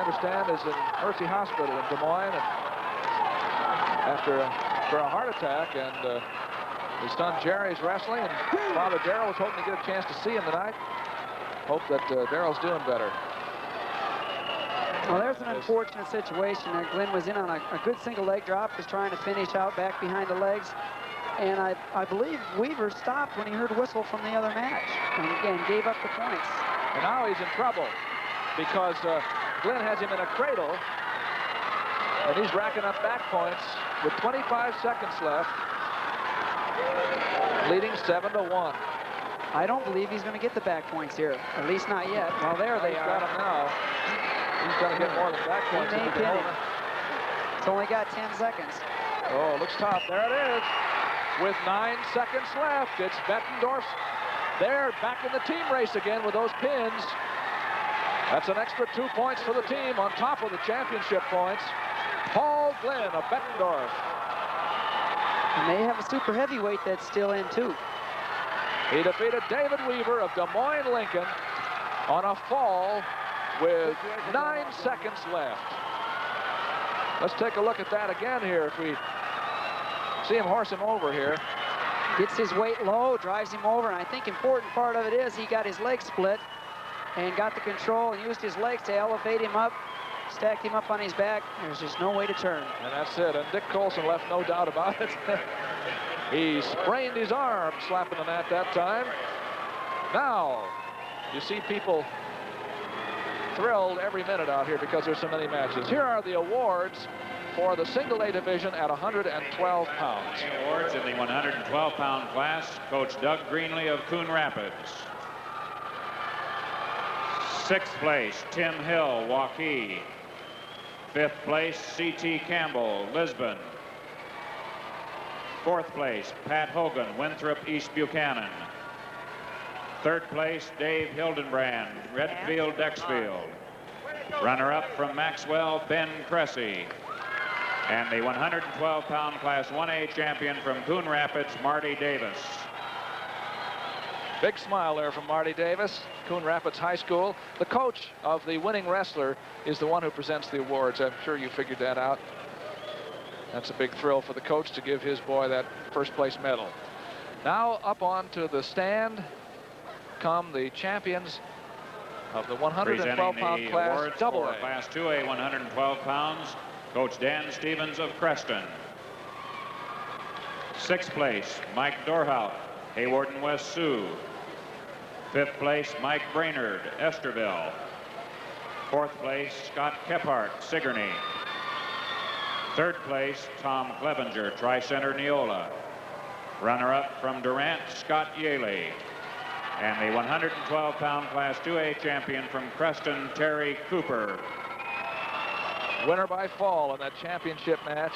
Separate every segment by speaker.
Speaker 1: understand, is in Mercy Hospital in Des Moines for a heart attack, and his son Jerry's wrestling, and Father Darrell was hoping to get a chance to see him tonight. Hope that Darrell's doing better.
Speaker 2: Well, there's an unfortunate situation there. Glenn was in on a good single leg drop, was trying to finish out back behind the legs. And I believe Weaver stopped when he heard a whistle from the other match and again gave up the points.
Speaker 1: And now he's in trouble because Glenn has him in a cradle, and he's racking up back points with 25 seconds left, leading 7-1.
Speaker 2: I don't believe he's going to get the back points here, at least not yet. Well, there they are.
Speaker 1: He's got them now. He's going to get more than back points.
Speaker 2: It's only got 10 seconds.
Speaker 1: Oh, looks tough. There it is. With 9 seconds left, it's Bettendorf. They're back in the team race again with those pins. That's an extra 2 points for the team on top of the championship points. Paul Glenn of Bettendorf.
Speaker 2: And they have a super heavyweight that's still in too.
Speaker 1: He defeated David Weaver of Des Moines Lincoln on a fall with 9 seconds left. Let's take a look at that again here. If we see him horse him over here.
Speaker 2: Gets his weight low, drives him over, and I think important part of it is he got his legs split and got the control and used his legs to elevate him up, stacked him up on his back. There's just no way to turn.
Speaker 1: And that's it. And Dick Colson left no doubt about it. He sprained his arm slapping the mat that time. Now, you see people thrilled every minute out here because there's so many matches. Here are the awards for the single A division at 112 pounds.
Speaker 3: The awards in the 112-pound class, Coach Doug Greenlee of Coon Rapids. 6th place, Tim Hill, Waukee. 5th place, C.T. Campbell, Lisbon. 4th place, Pat Hogan, Winthrop, East Buchanan. 3rd place, Dave Hildenbrand, Redfield, Dexfield. Runner-up from Maxwell, Ben Cressy. And the 112-pound class 1A champion from Coon Rapids, Marty Davis.
Speaker 1: Big smile there from Marty Davis, Coon Rapids High School. The coach of the winning wrestler is the one who presents the awards. I'm sure you figured that out. That's a big thrill for the coach to give his boy that first place medal. Now up onto the stand come the champions of the 112-pound class double A.
Speaker 3: Class 2A 112 pounds, Coach Dan Stevens of Creston. 6th place, Mike Dorhout, Hawarden West Sioux. 5th place, Mike Brainerd, Esterville. 4th place, Scott Kephart, Sigourney. 3rd place, Tom Clevenger, Tri-Center, Neola. Runner-up from Durant, Scott Yaley. And the 112-pound class 2A champion from Creston, Terry Cooper.
Speaker 1: Winner by fall in that championship match.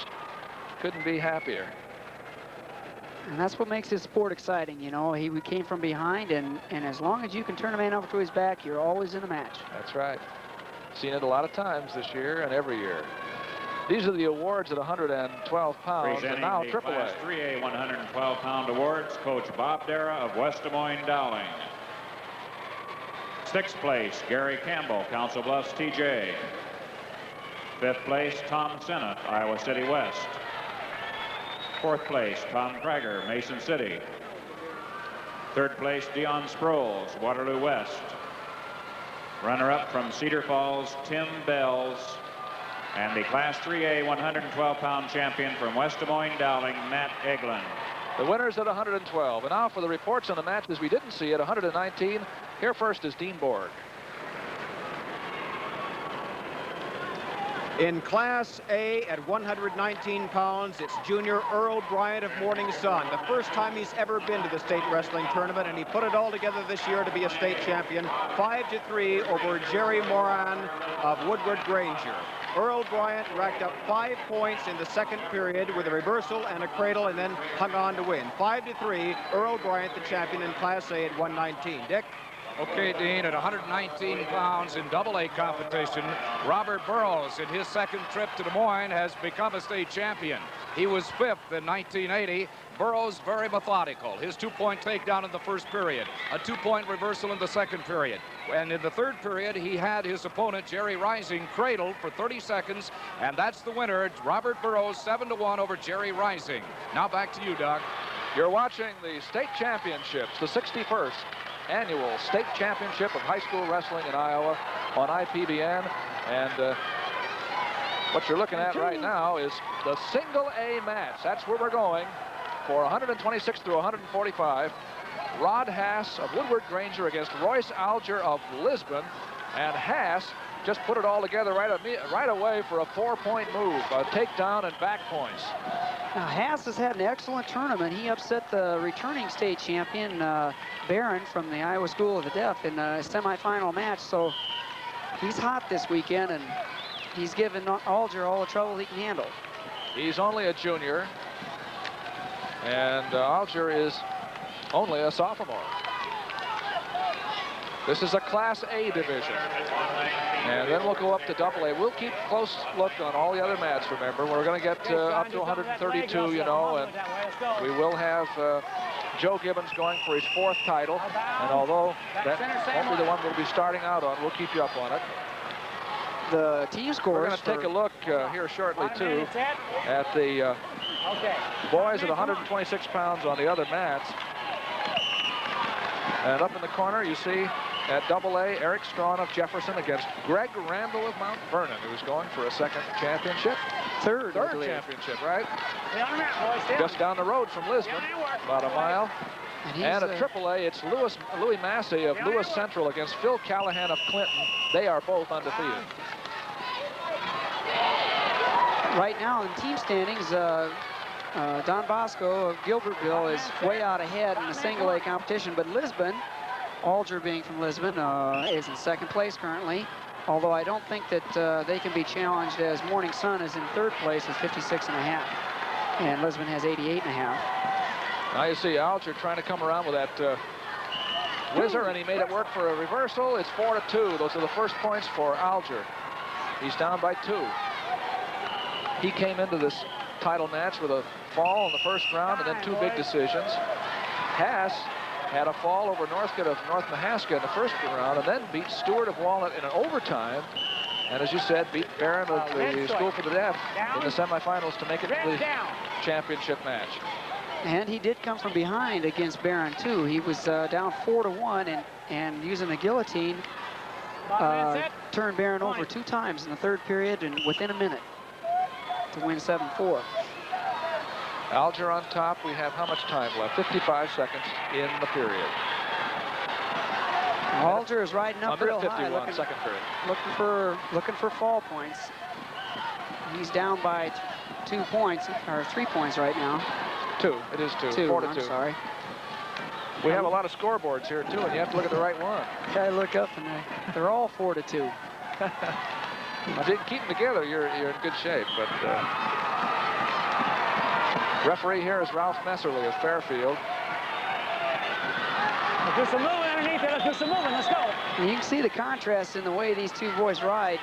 Speaker 1: Couldn't be happier.
Speaker 2: And that's what makes this sport exciting, you know. We came from behind, and as long as you can turn a man over to his back, you're always in a match.
Speaker 1: That's right. Seen it a lot of times this year and every year. These are the awards at 112 pounds, and now AAA.
Speaker 3: Class 3A 112-pound awards, Coach Bob Dara of West Des Moines Dowling. 6th place, Gary Campbell, Council Bluffs TJ. 5th place, Tom Senna, Iowa City West. 4th place, Tom Prager, Mason City. 3rd place, Dion Sproles, Waterloo West. Runner-up from Cedar Falls, Tim Bells. And the Class 3A 112-pound champion from West Des Moines Dowling, Matt Eglin.
Speaker 1: The winners at 112. And now for the reports on the matches we didn't see at 119. Here first is Dean Borg.
Speaker 4: In Class A at 119 pounds, it's junior Earl Bryant of Morning Sun. The first time he's ever been to the state wrestling tournament, and he put it all together this year to be a state champion. 5-3 over Jerry Moran of Woodward Granger. Earl Bryant racked up 5 points in the second period with a reversal and a cradle, and then hung on to win. 5-3, Earl Bryant, the champion in Class A at 119. Dick?
Speaker 5: Okay, Dean, at 119 pounds in AA competition, Robert Burrows, in his second trip to Des Moines, has become a state champion. He was 5th in 1980. Burrows very methodical. His 2-point takedown in the first period, a 2-point reversal in the second period. And in the third period, he had his opponent, Jerry Rising, cradled for 30 seconds, and that's the winner, Robert Burrows, 7-1 over Jerry Rising. Now back to you, Doug.
Speaker 1: You're watching the state championships, the 61st annual state championship of high school wrestling in Iowa on IPBN. And what you're looking at right now is the single A match. That's where we're going for 126 through 145. Rod Haas of Woodward Granger against Royce Alger of Lisbon. And Haas just put it all together right away for a 4-point move, a takedown and back points.
Speaker 2: Now, Haas has had an excellent tournament. He upset the returning state champion, Barron, from the Iowa School of the Deaf in a semifinal match. So he's hot this weekend, and he's given Alger all the trouble he can handle.
Speaker 1: He's only a junior, and Alger is only a sophomore. This is a Class A division. And then we'll go up to AA. We'll keep close look on all the other mats, remember. We're going to get up to 132, you know, and we will have Joe Gibbons going for his 4th title. And although that won't be the one we'll be starting out on, we'll keep you up on it.
Speaker 2: The team scores.
Speaker 1: We're going to take a look here shortly, too, at the boys at 126 pounds on the other mats. And up in the corner, you see at AA, Eric Strawn of Jefferson against Greg Randall of Mount Vernon, who's going for a 2nd championship. Third championship, right? Just down the road from Lisbon, about a mile. And at AAA, it's Louis Massey of Lewis Central against Phil Callahan of Clinton. They are both undefeated.
Speaker 2: Right now in team standings, Don Bosco of Gilbertville is way out ahead in the single A competition, but Lisbon, Alger being from Lisbon, is in 2nd place currently, although I don't think that they can be challenged, as Morning Sun is in 3rd place at 56.5, and Lisbon has 88.5.
Speaker 1: Now you see Alger trying to come around with that whizzer, and he made it work for a reversal. It's 4-2. Those are the first points for Alger. He's down by 2. He came into this title match with a fall in the first round and then 2 big decisions. Haas had a fall over Northcote of North Mahaska in the first round and then beat Stewart of Walnut in an overtime. And as you said, beat Barron of the School for the Deaf in the semifinals to make it to the championship match.
Speaker 2: And he did come from behind against Barron, too. He was down 4-1 and using the guillotine, turned Barron over 2 times in the 3rd period and within a minute to win 7-4.
Speaker 1: Alger on top. We have how much time left? 55 seconds in the period.
Speaker 2: Alger is riding up real
Speaker 1: 51,
Speaker 2: high,
Speaker 1: second period.
Speaker 2: looking for fall points. He's down by 2 points, or 3 points right now.
Speaker 1: 2. It is 2. 4-2.
Speaker 2: I'm sorry.
Speaker 1: We have a lot of scoreboards here too, and you have to look at the right one.
Speaker 2: I look up and they're all 4-2.
Speaker 1: If you can keep them together, you're in good shape. But referee here is Ralph Messerly of Fairfield.
Speaker 6: Let's do some moving underneath it. Let's do some moving. Let's go.
Speaker 2: And you can see the contrast in the way these 2 boys ride.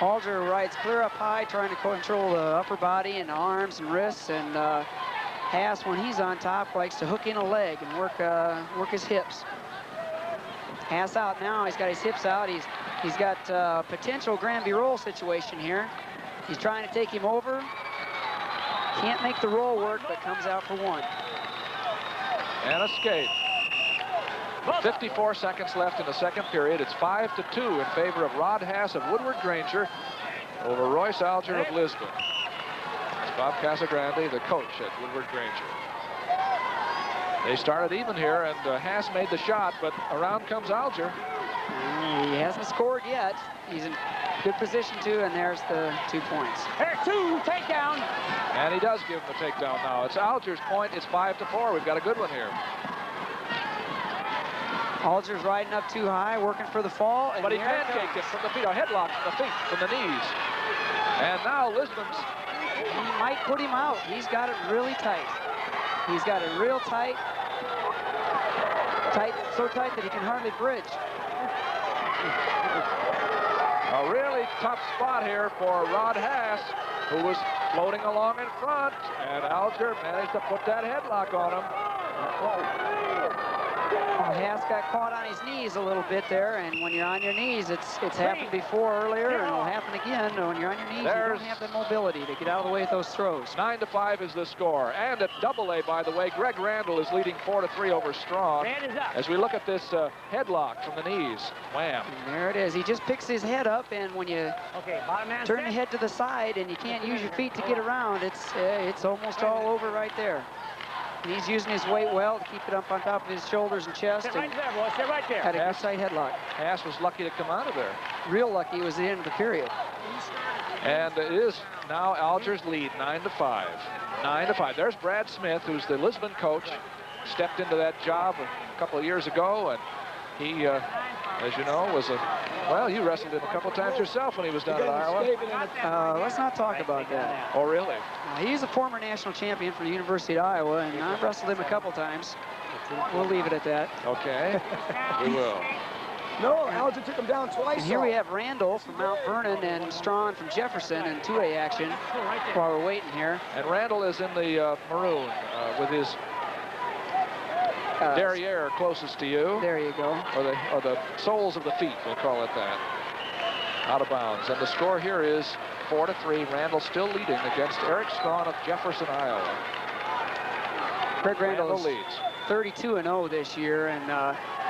Speaker 2: Alger rides clear up high, trying to control the upper body and arms and wrists, and Haas, when he's on top, likes to hook in a leg and work his hips. Haas out now. He's got his hips out. He's got a potential Granby roll situation here. He's trying to take him over. Can't make the roll work, but comes out for 1.
Speaker 1: And a skate. 54 seconds left in the second period. It's 5-2 in favor of Rod Haas of Woodward Granger over Royce Alger of Lisbon. It's Bob Casagrande, the coach at Woodward Granger. They started even here, and Haas made the shot, but around comes Alger.
Speaker 2: He hasn't scored yet. He's in good position too, and there's the 2 points.
Speaker 6: There, 2 takedown.
Speaker 1: And he does give him the takedown now. It's Alger's point. It's 5-4. We've got a good one here.
Speaker 2: Alger's riding up too high, working for the fall. And
Speaker 1: but he pancaked it from the feet, a headlock from the feet, from the knees. And now Lisbon's.
Speaker 2: He might put him out. He's got it really tight. He's got it real tight. So tight that he can hardly bridge.
Speaker 1: A really tough spot here for Rod Haas, who was floating along in front, and Alger managed to put that headlock on him.
Speaker 2: Well, Haas got caught on his knees a little bit there, and when you're on your knees, it's happened before earlier, and it'll happen again. When you're on your knees, you don't have the mobility to get out of the way of those throws.
Speaker 1: 9-5 is the score. And at AA, by the way, Greg Randall is leading 4-3 over Strawn. As we look at this headlock from the knees, wham.
Speaker 2: And there it is. He just picks his head up, and when you turn the head to the side and you can't use your feet to get around, it's almost all over right there. And he's using his weight well to keep it up on top of his shoulders and chest.
Speaker 6: Sit right there, boy. Sit right there.
Speaker 2: Had a good tight headlock.
Speaker 1: Haas was lucky to come out of there.
Speaker 2: Real lucky. It was the end of the period.
Speaker 1: And it is now Alger's lead, 9-5. 9-5. There's Brad Smith, who's the Lisbon coach. Stepped into that job a couple of years ago, and he, as you know, was well, you wrestled him a couple times yourself when he was down at Iowa.
Speaker 2: Let's not talk about that.
Speaker 1: Oh, really?
Speaker 2: He's a former national champion for the University of Iowa, and I've wrestled him a couple times. We'll leave it at that. Okay.
Speaker 1: We will.
Speaker 6: No, Alger took him down twice.
Speaker 2: And here we have Randall from Mount Vernon and Strawn from Jefferson in 2A action while we're waiting here.
Speaker 1: And Randall is in the maroon with his derriere closest to you.
Speaker 2: There you go.
Speaker 1: Or the soles of the feet, we'll call it that. Out of bounds. And the score here is 4-3. Randall still leading against Eric Strawn of Jefferson, Iowa.
Speaker 2: Greg Randall
Speaker 1: leads.
Speaker 2: 32-0 this year, and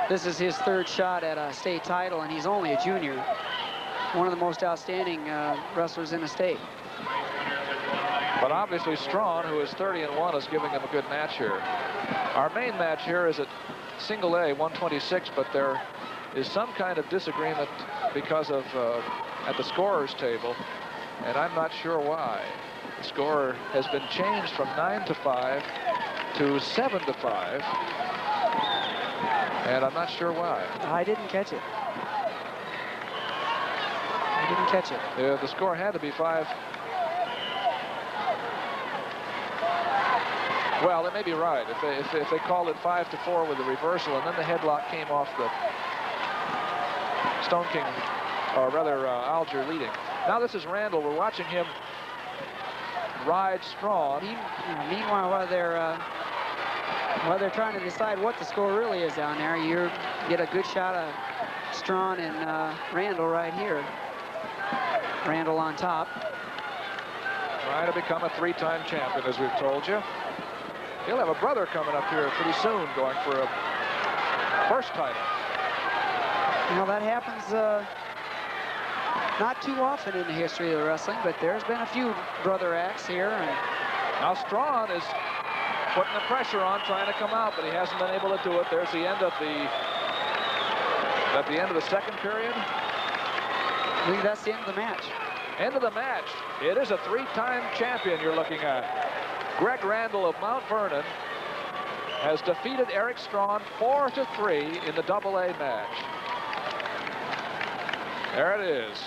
Speaker 2: this is his third shot at a state title, and he's only a junior. One of the most outstanding wrestlers in the state.
Speaker 1: But obviously Strawn, who is 30-1, is giving him a good match here. Our main match here is at single A, 126, but there is some kind of disagreement because of at the scorer's table, and I'm not sure why. The score has been changed from 9-5 to 7-5, and I'm not sure why.
Speaker 2: I didn't catch it. I didn't catch it.
Speaker 1: Yeah, the score had to be 5. Well, they may be right. If they called it 5-4 with the reversal, and then the headlock came off the Stone King, or rather Alger leading. Now this is Randall. We're watching him ride Strawn.
Speaker 2: Meanwhile, while they're trying to decide what the score really is down there, you get a good shot of Strawn and Randall right here. Randall on top.
Speaker 1: Trying to become a 3-time champion, as we've told you. He'll have a brother coming up here pretty soon going for a first title.
Speaker 2: You know, that happens not too often in the history of the wrestling, but there's been a few brother acts here. And
Speaker 1: now Strawn is putting the pressure on, trying to come out, but he hasn't been able to do it. There's the end of the second period.
Speaker 2: I think that's the end of the match.
Speaker 1: End of the match. It is a 3-time champion you're looking at. Greg Randall of Mount Vernon has defeated Eric Strawn 4-3 in the AA match. There it is.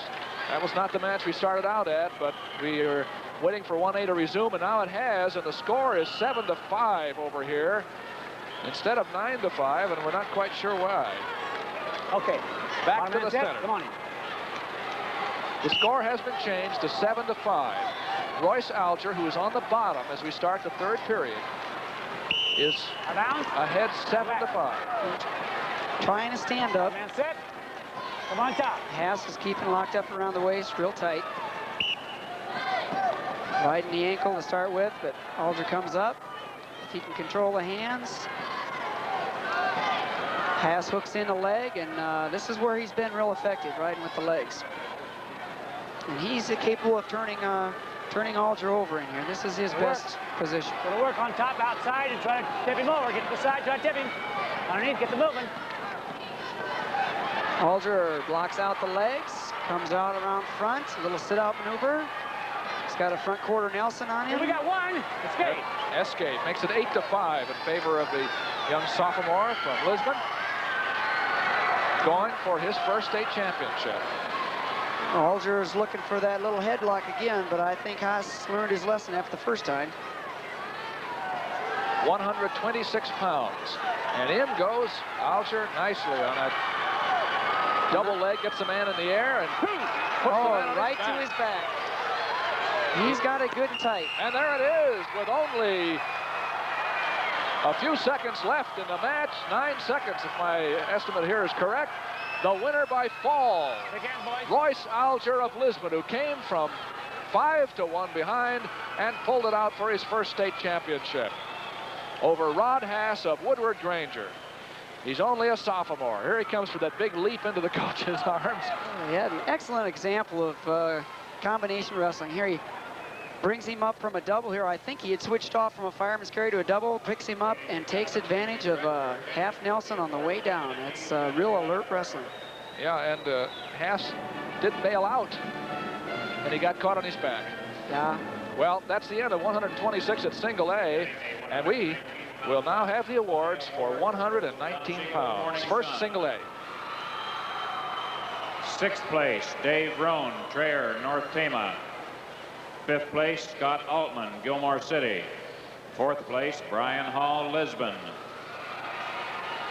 Speaker 1: That was not the match we started out at, but we are waiting for 1A to resume, and now it has, and the score is 7-5 over here instead of 9-5, and we're not quite sure why.
Speaker 6: Okay.
Speaker 1: Back to the center.
Speaker 6: Come on in.
Speaker 1: The score has been changed to 7-5. Royce Alger, who is on the bottom as we start the third period, is ahead 7-5.
Speaker 2: Trying to stand up.
Speaker 6: Man set. Come on top.
Speaker 2: Haas is keeping locked up around the waist real tight. Riding the ankle to start with, but Alger comes up. If he can control the hands. Haas hooks in the leg, and this is where he's been real effective, riding with the legs. And he's capable of turning Alger over in here. This is his best position.
Speaker 6: Gonna work on top, outside, and try to tip him over. Get to the side, try to tip him. Underneath, get the movement.
Speaker 2: Alger blocks out the legs, comes out around front, a little sit-out maneuver. He's got a front quarter Nelson on him.
Speaker 6: We got one. Escape.
Speaker 1: Escape makes it 8-5 in favor of the young sophomore from Lisbon, going for his first state championship.
Speaker 2: Alger is looking for that little headlock again, but I think Haas learned his lesson after the first time.
Speaker 1: 126 pounds. And in goes Alger nicely on that Double leg, gets the man in the air, and puts the man on
Speaker 2: right to his back. He's got it good and tight.
Speaker 1: And there it is, with only a few seconds left in the match. 9 seconds, if my estimate here is correct. The winner by fall, Royce Alger of Lisbon, who came from 5-1 behind and pulled it out for his first state championship over Rod Hass of Woodward Granger. He's only a sophomore. Here he comes for that big leap into the coach's arms.
Speaker 2: Yeah, an excellent example of combination wrestling. Here he brings him up from a double here. I think he had switched off from a fireman's carry to a double, picks him up and takes advantage of half Nelson on the way down. It's real alert wrestling.
Speaker 1: Yeah, and Hass did bail out, and he got caught on his back.
Speaker 2: Yeah.
Speaker 1: Well, that's the end of 126 at single A, and we will now have the awards for 119 pounds. First single A.
Speaker 3: 6th place, Dave Roan, Traer, North Tama. 5th place, Scott Altman, Gilmore City. 4th place, Brian Hall, Lisbon.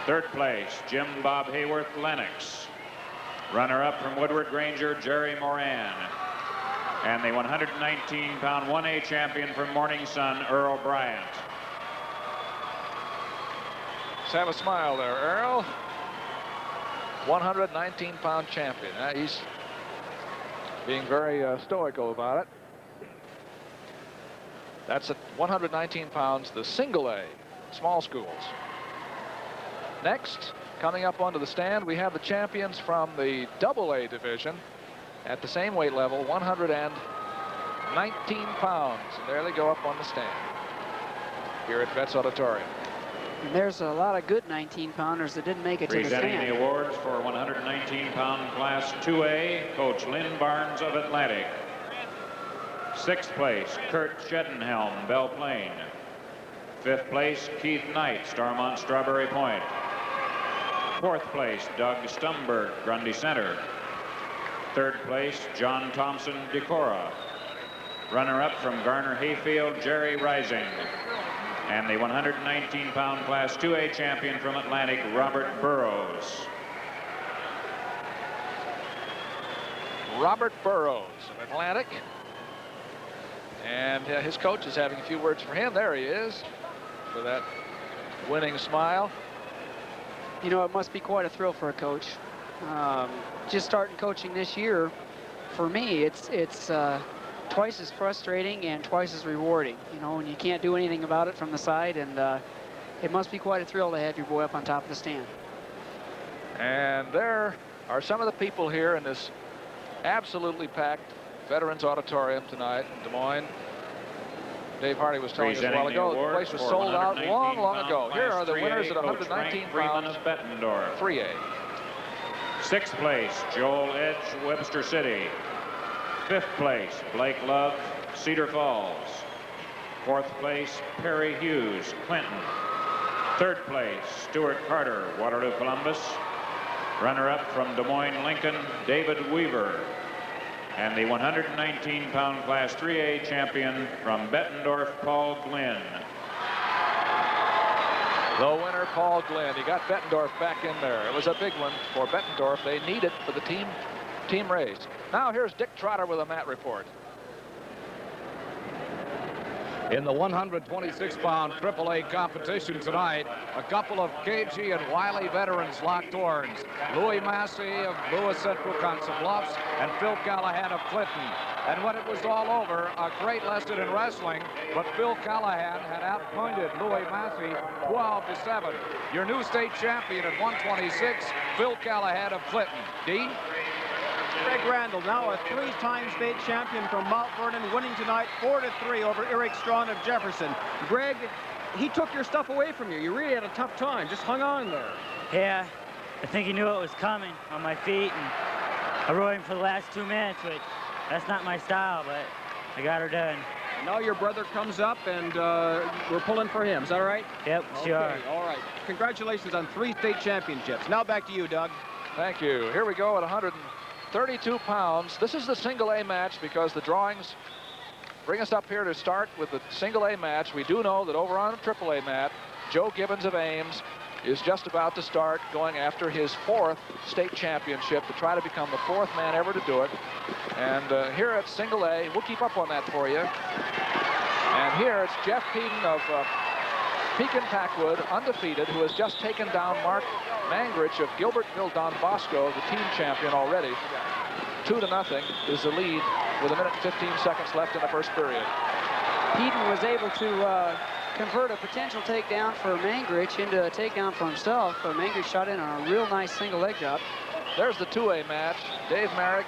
Speaker 3: 3rd place, Jim Bob Hayworth, Lenox. Runner-up from Woodward Granger, Jerry Moran. And the 119-pound 1A champion from Morning Sun, Earl Bryant.
Speaker 1: Let's have a smile there, Earl. 119-pound champion. He's being very stoical about it. That's at 119 pounds, the single A, small schools. Next, coming up onto the stand, we have the champions from the double A division at the same weight level, 119 pounds. And there they go up on the stand here at Betts Auditorium.
Speaker 2: And there's a lot of good 19-pounders that didn't make it to the stand.
Speaker 3: Presenting the awards for 119-pound class 2A, Coach Lynn Barnes of Atlantic. 6th place, Kurt Shedenhelm, Belle Plaine. 5th place, Keith Knight, Starmont Strawberry Point. 4th place, Doug Stumberg, Grundy Center. 3rd place, John Thompson, Decorah. Runner-up from Garner Hayfield, Jerry Rising. And the 119-pound class 2A champion from Atlantic, Robert Burrows.
Speaker 1: Robert Burrows of Atlantic. And his coach is having a few words for him. There he is, for that winning smile.
Speaker 2: You know, it must be quite a thrill for a coach. Just starting coaching this year, for me, it's twice as frustrating and twice as rewarding. You know, and you can't do anything about it from the side, and it must be quite a thrill to have your boy up on top of the stand.
Speaker 1: And there are some of the people here in this absolutely packed Veterans Auditorium tonight in Des Moines. Dave Hardy was telling us a while ago the place was sold out long, long ago. Here are the winners at 119 pounds, 3A.
Speaker 3: 6th place, Joel Edge, Webster City. 5th place, Blake Love, Cedar Falls. 4th place, Perry Hughes, Clinton. 3rd place, Stuart Carter, Waterloo, Columbus. Runner-up from Des Moines, Lincoln, David Weaver. And the 119-pound class 3A champion from Bettendorf, Paul Glynn.
Speaker 1: The winner, Paul Glynn. He got Bettendorf back in there. It was a big one for Bettendorf. They need it for the team race. Now here's Dick Trotter with a mat report.
Speaker 5: In the 126-pound AAA competition tonight, a couple of cagey and wily veterans locked horns. Louis Massey of Lewis Central Council Bluffs and Phil Callahan of Clinton. And when it was all over, a great lesson in wrestling, but Phil Callahan had outpointed Louis Massey 12-7. Your new state champion at 126, Phil Callahan of Clinton. Dean?
Speaker 4: Greg Randall, now a 3-time state champion from Mount Vernon, winning tonight 4-3 over Eric Strawn of Jefferson. Greg, he took your stuff away from you. You really had a tough time. Just hung on there.
Speaker 6: Yeah, I think he knew it was coming on my feet, and I rode him for the last 2 minutes, which that's not my style, but I got her done.
Speaker 4: Now your brother comes up, and we're pulling for him. Is that all right?
Speaker 6: Yep,
Speaker 4: okay,
Speaker 6: sure.
Speaker 4: All right. Congratulations on 3 state championships. Now back to you, Doug.
Speaker 1: Thank you. Here we go at 132 pounds. This is the single A match because the drawings bring us up here to start with the single A match. We do know that over on the triple A mat, Joe Gibbons of Ames is just about to start going after his 4th state championship to try to become the 4th man ever to do it. And here at single A, we'll keep up on that for you. And here it's Jeff Peden of Pekin-Packwood, undefeated, who has just taken down Mark Mangrich of Gilbertville Don Bosco, the team champion already. 2-0 is the lead with 1 minute and 15 seconds left in the first period.
Speaker 2: Peden was able to convert a potential takedown for Mangrich into a takedown for himself. Mangrich shot in on a real nice single leg drop.
Speaker 1: There's the 2A match. Dave Merrick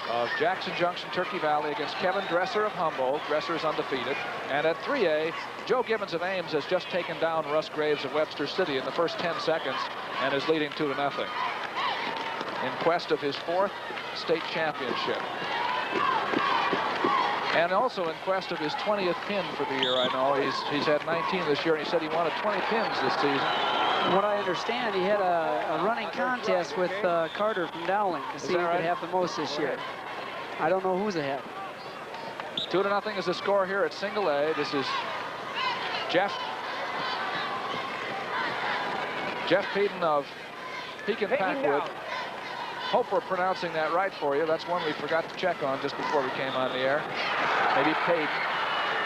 Speaker 1: of Jackson Junction, Turkey Valley against Kevin Dresser of Humboldt. Dresser is undefeated. And at 3A, Joe Gibbons of Ames has just taken down Russ Graves of Webster City in the first 10 seconds and is leading 2-0 in quest of his 4th state championship. And also in quest of his 20th pin for the year. I know he's had 19 this year, and he said he wanted 20 pins this season.
Speaker 2: From what I understand, he had a running contest with Carter from Dowling to see who could have the most this year. I don't know who's ahead.
Speaker 1: 2-0 is the score here at single A. This is Jeff Peden of Pekin-Packwood. Hope we're pronouncing that right for you. That's one we forgot to check on just before we came on the air. Maybe Peden.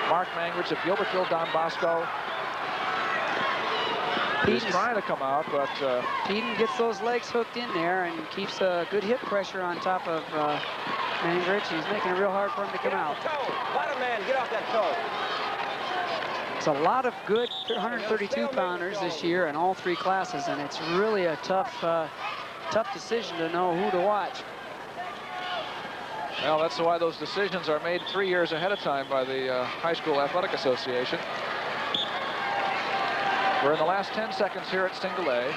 Speaker 1: Mark Mangrich of Gilbertville Don Bosco. He's trying to come out, but
Speaker 2: Peden gets those legs hooked in there and keeps a good hip pressure on top of Mangrich. He's making it real hard for him to come out.
Speaker 7: Bottom man, get off that toe.
Speaker 2: It's a lot of good 132-pounders this year in all 3 classes, and it's really a tough decision to know who to watch.
Speaker 1: Well, that's why those decisions are made 3 years ahead of time by the High School Athletic Association. We're in the last 10 seconds here at single A.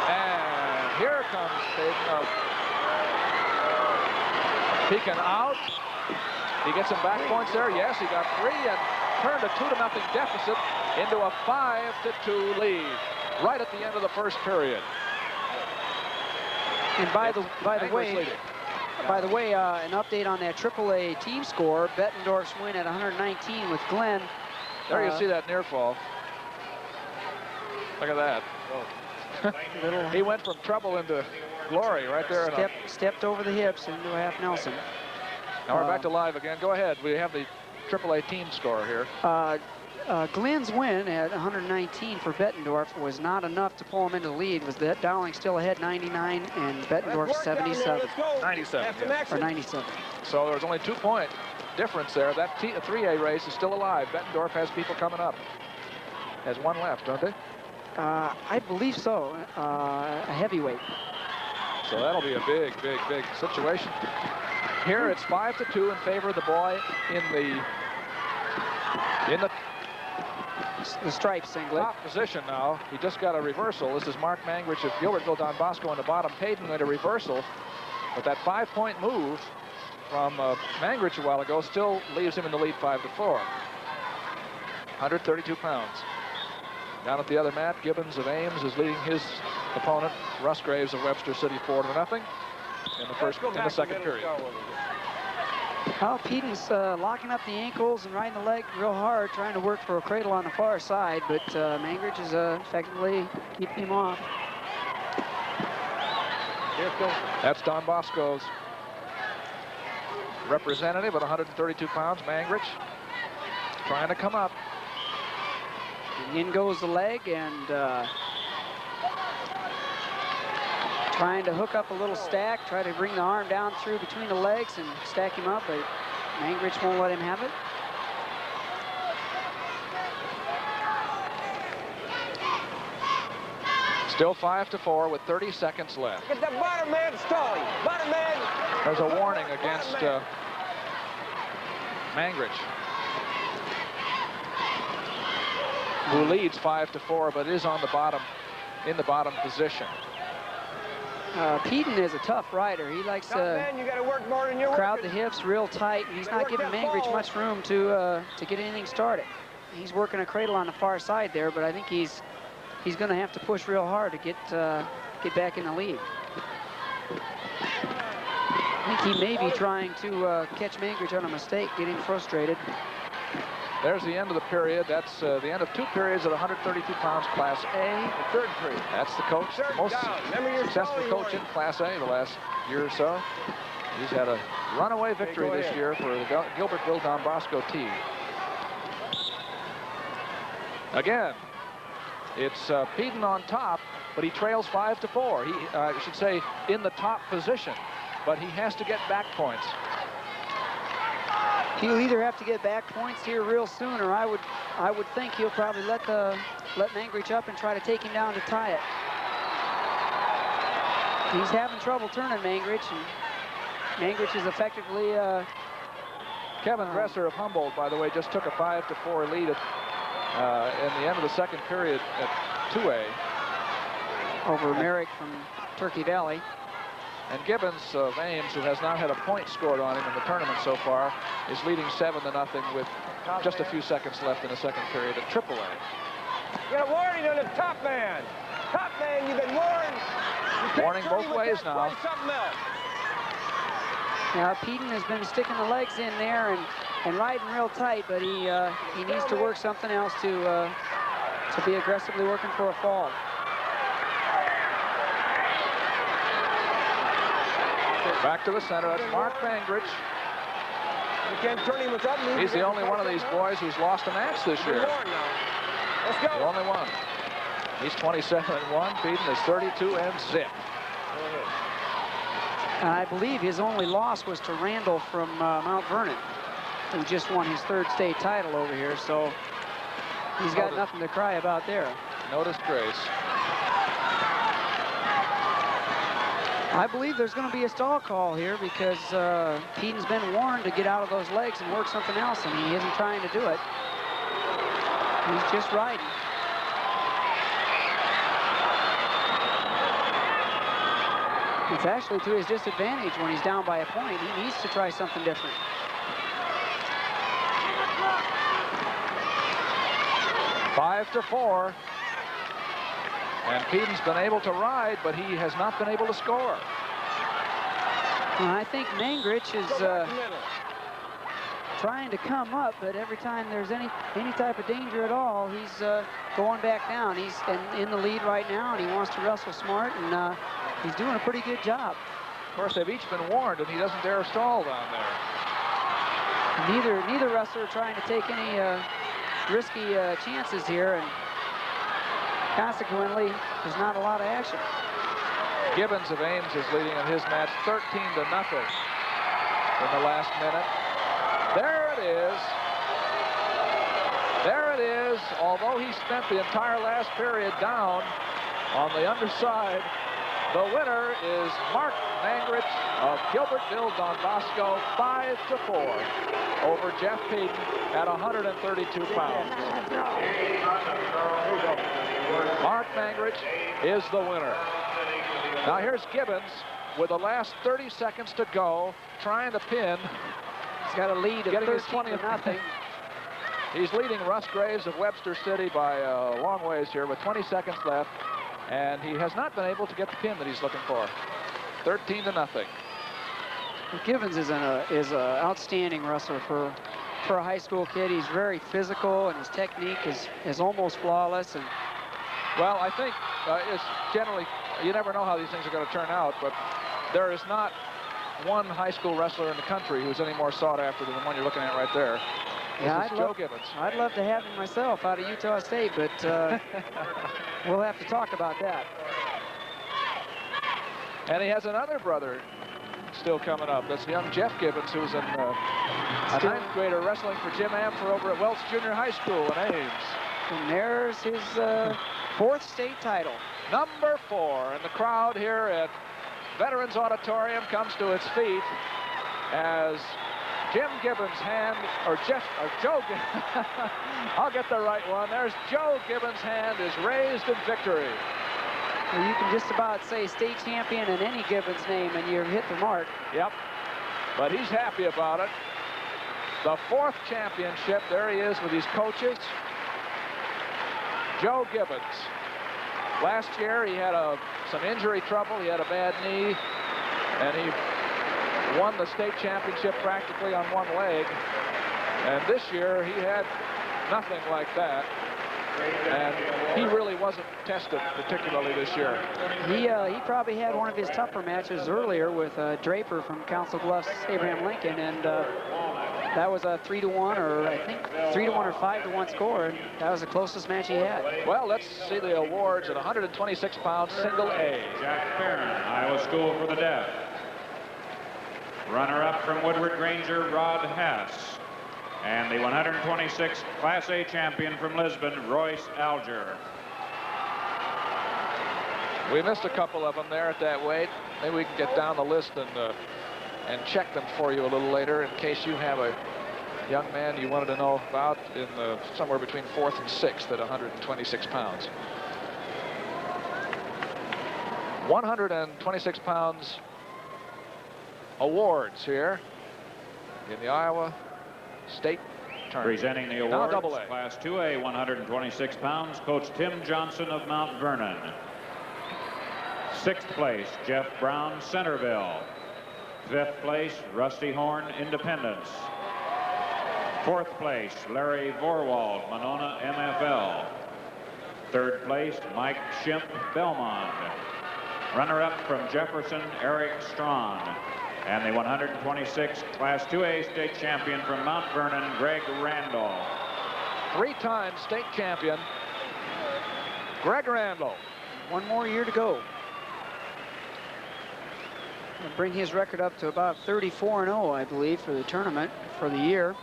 Speaker 1: And here comes Pekin out. He gets some back points there. Yes, he got 3 and turned a 2-0 deficit into a 5-2 lead right at the end of the first period.
Speaker 2: And by the way, an update on that AAA team score. Bettendorf's win at 119 with Glenn.
Speaker 1: There you see that near fall. Look at that. He went from trouble into glory right there.
Speaker 2: Stepped over the hips into a half Nelson.
Speaker 1: Now we're back to live again. Go ahead. We have the AAA team score here.
Speaker 2: Glenn's win at 119 for Bettendorf was not enough to pull him into the lead. Was that Dowling still ahead 99 and Bettendorf 77.
Speaker 1: 97.
Speaker 2: Yes. Or 97.
Speaker 1: So there's only 2-point difference there. That 3A race is still alive. Bettendorf has people coming up. Has 1 left, don't they?
Speaker 2: I believe so. A heavyweight.
Speaker 1: So that'll be a big situation. Here it's 5-2 in favor of the boy in the
Speaker 2: stripe singlet.
Speaker 1: top position now. He just got a reversal. This is Mark Mangrich of Gilbertville Don Bosco on the bottom. Peden made a reversal, but that 5-point move from Mangrich a while ago still leaves him in the lead 5-4. 132 pounds. Down at the other mat, Gibbons of Ames is leading his opponent, Russ Graves of Webster City, 4-0 in the second period.
Speaker 2: Well, Peden's locking up the ankles and riding the leg real hard, trying to work for a cradle on the far side, but Mangrich is effectively keeping him off.
Speaker 1: That's Don Bosco's representative at 132 pounds, Mangrich, trying to come up.
Speaker 2: And in goes the leg, and trying to hook up a little stack, try to bring the arm down through between the legs and stack him up, but Mangrich won't let him have it.
Speaker 1: Still 5-4 with 30 seconds left.
Speaker 7: Get that bottom man stalling. Bottom man.
Speaker 1: There's a warning against Mangrich, who leads 5-4, but is on the bottom, in the bottom position.
Speaker 2: Peden is a tough rider. He likes to crowd the hips real tight. He's not giving Mangrich much room to get anything started. He's working a cradle on the far side there, but I think he's going to have to push real hard to get back in the lead. I think he may be trying to catch Mangrich on a mistake, getting frustrated.
Speaker 1: There's the end of the period. That's the end of 2 periods at 132 pounds, Class A.
Speaker 7: The third period.
Speaker 1: That's the coach, the most successful coach in Class A the last year or so. He's had a runaway victory this year for the Gilbertville Don Bosco team. Again, it's Peden on top, but he trails 5-4. He, I should say, in the top position, but he has to get back points.
Speaker 2: He'll either have to get back points here real soon, or I would think he'll probably let Mangrich up and try to take him down to tie it. He's having trouble turning Mangrich, and Mangrich is effectively.
Speaker 1: Kevin Dresser of Humboldt, by the way, just took a 5-4 lead in the end of the second period at 2A.
Speaker 2: Over Merrick from Turkey Valley.
Speaker 1: And Gibbons of Ames, who has not had a point scored on him in the tournament so far, is leading 7-0 with just a few seconds left in the second period at AAA.
Speaker 7: Get a warning on the top man. Top man, you've been warned.
Speaker 1: Warning both ways now.
Speaker 2: Now Peden has been sticking the legs in there and riding real tight, but he needs to work something else to be aggressively working for a fall.
Speaker 1: Back to the center. That's Mark Mangrich.
Speaker 7: You can't turn him without moving.
Speaker 1: He's the only one of these boys who's lost a match this year.
Speaker 7: Let's go.
Speaker 1: The only one. He's 27-1. Peden is 32-0.
Speaker 2: And I believe his only loss was to Randall from Mount Vernon, who just won his 3rd state title over here. So he's got nothing to cry about there.
Speaker 1: No disgrace.
Speaker 2: I believe there's going to be a stall call here because Peden's been warned to get out of those legs and work something else, and he isn't trying to do it. He's just riding. It's actually to his disadvantage when he's down by a point. He needs to try something different.
Speaker 1: Five to 4. And Peden's been able to ride, but he has not been able to score.
Speaker 2: Well, I think Mangrich is trying to come up, but every time there's any type of danger at all, he's going back down. He's in the lead right now, and he wants to wrestle smart, and he's doing a pretty good job.
Speaker 1: Of course, they've each been warned, and he doesn't dare stall down there.
Speaker 2: Neither wrestler trying to take any risky chances here, and consequently, there's not a lot of action.
Speaker 1: Gibbons of Ames is leading in his match 13-0 in the last minute. There it is. There it is. Although he spent the entire last period down on the underside, the winner is Mark Mangrich of Gilbertville Don Bosco, 5-4 over Jeff Peden at 132 pounds. Mark Mangrich is the winner. Now here's Gibbons with the last 30 seconds to go, trying to pin.
Speaker 2: He's got a lead of 13-0.
Speaker 1: He's leading Russ Graves of Webster City by a long ways here with 20 seconds left, and he has not been able to get the pin that he's looking for. 13-0.
Speaker 2: Gibbons is an outstanding wrestler for a high school kid. He's very physical, and his technique is almost flawless. And
Speaker 1: well, I think it's generally, you never know how these things are going to turn out, but there is not one high school wrestler in the country who's any more sought after than the one you're looking at right there.
Speaker 2: Yeah,
Speaker 1: Joe Gibbons.
Speaker 2: I'd love to have him myself out of Utah State, but we'll have to talk about that.
Speaker 1: And he has another brother still coming up. That's young Jeff Gibbons, who's a 9th grader wrestling for Jim Amfer over at Welch Junior High School in Ames.
Speaker 2: And there's his 4th state title.
Speaker 1: Number 4, and the crowd here at Veterans Auditorium comes to its feet as Jim Gibbons' hand, or Joe, I'll get the right one. There's Joe Gibbons' hand is raised in victory.
Speaker 2: Well, you can just about say state champion in any Gibbons name, and you've hit the mark.
Speaker 1: Yep, but he's happy about it. The 4th championship, there he is with his coaches. Joe Gibbons. Last year, he had some injury trouble. He had a bad knee, and he won the state championship practically on one leg. And this year, he had nothing like that. And he really wasn't tested particularly this year.
Speaker 2: He probably had one of his tougher matches earlier with Draper from Council Bluffs, Abraham Lincoln, and that was a 3-1, or I think 3-1 or 5-1 score, and that was the closest match he had.
Speaker 1: Well, let's see the awards at 126 pounds, single A.
Speaker 3: Jack Barron, Iowa School for the Deaf. Runner-up from Woodward Granger, Rod Hess. And the 126 Class A champion from Lisbon, Royce Alger.
Speaker 1: We missed a couple of them there at that weight. Maybe we can get down the list and check them for you a little later in case you have a young man you wanted to know about in somewhere between 4th and 6th at 126 pounds. 126 pounds awards here in the Iowa State Tournament.
Speaker 3: Presenting the
Speaker 1: Now
Speaker 3: awards,
Speaker 1: double A.
Speaker 3: Class 2A, 126 pounds, Coach Tim Johnson of Mount Vernon. 6th place, Jeff Brown, Centerville. 5th place, Rusty Horn, Independence. 4th place, Larry Vorwald, Monona MFL. 3rd place, Mike Schimpf, Belmont. Runner-up from Jefferson, Eric Strawn. And the 126 Class 2A state champion from Mount Vernon, Greg Randall.
Speaker 1: 3-time state champion, Greg Randall.
Speaker 2: One more year to go. Will bring his record up to about 34-0, I believe, for the tournament for the year.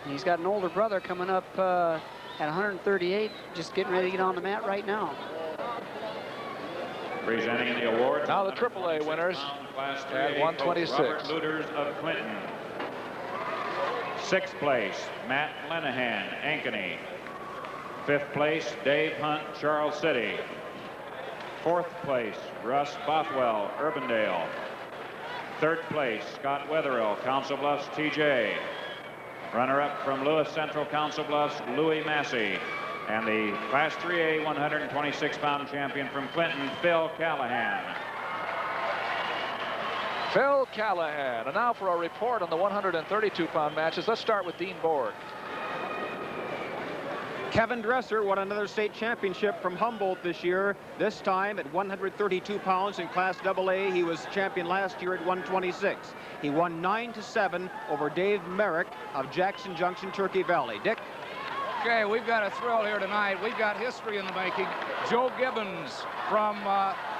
Speaker 2: He's got an older brother coming up at 138, just getting ready to get on the mat right now.
Speaker 3: Presenting the award.
Speaker 1: Now the AAA winners at 126.
Speaker 3: Robert Luters of Clinton. 6th place, Matt Lenahan, Ankeny. 5th place, Dave Hunt, Charles City. 4th place, Russ Bothwell, Urbandale. 3rd place, Scott Wetherill, Council Bluffs, TJ. Runner-up from Lewis Central, Council Bluffs, Louis Massey. And the Class 3A 126-pound champion from Clinton, Phil Callahan.
Speaker 1: Phil Callahan. And now for a report on the 132-pound matches. Let's start with Dean Borg.
Speaker 4: Kevin Dresser won another state championship from Humboldt this year, this time at 132 pounds in Class AA. He was champion last year at 126. He won 9-7 over Dave Merrick of Jackson Junction, Turkey Valley. Dick?
Speaker 5: Okay, we've got a thrill here tonight. We've got history in the making. Joe Gibbons from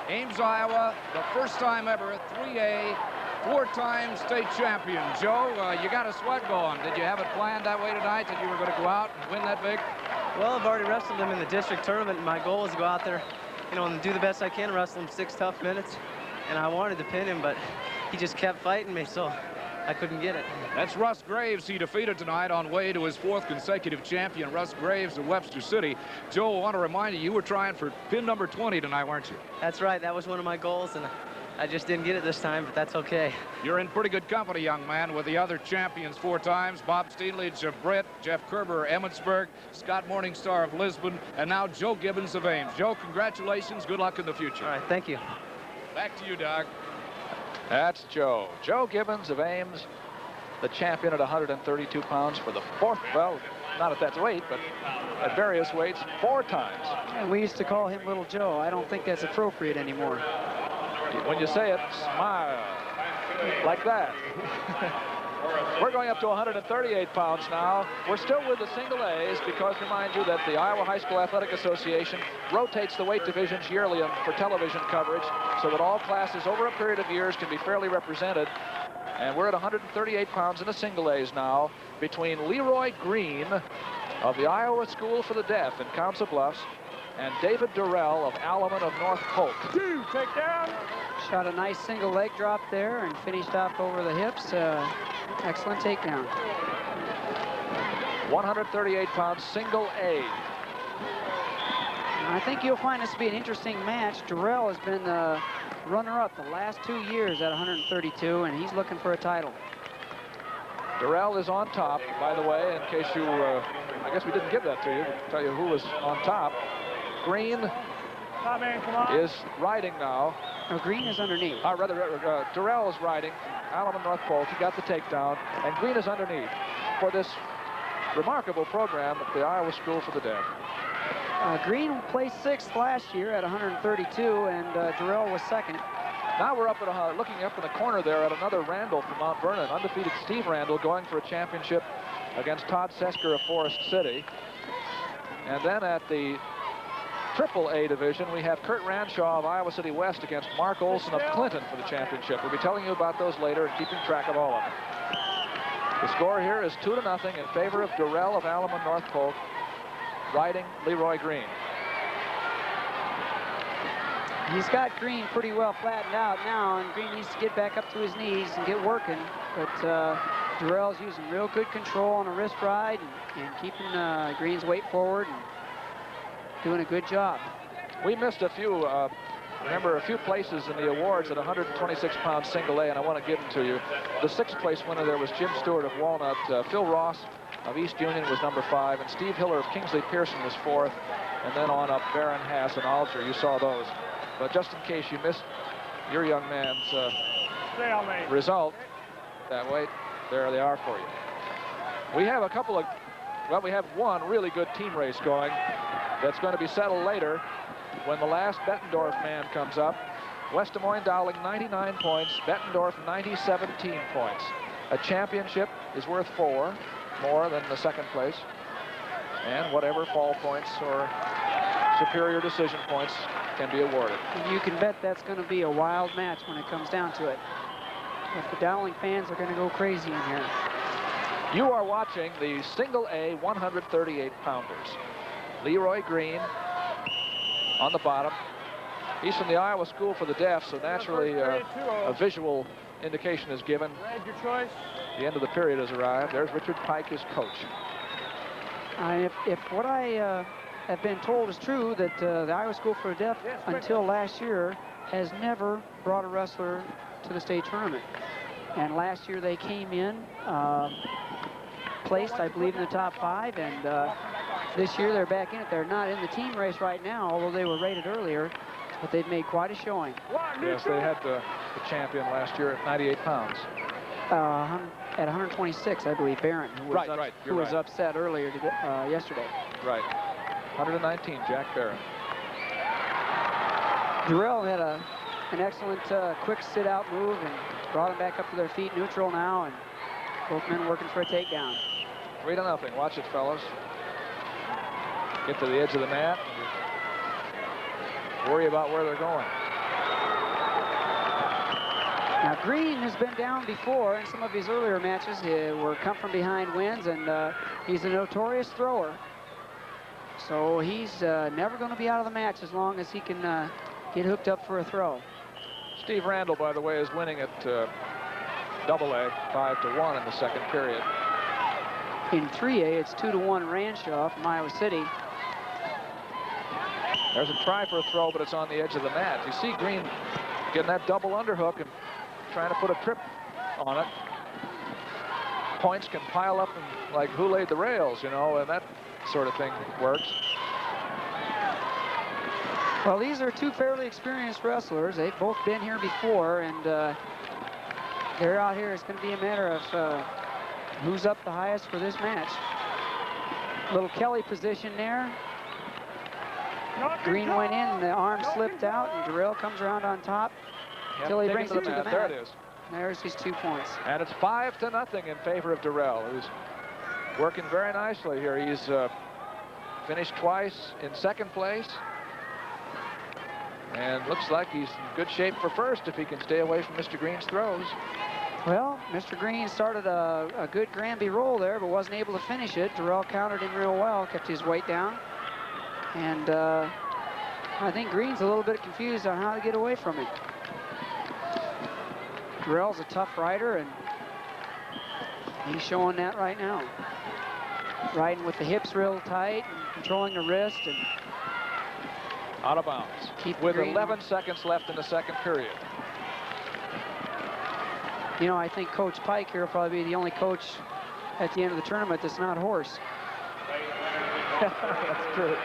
Speaker 5: Ames, Iowa, the first time ever, 3A, 4-time state champion. Joe, you got a sweat going. Did you have it planned that way tonight, that you were going to go out and win that big?
Speaker 8: Well, I've already wrestled him in the district tournament, and my goal is to go out there, you know, and do the best I can, wrestle him 6 tough minutes. And I wanted to pin him, but he just kept fighting me, so I couldn't get it.
Speaker 5: That's Russ Graves he defeated tonight on way to his 4th consecutive champion, Russ Graves of Webster City. Joe, I want to remind you, you were trying for pin number 20 tonight, weren't you?
Speaker 8: That's right. That was one of my goals, and I just didn't get it this time, but that's okay.
Speaker 5: You're in pretty good company, young man, with the other champions 4 times, Bob Steenledge of Britt, Jeff Kerber, Emmetsburg, Scott Morningstar of Lisbon, and now Joe Gibbons of Ames. Joe, congratulations. Good luck in the future.
Speaker 8: All right, thank you.
Speaker 5: Back to you, Doug.
Speaker 1: That's Joe. Joe Gibbons of Ames, the champion at 132 pounds for the 4th, well, not at that weight, but at various weights, 4 times.
Speaker 2: And we used to call him Little Joe. I don't think that's appropriate anymore.
Speaker 1: When you say it, smile like that. We're going up to 138 pounds now. We're still with the single A's because, remind you, that the Iowa High School Athletic Association rotates the weight divisions yearly for television coverage so that all classes over a period of years can be fairly represented. And we're at 138 pounds in the single A's now between Leroy Green of the Iowa School for the Deaf in Council Bluffs and David Durrell of Alaman of North Polk.
Speaker 7: Take down.
Speaker 2: Shot a nice single leg drop there and finished off over the hips. Excellent takedown.
Speaker 1: 138 pounds single A.
Speaker 2: I think you'll find this to be an interesting match. Durrell has been the runner-up the last 2 years at 132, and he's looking for a title.
Speaker 1: Durrell is on top, by the way, in case you, I guess we didn't give that to you, to tell you who was on top. Green is riding now.
Speaker 2: Green is underneath.
Speaker 1: Durrell is riding. Allen North Polk, he got the takedown, and Green is underneath for this remarkable program at the Iowa School for the Deaf.
Speaker 2: Green placed 6th last year at 132, and Durrell was 2nd.
Speaker 1: Now we're up at looking up in the corner there at another Randall from Mount Vernon, undefeated Steve Randall going for a championship against Todd Sesker of Forest City. And then at the AAA division, we have Kurt Ranshaw of Iowa City West against Mark Olson of Clinton for the championship. We'll be telling you about those later and keeping track of all of them. The score here is 2-0 in favor of Durrell of Allen North Polk, riding Leroy Green.
Speaker 2: He's got Green pretty well flattened out now, and Green needs to get back up to his knees and get working. But Durrell's using real good control on a wrist ride and keeping Green's weight forward and doing a good job.
Speaker 1: We missed a few, remember, a few places in the awards at 126-pound single A, and I want to give them to you. The 6th place winner there was Jim Stewart of Walnut. Phil Ross of East Union was number 5, and Steve Hiller of Kingsley Pearson was 4th, and then on up Baron Haas and Alger. You saw those. But just in case you missed your young man's result that way, there they are for you. We have a couple of, well, we have one really good team race going that's going to be settled later when the last Bettendorf man comes up. West Des Moines Dowling 99 points, Bettendorf 17 points. A championship is worth 4 more than the 2nd place, and whatever fall points or superior decision points can be awarded.
Speaker 2: You can bet that's going to be a wild match when it comes down to it. But the Dowling fans are going to go crazy in here.
Speaker 1: You are watching the single A 138-pounders. Leroy Green on the bottom. He's from the Iowa School for the Deaf, so naturally a visual indication is given. The end of the period has arrived. There's Richard Pike, his coach.
Speaker 2: If what I have been told is true, that the Iowa School for the Deaf until last year has never brought a wrestler to the state tournament. And last year they came in, placed, I believe, in the top 5, and this year they're back in it. They're not in the team race right now, although they were rated earlier, but they've made quite a showing.
Speaker 1: Yes, they had the champion last year at 98 pounds.
Speaker 2: At 126, I believe, Barron, who was upset earlier yesterday.
Speaker 1: Right. 119, Jack Barron.
Speaker 2: Durrell had an excellent quick sit-out move and brought him back up to their feet, neutral now, and both men working for a takedown.
Speaker 1: 3-0. Watch it, fellas. Get to the edge of the mat. Worry about where they're going.
Speaker 2: Now, Green has been down before in some of his earlier matches. Were come from behind wins, and he's a notorious thrower. So he's never going to be out of the match as long as he can get hooked up for a throw.
Speaker 1: Steve Randall, by the way, is winning at AA 5-1 in the 2nd period.
Speaker 2: In 3A, it's 2-1 Ranshaw from Iowa City.
Speaker 1: There's a try for a throw, but it's on the edge of the mat. You see Green getting that double underhook and trying to put a trip on it. Points can pile up and like who laid the rails, you know, and that sort of thing works.
Speaker 2: Well, these are two fairly experienced wrestlers. They've both been here before, and they're out here. It's going to be a matter of who's up the highest for this match. Little Kelly position there. Green went in, and the arm slipped out, and Durrell comes around on top until he brings it to the mat.
Speaker 1: There it is.
Speaker 2: There's his 2 points.
Speaker 1: And it's 5-0 in favor of Durrell, who's working very nicely here. He's finished twice in 2nd place. And looks like he's in good shape for 1st if he can stay away from Mr. Green's throws.
Speaker 2: Well, Mr. Green started a good Granby roll there, but wasn't able to finish it. Durrell countered him real well, kept his weight down. And I think Green's a little bit confused on how to get away from him. Durrell's a tough rider, and he's showing that right now. Riding with the hips real tight and controlling the wrist. And
Speaker 1: out of bounds. With 11 seconds left in the 2nd period.
Speaker 2: You know, I think Coach Pike here will probably be the only coach at the end of the tournament that's not hoarse.
Speaker 1: That's true.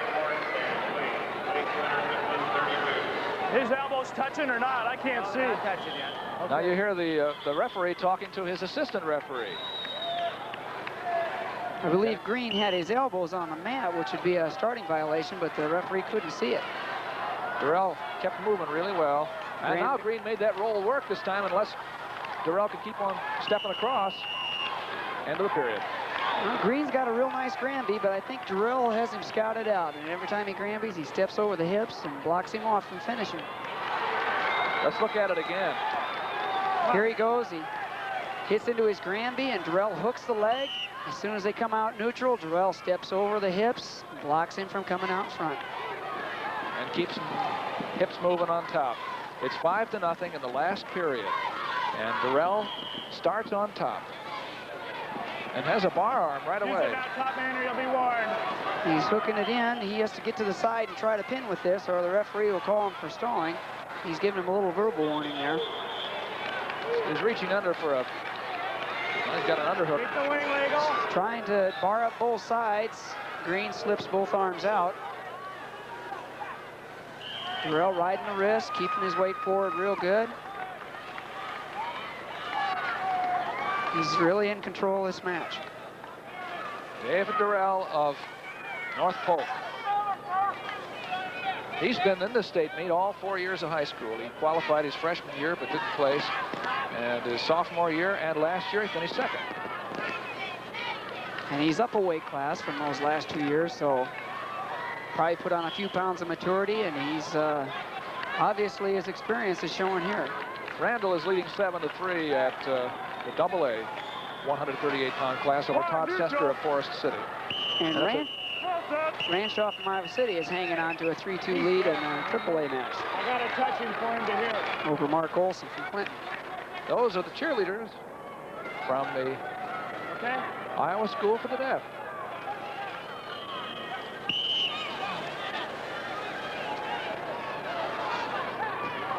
Speaker 9: His elbow's touching or not? I can't see.
Speaker 7: Not touching yet.
Speaker 1: Okay. Now you hear the referee talking to his assistant referee.
Speaker 2: I believe Green had his elbows on the mat, which would be a starting violation, but the referee couldn't see it.
Speaker 1: Durrell kept moving really well. And now Green made that roll work this time, unless Durrell could keep on stepping across. End of the period.
Speaker 2: Well, Green's got a real nice Granby, but I think Durrell has him scouted out. And every time he Granbies, he steps over the hips and blocks him off from finishing.
Speaker 1: Let's look at it again.
Speaker 2: Here he goes. He hits into his Granby, and Durrell hooks the leg. As soon as they come out neutral, Durrell steps over the hips, blocks him from coming out front.
Speaker 1: And keeps hips moving on top. It's 5-0 in the last period. And Durrell starts on top. And has a bar arm right away.
Speaker 9: Top man or you'll be warned.
Speaker 2: He's hooking it in. He has to get to the side and try to pin with this, or the referee will call him for stalling. He's giving him a little verbal warning there.
Speaker 1: He's reaching under for a... He's got an underhook.
Speaker 9: Keep the wing legal.
Speaker 2: Trying to bar up both sides. Green slips both arms out. Durrell riding the wrist, keeping his weight forward real good. He's really in control of this match.
Speaker 1: David Durrell of North Polk. He's been in the state meet all 4 years of high school. He qualified his freshman year but didn't place. And his sophomore year and last year he finished second.
Speaker 2: And he's up a weight class from those last 2 years, so probably put on a few pounds of maturity, and he's obviously his experience is showing here.
Speaker 1: Randall is leading 7-3 at the AA 138-pound class over Todd Sester of Forest City.
Speaker 2: And Ranshaw from Iowa City is hanging on to a 3-2 lead in a AAA match.
Speaker 9: I got a touching for him to hear.
Speaker 2: Over Mark Olson from Clinton.
Speaker 1: Those are the cheerleaders from the Iowa School for the Deaf.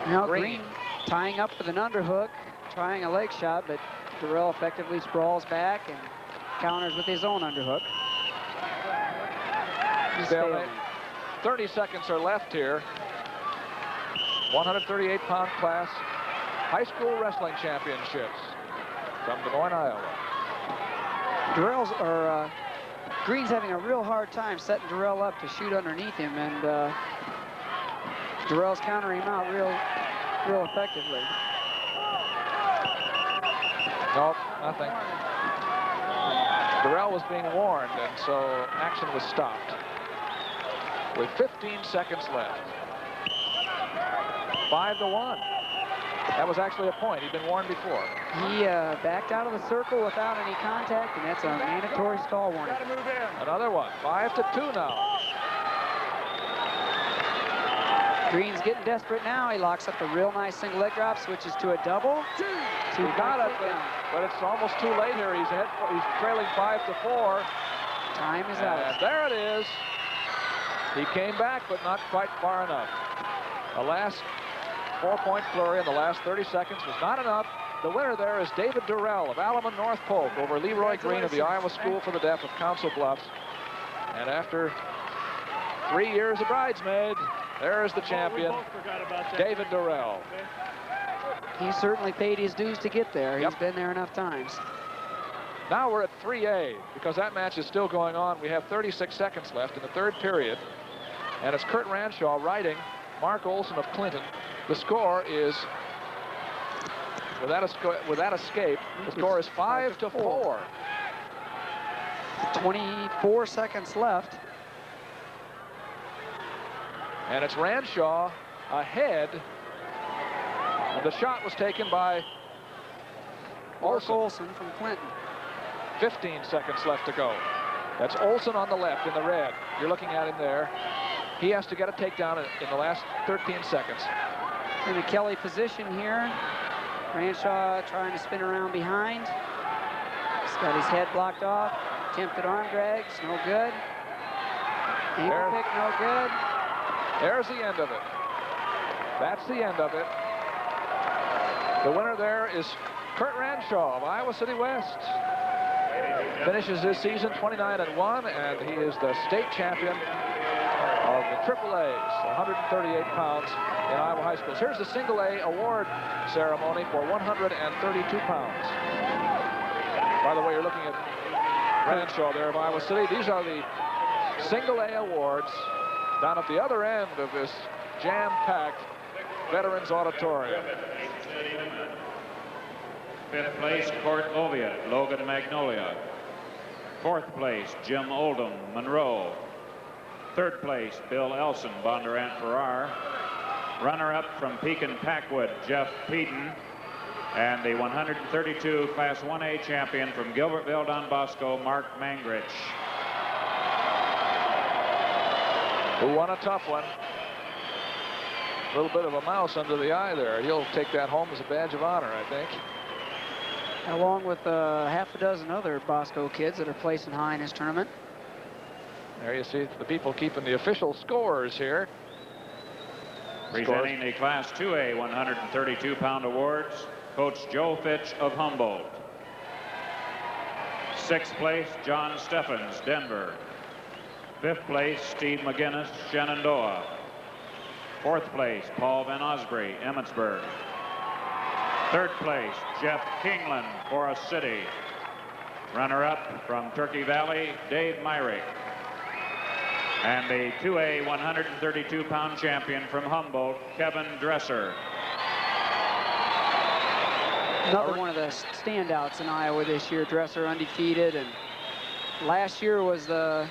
Speaker 2: Now Green tying up with an underhook, trying a leg shot, but Durrell effectively sprawls back and counters with his own underhook.
Speaker 1: Stalemate. 30 seconds are left here. 138-pound class high school wrestling championships from Des Moines, Iowa.
Speaker 2: Green's having a real hard time setting Durrell up to shoot underneath him, and Durrell's countering him out real effectively.
Speaker 1: Nope, nothing. Durrell was being warned, and so action was stopped. With 15 seconds left. 5-1. That was actually a point. He'd been warned before.
Speaker 2: He backed out of the circle without any contact, and that's a mandatory stall warning.
Speaker 1: Another one. 5-2 now.
Speaker 2: Green's getting desperate now. He locks up a real nice single leg drop, switches to a double.
Speaker 1: He got it, but it's almost too late here. He's trailing 5-4.
Speaker 2: Time is out.
Speaker 1: And there it is. He came back, but not quite far enough. The last 4-point flurry in the last 30 seconds was not enough. The winner there is David Durrell of Alaman North Polk over Leroy Green of the Iowa School for the Deaf of Council Bluffs. And after 3 years of bridesmaid, there is the champion, David Durrell.
Speaker 2: He certainly paid his dues to get there.
Speaker 1: Yep.
Speaker 2: He's been there enough times.
Speaker 1: Now we're at 3A, because that match is still going on. We have 36 seconds left in the third period. And it's Kurt Ranshaw riding Mark Olson of Clinton. The score is, without escape, the score is 5-4.
Speaker 2: 24 seconds left.
Speaker 1: And it's Ranshaw ahead. And the shot was taken by
Speaker 2: Olson from Clinton.
Speaker 1: 15 seconds left to go. That's Olson on the left in the red. You're looking at him there. He has to get a takedown in the last 13 seconds.
Speaker 2: In a Kelly position here. Ranshaw trying to spin around behind. He's got his head blocked off. Attempted arm drags, no good. Ankle pick, no good.
Speaker 1: There's the end of it. That's the end of it. The winner there is Kurt Ranshaw of Iowa City West. Finishes his season 29-1, and he is the state champion of the triple A's, 138 pounds in Iowa high schools. Here's the single A award ceremony for 132 pounds. By the way, you're looking at Ranshaw there of Iowa City. These are the single A awards down at the other end of this jam-packed Veterans Auditorium.
Speaker 3: 5th place, Court Oviatt, Logan Magnolia. 4th place, Jim Oldham, Monroe. 3rd place, Bill Elson, Bondurant Farrar. Runner-up from Pekin Packwood, Jeff Peden. And the 132 Class 1A champion from Gilbertville, Don Bosco, Mark Mangrich.
Speaker 1: Who won a tough one. A little bit of a mouse under the eye there. He'll take that home as a badge of honor, I think.
Speaker 2: Along with half a dozen other Bosco kids that are placing high in his tournament.
Speaker 1: There you see the people keeping the official scores here.
Speaker 3: Presenting the Class 2A 132-pound awards, Coach Joe Fitch of Humboldt. 6th place, John Steffens, Denver. 5th place, Steve McGinnis, Shenandoah. 4th place, Paul Van Osbury, Emmitsburg. 3rd place, Jeff Kingland, Forest City. Runner-up from Turkey Valley, Dave Myrick. And the 2A 132-pound champion from Humboldt, Kevin Dresser.
Speaker 2: Another one of the standouts in Iowa this year. Dresser undefeated, and last year was the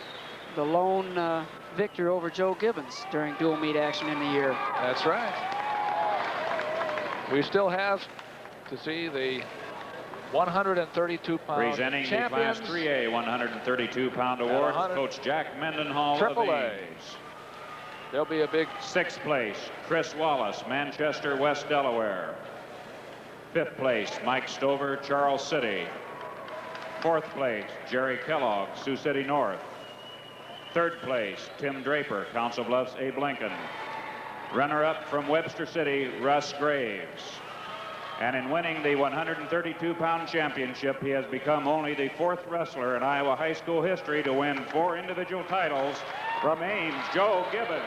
Speaker 2: lone victor over Joe Gibbons during dual meet action in the year.
Speaker 1: That's right. We still have to see the 132-pound
Speaker 3: Presenting the Class 3A 132-pound awards, Coach Jack Mendenhall
Speaker 1: Triple
Speaker 3: of
Speaker 1: A.
Speaker 3: Ames.
Speaker 1: There'll be a big
Speaker 3: 6th place, Chris Wallace, Manchester, West Delaware. 5th place, Mike Stover, Charles City. 4th place, Jerry Kellogg, Sioux City North. 3rd place, Tim Draper, Council Bluffs, Abe Lincoln. Runner-up from Webster City, Russ Graves. And in winning the 132-pound championship, he has become only the 4th wrestler in Iowa high school history to win 4 individual titles from Ames, Joe Gibbons.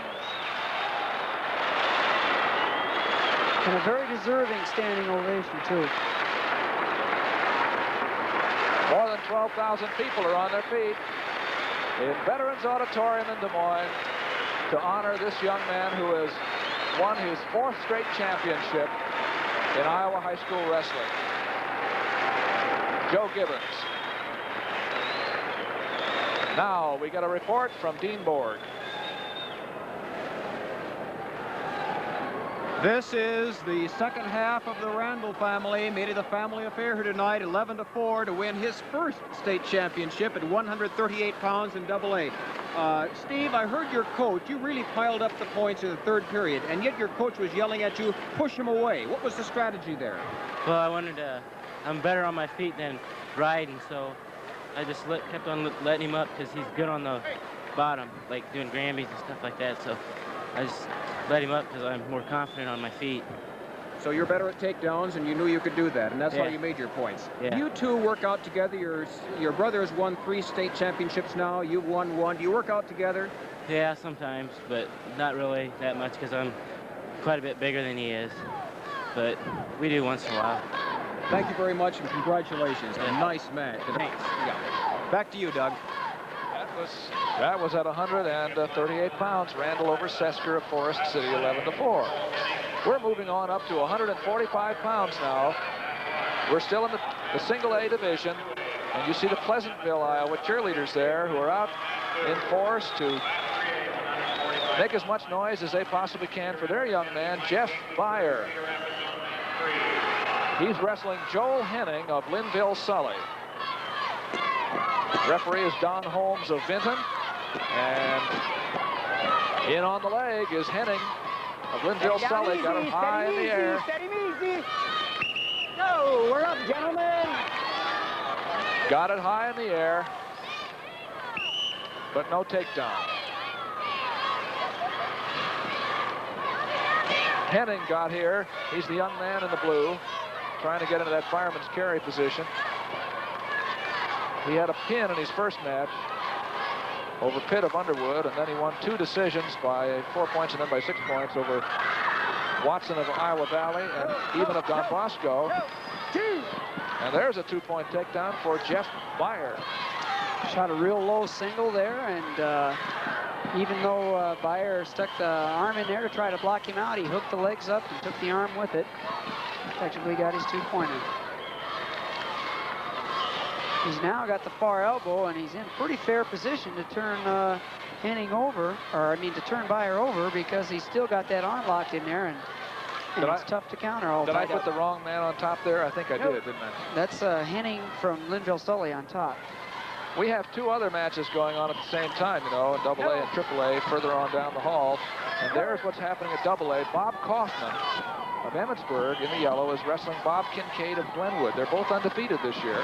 Speaker 2: And a very deserving standing ovation, too.
Speaker 1: More than 12,000 people are on their feet in Veterans Auditorium in Des Moines to honor this young man who has won his 4th straight championship in Iowa high school wrestling. Joe Gibbons. Now we get a report from Dean Borg.
Speaker 4: This is the second half of the Randall family. Made it a family affair here tonight, 11-4 to win his first state championship at 138 pounds in AA. Steve, I heard your coach, you really piled up the points in the 3rd period, and yet your coach was yelling at you, push him away. What was the strategy there?
Speaker 6: Well, I wanted to, I'm better on my feet than riding, so I just kept on letting him up because he's good on the bottom, like doing Grambies and stuff like that, so I just let him up because I'm more confident on my feet.
Speaker 4: So you're better at takedowns, and you knew you could do that, and that's how you made your points.
Speaker 6: Yeah.
Speaker 4: You two work out together. Your brother has won 3 state championships now. You've won 1. Do you work out together?
Speaker 6: Yeah, sometimes, but not really that much because I'm quite a bit bigger than he is. But we do once in a while.
Speaker 4: Thank you very much, and congratulations. A nice match.
Speaker 6: Thanks.
Speaker 4: Yeah. Back to you, Doug.
Speaker 1: That was at 138 pounds. Randall over Sesker of Forest City, 11-4. We're moving on up to 145 pounds now. We're still in the single A division. And you see the Pleasantville, Iowa cheerleaders there who are out in force to make as much noise as they possibly can for their young man, Jeff Byer. He's wrestling Joel Henning of Linville Sully. Referee is Don Holmes of Vinton. And in on the leg is Henning of Linville Sully. Got him high in the air.
Speaker 7: Steady easy. Go, we're up, gentlemen.
Speaker 1: Got it high in the air, but no takedown. Henning got here. He's the young man in the blue, trying to get into that fireman's carry position. He had a pin in his first match. over Pitt of Underwood, and then he won 2 decisions by 4 points and then by 6 points over Watson of Iowa Valley and even of Don Bosco. And there's a 2-point takedown for Jeff Beyer.
Speaker 2: Shot a real low single there, and even though Beyer stuck the arm in there to try to block him out, he hooked the legs up and took the arm with it. Effectively got his 2-pointer. He's now got the far elbow, and he's in pretty fair position to turn Henning over, or I mean to turn Beyer over, because he's still got that arm locked in there, and it's tough to counter all
Speaker 1: Did I
Speaker 2: tied
Speaker 1: put
Speaker 2: up.
Speaker 1: the wrong man on top there? I think I did, didn't I?
Speaker 2: That's Henning from Linville-Sully on top.
Speaker 1: We have 2 other matches going on at the same time, you know, in AA and AAA further on down the hall. And there's what's happening at AA. Bob Kaufman of Emmetsburg in the yellow is wrestling Bob Kincaid of Glenwood. They're both undefeated this year.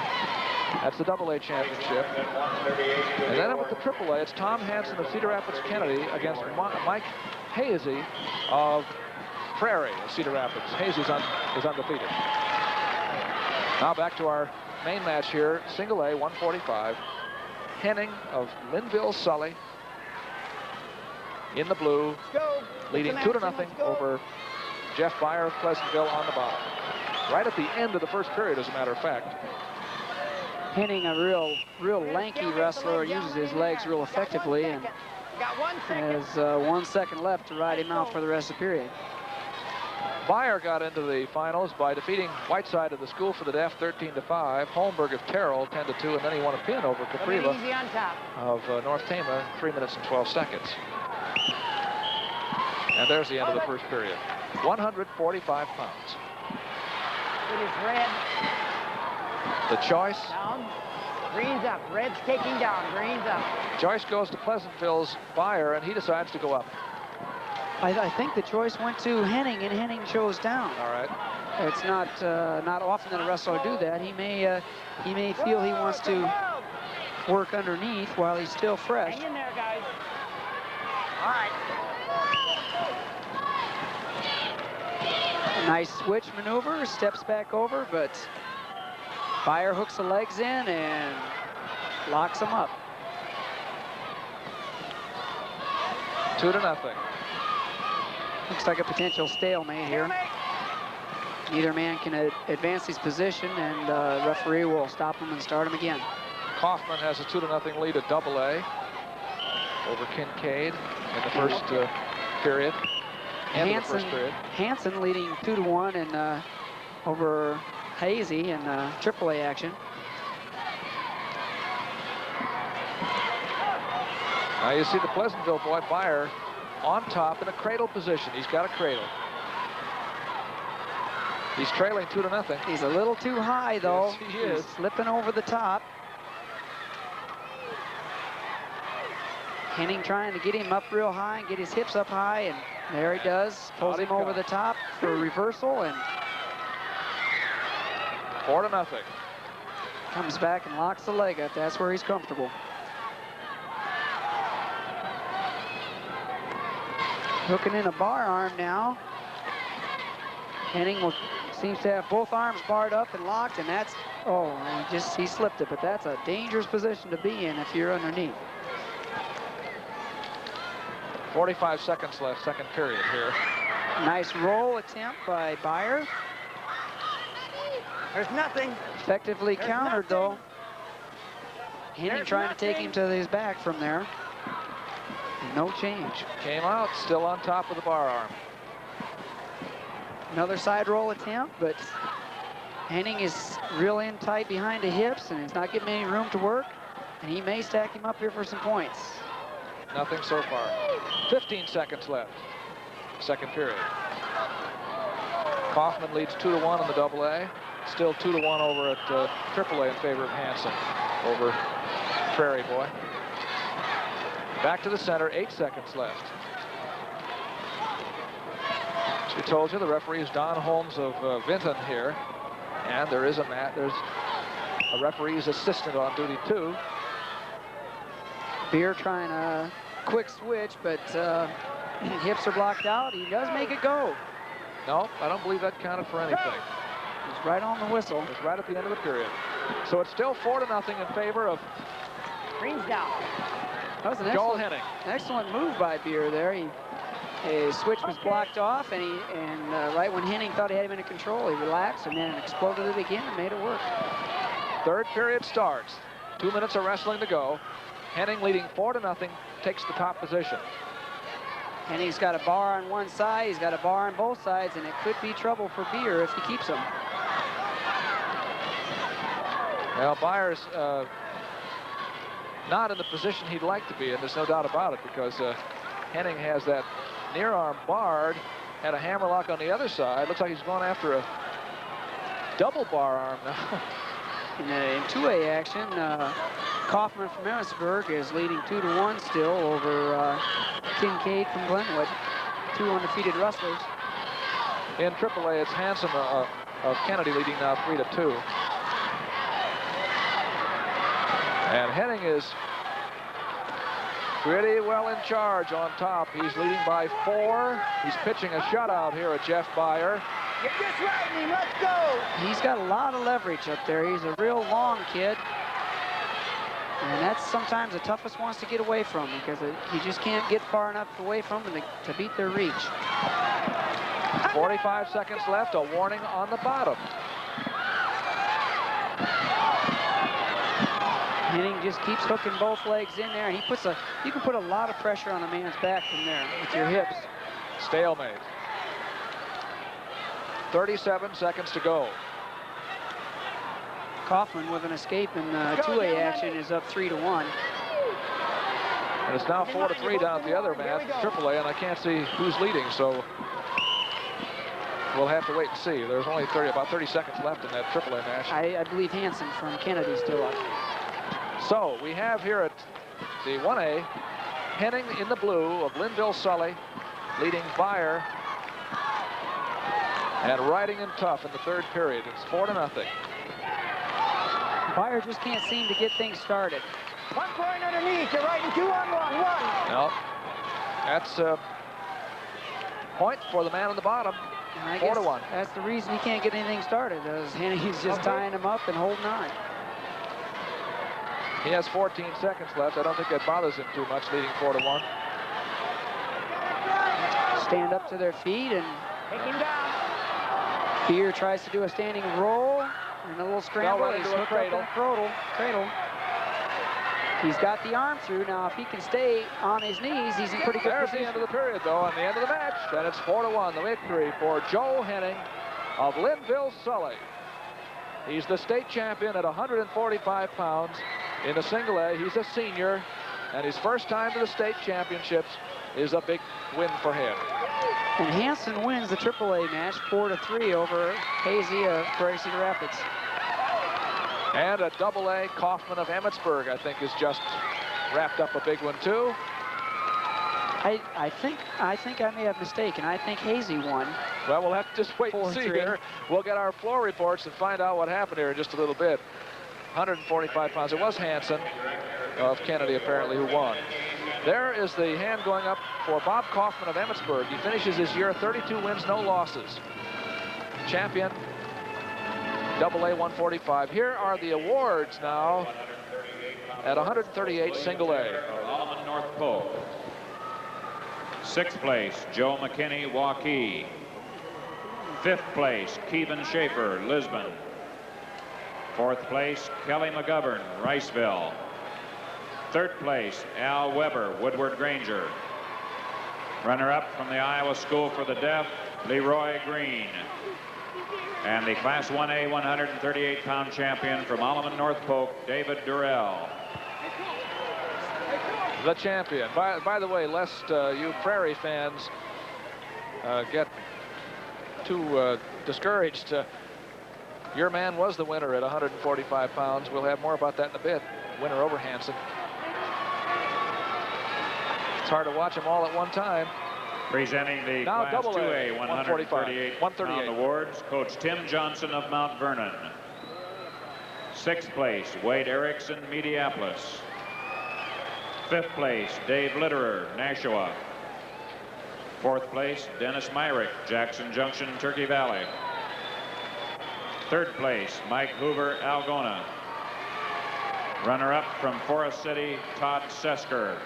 Speaker 1: That's the AA championship. And then with the AAA, it's Tom Hansen of Cedar Rapids Kennedy against Mike Hazy of Prairie of Cedar Rapids. Hazy is undefeated. Now back to our main match here, single A, 145. Henning of Linville-Sully in the blue, leading 2-0 over Jeff Beyer of Pleasantville on the bottom. Right at the end of the first period, as a matter of fact.
Speaker 2: Henning, a real lanky wrestler, uses his legs real effectively, and has 1 second left to ride him out for the rest of the period.
Speaker 1: Beyer got into the finals by defeating Whiteside of the School for the Deaf 13-5, Holmberg of Terrell 10-2, and then he won a pin over Capriva of North Tama, 3 minutes and 12 seconds. And there's the end of the first period. 145 pounds.
Speaker 10: It is red.
Speaker 1: The choice.
Speaker 10: Down. Green's up. Red's taking down. Green's up.
Speaker 1: Choice goes to Pleasantville's Beyer, and he decides to go up.
Speaker 2: I think the choice went to Henning, and Henning chose down.
Speaker 1: All right.
Speaker 2: It's not often that a wrestler do that. He may feel he wants to work underneath while he's still fresh.
Speaker 10: Hang in there, guys. All right.
Speaker 2: A nice switch maneuver, steps back over, but Beyer hooks the legs in and locks him up.
Speaker 1: 2-0.
Speaker 2: Looks like a potential stalemate here. Neither man can advance his position, and the referee will stop him and start him again.
Speaker 1: Kaufman has a 2-0 lead at AA over Kincaid in the first period. End of the first period.
Speaker 2: Hansen leading 2-1 and over Hazy in AAA action.
Speaker 1: Now you see the Pleasantville boy, Beyer, on top in a cradle position. He's got a cradle. He's trailing 2-0.
Speaker 2: He's a little too high, though.
Speaker 1: Yes, he is.
Speaker 2: He's slipping over the top. Henning trying to get him up real high and get his hips up high, and there he does. Pulls him over the top for a reversal, and
Speaker 1: 4-0.
Speaker 2: comes back and locks the leg up. That's where he's comfortable. Hooking in a bar arm now. Henning seems to have both arms barred up and locked, and that's, he slipped it, but that's a dangerous position to be in if you're underneath.
Speaker 1: 45 seconds left, second period here.
Speaker 2: Nice roll attempt by Beyer.
Speaker 10: There's nothing.
Speaker 2: Effectively countered, though. Henning trying to take him to his back from there. No change.
Speaker 1: Came out, still on top of the bar arm.
Speaker 2: Another side roll attempt, but Henning is real in tight behind the hips, and he's not getting any room to work, and he may stack him up here for some points.
Speaker 1: Nothing so far. 15 seconds left, second period. Kaufman leads 2-1 in the AA. Still 2-1 over at AAA in favor of Hansen over Prairie Boy. Back to the center, 8 seconds left. As we told you, the referee is Don Holmes of Vinton here, and there's a referee's assistant on duty too.
Speaker 2: Beer trying a quick switch, but hips are blocked out. He does make it go.
Speaker 1: No, I don't believe that counted for anything.
Speaker 2: He's right on the whistle.
Speaker 1: It's right at the end of the period. So it's still 4-0 in favor of
Speaker 10: Green's down.
Speaker 2: That was an
Speaker 1: Joel
Speaker 2: excellent,
Speaker 1: Henning.
Speaker 2: excellent move by Beer there. His switch was blocked off, and right when Henning thought he had him under control, he relaxed and then exploded it again and made it work.
Speaker 1: Third period starts. 2 minutes of wrestling to go. Henning leading 4-0, takes the top position.
Speaker 2: Henning's got a bar on one side, he's got a bar on both sides, and it could be trouble for Beer if he keeps him.
Speaker 1: Well, Byers not in the position he'd like to be in, there's no doubt about it, because Henning has that near arm barred, had a hammerlock on the other side. Looks like he's going after a double bar arm now.
Speaker 2: In 2A action, Kaufman from Emmitsburg is leading 2-1 still over Kincaid from Glenwood. 2 undefeated wrestlers.
Speaker 1: In AAA, it's Hansen of Kennedy leading now 3-2. And Henning is pretty well in charge on top. He's leading by 4. He's pitching a shutout here at Jeff Byer.
Speaker 10: Get this right in him, let's go!
Speaker 2: He's got a lot of leverage up there. He's a real long kid. And that's sometimes the toughest ones to get away from, because you just can't get far enough away from them to beat their reach.
Speaker 1: 45 seconds left, a warning on the bottom.
Speaker 2: Henning just keeps hooking both legs in there, and you can put a lot of pressure on a man's back from there with your hips.
Speaker 1: Stalemate. 37 seconds to go.
Speaker 2: Kaufman with an escape in 2A action is up 3-1.
Speaker 1: And it's now 4-3 down at the other match, AAA, and I can't see who's leading, so we'll have to wait and see. There's only about 30 seconds left in that AAA match.
Speaker 2: I believe Hansen from Kennedy still up.
Speaker 1: So we have here at the 1A, Henning in the blue of Linville Sully, leading Byer, and riding in tough in the third period. It's 4-0.
Speaker 2: Byer just can't seem to get things started.
Speaker 10: One point underneath, you're riding 2-on-1, 1.
Speaker 1: No, that's a point for the man on the bottom. 4-1.
Speaker 2: That's the reason he can't get anything started. Henning's just tying him up and holding on.
Speaker 1: He has 14 seconds left. I don't think that bothers him too much, leading 4-1.
Speaker 2: Stand up to their feet, and
Speaker 10: Take him down.
Speaker 2: Beer tries to do a standing roll and a little scramble.
Speaker 1: Right into a cradle.
Speaker 2: Cradle. He's got the arm through. Now, if he can stay on his knees, he's in pretty good
Speaker 1: There's
Speaker 2: position.
Speaker 1: the end of the period, though, and the end of the match. And it's 4-1, the victory for Joe Henning of Linville Sully. He's the state champion at 145 pounds in the single A. He's a senior, and his first time to the state championships is a big win for him.
Speaker 2: And Hansen wins the AAA match 4-3 over Hazy of Prairie Cedar Rapids.
Speaker 1: And a double-A, Kaufman of Emmitsburg, I think, has just wrapped up a big one, too.
Speaker 2: I think I may have mistaken. I think Hazy won.
Speaker 1: Well, we'll have to just wait and see here. We'll get our floor reports and find out what happened here in just a little bit. 145 pounds. It was Hansen of Kennedy, apparently, who won. There is the hand going up for Bob Kaufman of Emmitsburg. He finishes his year 32 wins, no losses. Champion, double-A 145. Here are the awards now at 138 single A.
Speaker 3: Alderman North Polk. 6th place, Joe McKinney, Waukee. 5th place, Kevin Schaefer, Lisbon. 4th place, Kelly McGovern, Riceville. 3rd place, Al Weber, Woodward Granger. Runner-up from the Iowa School for the Deaf, Leroy Green. And the Class 1A 138-pound champion from Alleman North Polk, David Durrell.
Speaker 1: The champion. By the way, lest you Prairie fans get too discouraged, your man was the winner at 145 pounds. We'll have more about that in a bit. Winner over Hansen. It's hard to watch them all at one time.
Speaker 3: Presenting the
Speaker 1: Now
Speaker 3: Class
Speaker 1: double
Speaker 3: 2A 138-pound awards, Coach Tim Johnson of Mount Vernon. 6th place, Wade Erickson, Mediapolis. 5th place, Dave Litterer, Nashua. 4th place, Dennis Myrick, Jackson Junction, Turkey Valley. 3rd place, Mike Hoover, Algona. Runner-up from Forest City, Todd Sesker.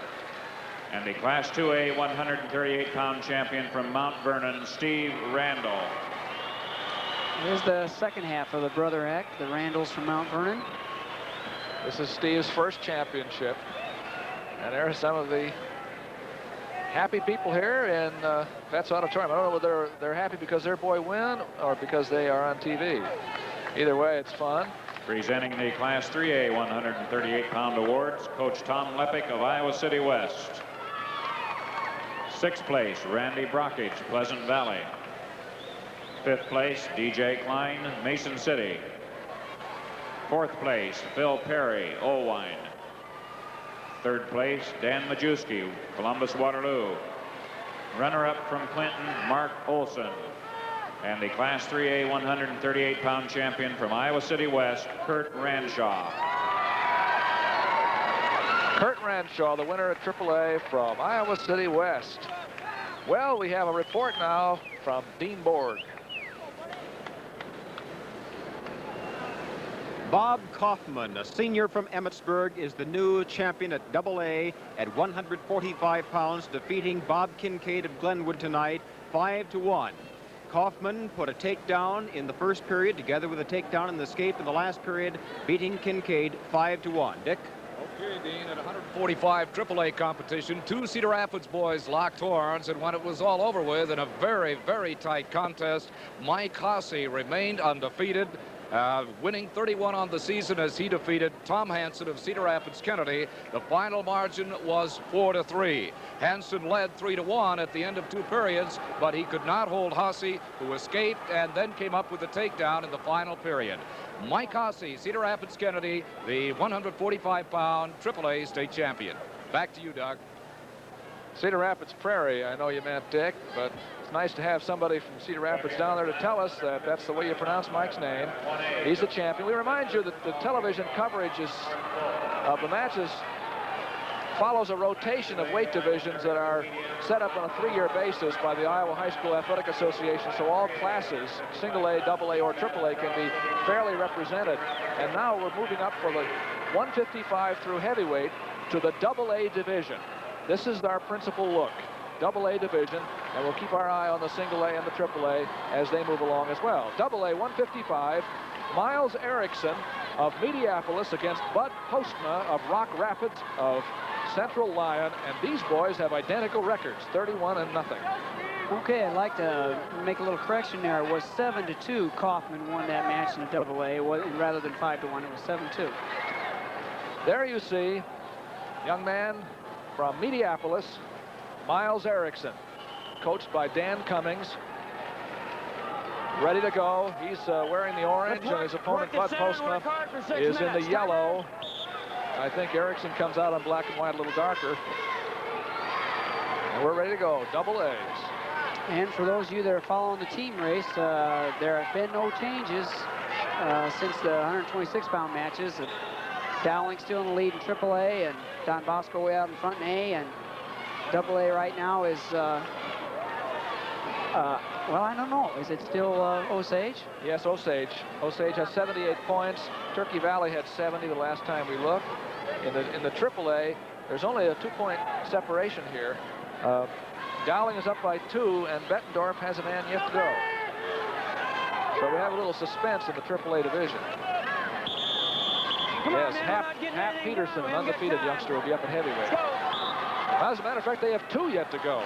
Speaker 3: And the Class 2A 138-pound champion from Mount Vernon, Steve Randall.
Speaker 2: Here's the second half of the Brother Act, the Randalls from Mount Vernon.
Speaker 1: This is Steve's first championship. And there are some of the happy people here in Vets Auditorium. I don't know whether they're happy because their boy win or because they are on TV. Either way, it's fun.
Speaker 3: Presenting the Class 3A 138-pound awards, Coach Tom Lepick of Iowa City West. Sixth place, Randy Brockage, Pleasant Valley. Fifth place, DJ Klein, Mason City. Fourth place, Phil Perry, Owine. Third place, Dan Majewski, Columbus Waterloo. Runner-up from Clinton, Mark Olson. And the Class 3A 138-pound champion from Iowa City West, Kurt Ranshaw.
Speaker 1: Kurt Ranshaw, the winner at AAA from Iowa City West. Well, we have a report now from Dean Borg.
Speaker 4: Bob Kaufman, a senior from Emmetsburg, is the new champion at AA at 145 pounds, defeating Bob Kincaid of Glenwood tonight, 5-1. Kaufman put a takedown in the first period, together with a takedown in the escape in the last period, beating Kincaid 5-1. Dick?
Speaker 5: Okay, Dean, at 145 AAA competition, two Cedar Rapids boys locked horns, and when it was all over with in a very, very tight contest, Mike Hossey remained undefeated, winning 31 on the season as he defeated Tom Hansen of Cedar Rapids Kennedy. The final margin was 4-3. Hansen led 3-1 at the end of two periods, but he could not hold Hossey, who escaped and then came up with a takedown in the final period. Mike Hossey, Cedar Rapids Kennedy, the 145-pound AAA state champion. Back to you, Doug.
Speaker 1: Cedar Rapids Prairie, I know you meant Dick, but it's nice to have somebody from Cedar Rapids down there to tell us that that's the way you pronounce Mike's name. He's the champion. We remind you that the television coverage of the matches follows a rotation of weight divisions that are set up on a 3-year basis by the Iowa High School Athletic Association, so all classes, single A, double A, or triple A, can be fairly represented. And now we're moving up for the 155 through heavyweight to the double A division. This is our principal look, double A division, and we'll keep our eye on the single A and the triple A as they move along as well. Double A 155, Miles Erickson of Mediapolis against Bud Postma of Rock Rapids of Central Lyon, and these boys have identical records, 31-0.
Speaker 2: Okay, I'd like to make a little correction there. It was 7-2. Kaufman won that match in the double A, rather than 5-1. It was 7-2.
Speaker 1: There you see, young man from Mediapolis, Miles Erickson, coached by Dan Cummings. Ready to go. He's wearing the orange, and his opponent, Bud Postma, is in the yellow. I think Erickson comes out on black and white a little darker. And we're ready to go, double A's.
Speaker 2: And for those of you that are following the team race, there have been no changes since the 126-pound matches. Dowling still in the lead in AAA, and Don Bosco way out in front in A, and AA right now is, well, I don't know. Is it still Osage?
Speaker 1: Yes, Osage. Osage has 78 points. Turkey Valley had 70 the last time we looked. In the AAA, there's only a 2-point separation here. Dowling is up by 2, and Bettendorf has a man yet to go. So we have a little suspense in the AAA division. Yes, Hap Peterson, an undefeated youngster, will be up at heavyweight. As a matter of fact, they have 2 yet to go.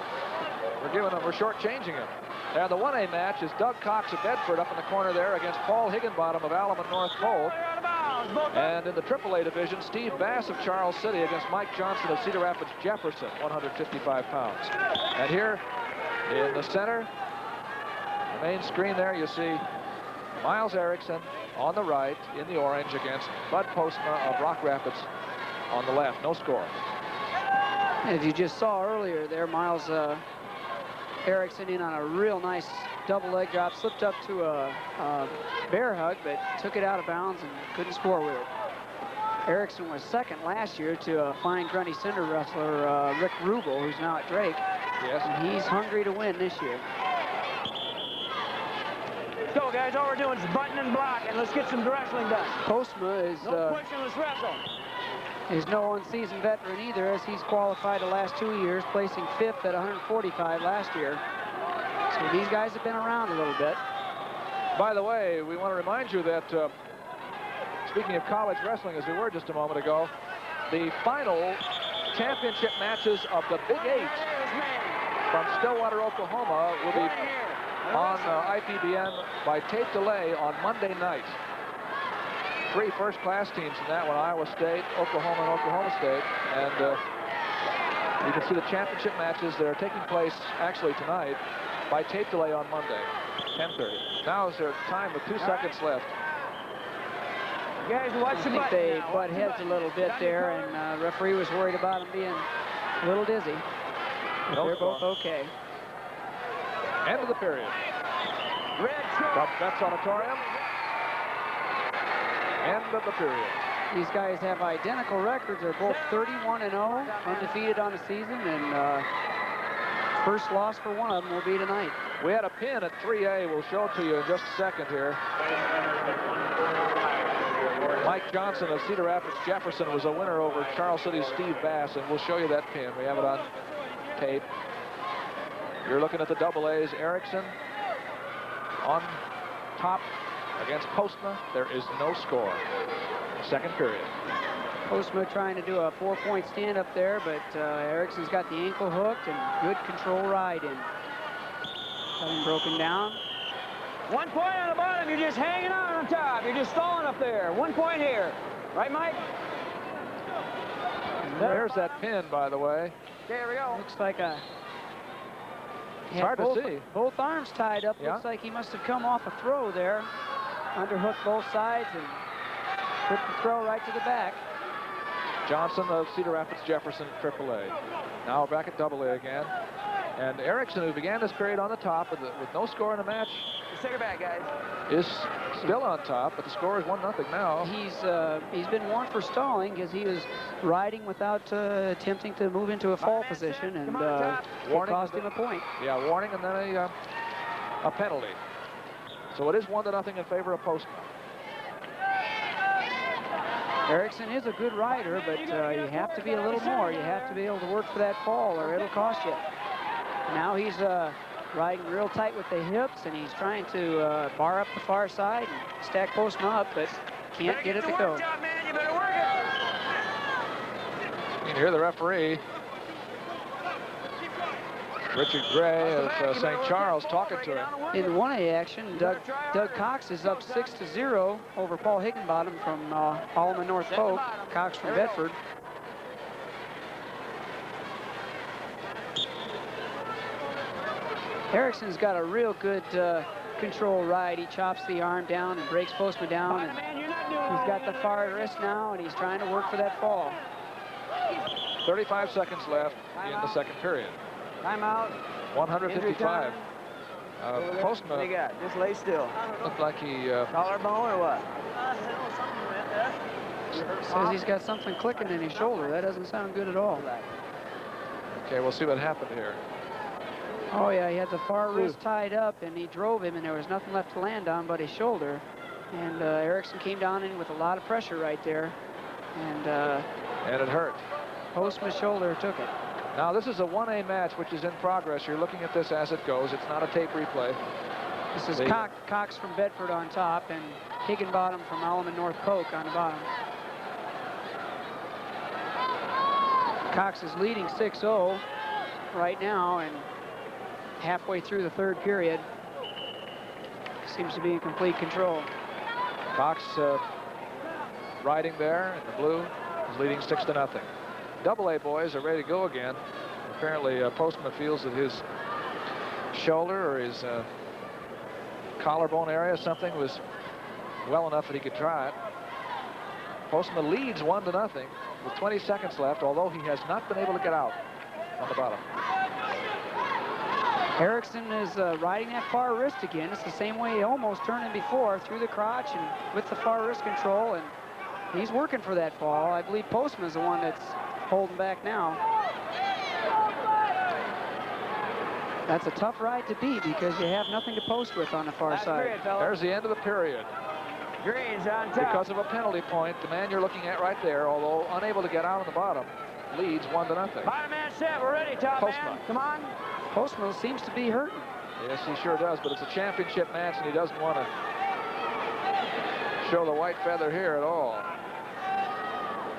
Speaker 1: We're shortchanging them. The 1A match is Doug Cox of Bedford up in the corner there against Paul Higginbottom of Alamut North Pole. And in the AAA division, Steve Bass of Charles City against Mike Johnson of Cedar Rapids Jefferson, 155 pounds. And here in the center, the main screen there, you see Miles Erickson on the right in the orange against Bud Postma of Rock Rapids on the left. No score.
Speaker 2: As you just saw earlier there, Miles Erickson in on a real nice double leg drop, slipped up to a bear hug, but took it out of bounds and couldn't score with it. Erickson was second last year to a fine Grundy Cinder wrestler, Rick Rubel, who's now at Drake.
Speaker 1: Yes.
Speaker 2: And he's hungry to win this year.
Speaker 7: Let's go, guys. All we're doing is button and block, and let's get some wrestling done.
Speaker 2: Postma is
Speaker 7: No pushing, let's wrestle.
Speaker 2: He's no unseasoned veteran either, as he's qualified the last 2 years, placing 5th at 145 last year. So these guys have been around a little bit.
Speaker 1: By the way, we want to remind you that, speaking of college wrestling, as we were just a moment ago, the final championship matches of the Big Eight from Stillwater, Oklahoma, will be on IPBN by tape delay on Monday night. 3 first-class teams in that one, Iowa State, Oklahoma, and Oklahoma State. And you can see the championship matches that are taking place actually tonight by tape delay on Monday, 10:30. Now is their time with 2 seconds left.
Speaker 10: You guys watch
Speaker 2: I
Speaker 10: the
Speaker 2: think
Speaker 10: button
Speaker 2: they
Speaker 10: now.
Speaker 2: butt heads a little bit there, and referee was worried about him being a little dizzy. But
Speaker 1: No
Speaker 2: they're
Speaker 1: score.
Speaker 2: both okay.
Speaker 1: End of the period. From Betts Auditorium. End of the period.
Speaker 2: These guys have identical records. They're both 31-0, undefeated on the season, and first loss for one of them will be tonight.
Speaker 1: We had a pin at 3A. We'll show it to you in just a second here. Mike Johnson of Cedar Rapids Jefferson was a winner over Charles City's Steve Bass, and we'll show you that pin. We have it on tape. You're looking at the double A's. Erickson on top against Postma. There is no score. Second period.
Speaker 2: Postma trying to do a 4-point stand up there, but Erickson's got the ankle hooked and good control ride in. Got him broken down.
Speaker 10: 1 point on the bottom. You're just hanging on top. You're just stalling up there. 1 point here. Right, Mike?
Speaker 1: There's that pin, by the way.
Speaker 10: There we go.
Speaker 2: Looks like a...
Speaker 1: It's hard to see.
Speaker 2: Both arms tied up.
Speaker 1: Yeah.
Speaker 2: Looks like he must have come off a throw there. Underhooked both sides and put the throw right to the back.
Speaker 1: Johnson of Cedar Rapids Jefferson, AAA. Now we're back at AA again. And Erickson, who began this period on the top with no score in the match,
Speaker 10: Just take her back, guys.
Speaker 1: is still on top, but the score is 1-0 now.
Speaker 2: He's been warned for stalling because he was riding without attempting to move into a fall position, and it cost him a point.
Speaker 1: Yeah, warning and then a penalty. So it is 1-0 in favor of Postma.
Speaker 2: Erickson is a good rider, but you have to be a little more. You have to be able to work for that fall, or it'll cost you. Now he's riding real tight with the hips, and he's trying to bar up the far side and stack Postma up, but can't get it to go.
Speaker 1: You can hear the referee, Richard Gray of St. Charles, talking to him.
Speaker 2: In 1A action, Doug Cox is up 6-0 over Paul Higginbottom from Allman North Polk. Cox from Bedford. Erickson's got a real good control ride. He chops the arm down and breaks Postma down. And he's got the far wrist now, and he's trying to work for that fall.
Speaker 1: 35 seconds left in the second period.
Speaker 10: Timeout.
Speaker 1: 155.
Speaker 10: What do you
Speaker 1: Postma
Speaker 10: got? Just lay still.
Speaker 1: looked like he...
Speaker 10: Collarbone or what?
Speaker 2: Says he's got something clicking in his shoulder. That doesn't sound good at all.
Speaker 1: Okay, we'll see what happened here.
Speaker 2: Oh, yeah, he had the far wrist tied up, and he drove him, and there was nothing left to land on but his shoulder. And Erickson came down in with a lot of pressure right there.
Speaker 1: And it hurt.
Speaker 2: Postma's shoulder took it.
Speaker 1: Now, this is a 1A match, which is in progress. You're looking at this as it goes. It's not a tape replay.
Speaker 2: This is Cox from Bedford on top, and Higginbottom from Allman North Polk on the bottom. Cox is leading 6-0 right now, and halfway through the third period. Seems to be in complete control.
Speaker 1: Cox riding there in the blue is leading 6-0. AA boys are ready to go again. Apparently, Postma feels that his shoulder or his collarbone area, something was well enough that he could try it. Postma leads 1-0 with 20 seconds left, although he has not been able to get out on the bottom.
Speaker 2: Erickson is riding that far wrist again. It's the same way he almost turned him before, through the crotch and with the far wrist control, and he's working for that fall. I believe Postma is the one that's holding back now. That's a tough ride to beat because you have nothing to post with on the far side.
Speaker 1: There's the end of the period.
Speaker 10: Green's on top.
Speaker 1: because of a penalty point. The man you're looking at right there, although unable to get out on the bottom, leads 1-0.
Speaker 10: Bottom man set. We're ready, top
Speaker 1: Postma.
Speaker 10: man. Come on.
Speaker 2: Postma seems to be hurting.
Speaker 1: Yes, he sure does, but it's a championship match, and he doesn't want to show the white feather here at all.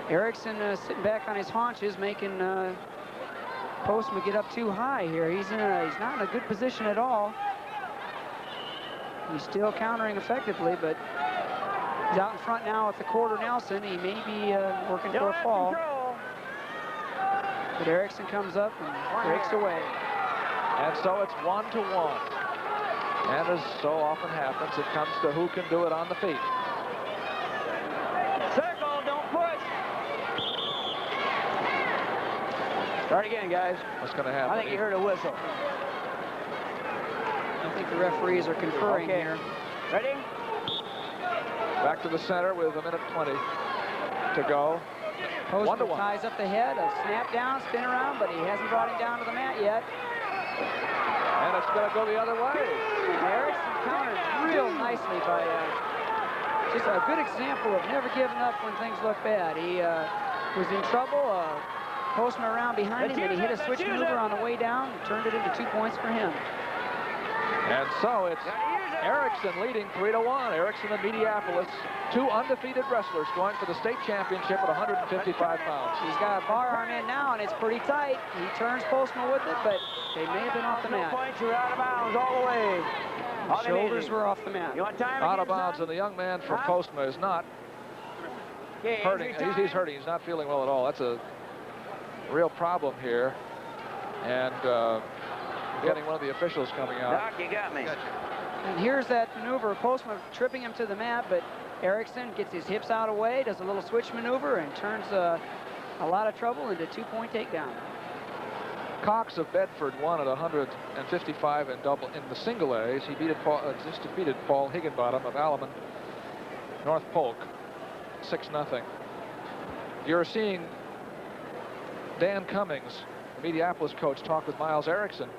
Speaker 2: Erickson sitting back on his haunches, making Postma get up too high here. He's not in a good position at all. He's still countering effectively, but he's out in front now with the quarter Nelson. He may be working for a fall. But Erickson comes up and breaks away.
Speaker 1: And so it's 1-1. And as so often happens, it comes to who can do it on the feet.
Speaker 10: Circle, don't push. Start again, guys.
Speaker 1: What's going to happen?
Speaker 10: I think you heard a whistle.
Speaker 2: I think the referees are conferring here.
Speaker 10: Ready?
Speaker 1: Back to the center with 1:20 to go.
Speaker 2: Postma
Speaker 1: 1-1.
Speaker 2: ties up the head, a snap down, spin around, but he hasn't brought him down to the mat yet.
Speaker 1: And it's going to go the other way.
Speaker 2: And Erickson countered real nicely by just a good example of never giving up when things look bad. He was in trouble. Postma around behind him, and he hit a switch maneuver on the way down and turned it into 2 points for him.
Speaker 1: And so it's Erickson leading 3-1. Erickson and Mediapolis, two undefeated wrestlers going for the state championship at 155 pounds.
Speaker 2: He's got a bar arm in now, and it's pretty tight. He turns Postma with it, but they may have been off the mat.
Speaker 10: No points, you're out of bounds all the way.
Speaker 2: The shoulders were off the mat.
Speaker 10: You want time
Speaker 1: Out
Speaker 10: again,
Speaker 1: of bounds,
Speaker 10: son?
Speaker 1: and the young man from
Speaker 10: Huh?
Speaker 1: Postma is not
Speaker 10: Okay,
Speaker 1: hurting.
Speaker 10: injury
Speaker 1: He's
Speaker 10: time.
Speaker 1: hurting. He's not feeling well at all. That's a real problem here. And getting one of the officials coming out.
Speaker 10: Doc, you got me.
Speaker 2: And here's that maneuver. Postma tripping him to the mat, but Erickson gets his hips out of the way, does a little switch maneuver, and turns a lot of trouble into 2-point takedown.
Speaker 1: Cox of Bedford won at 155 in the single A's. He just defeated Paul Higginbottom of Alaman North Polk 6-0. You're seeing Dan Cummings, the Mediapolis coach, talk with Miles Erickson.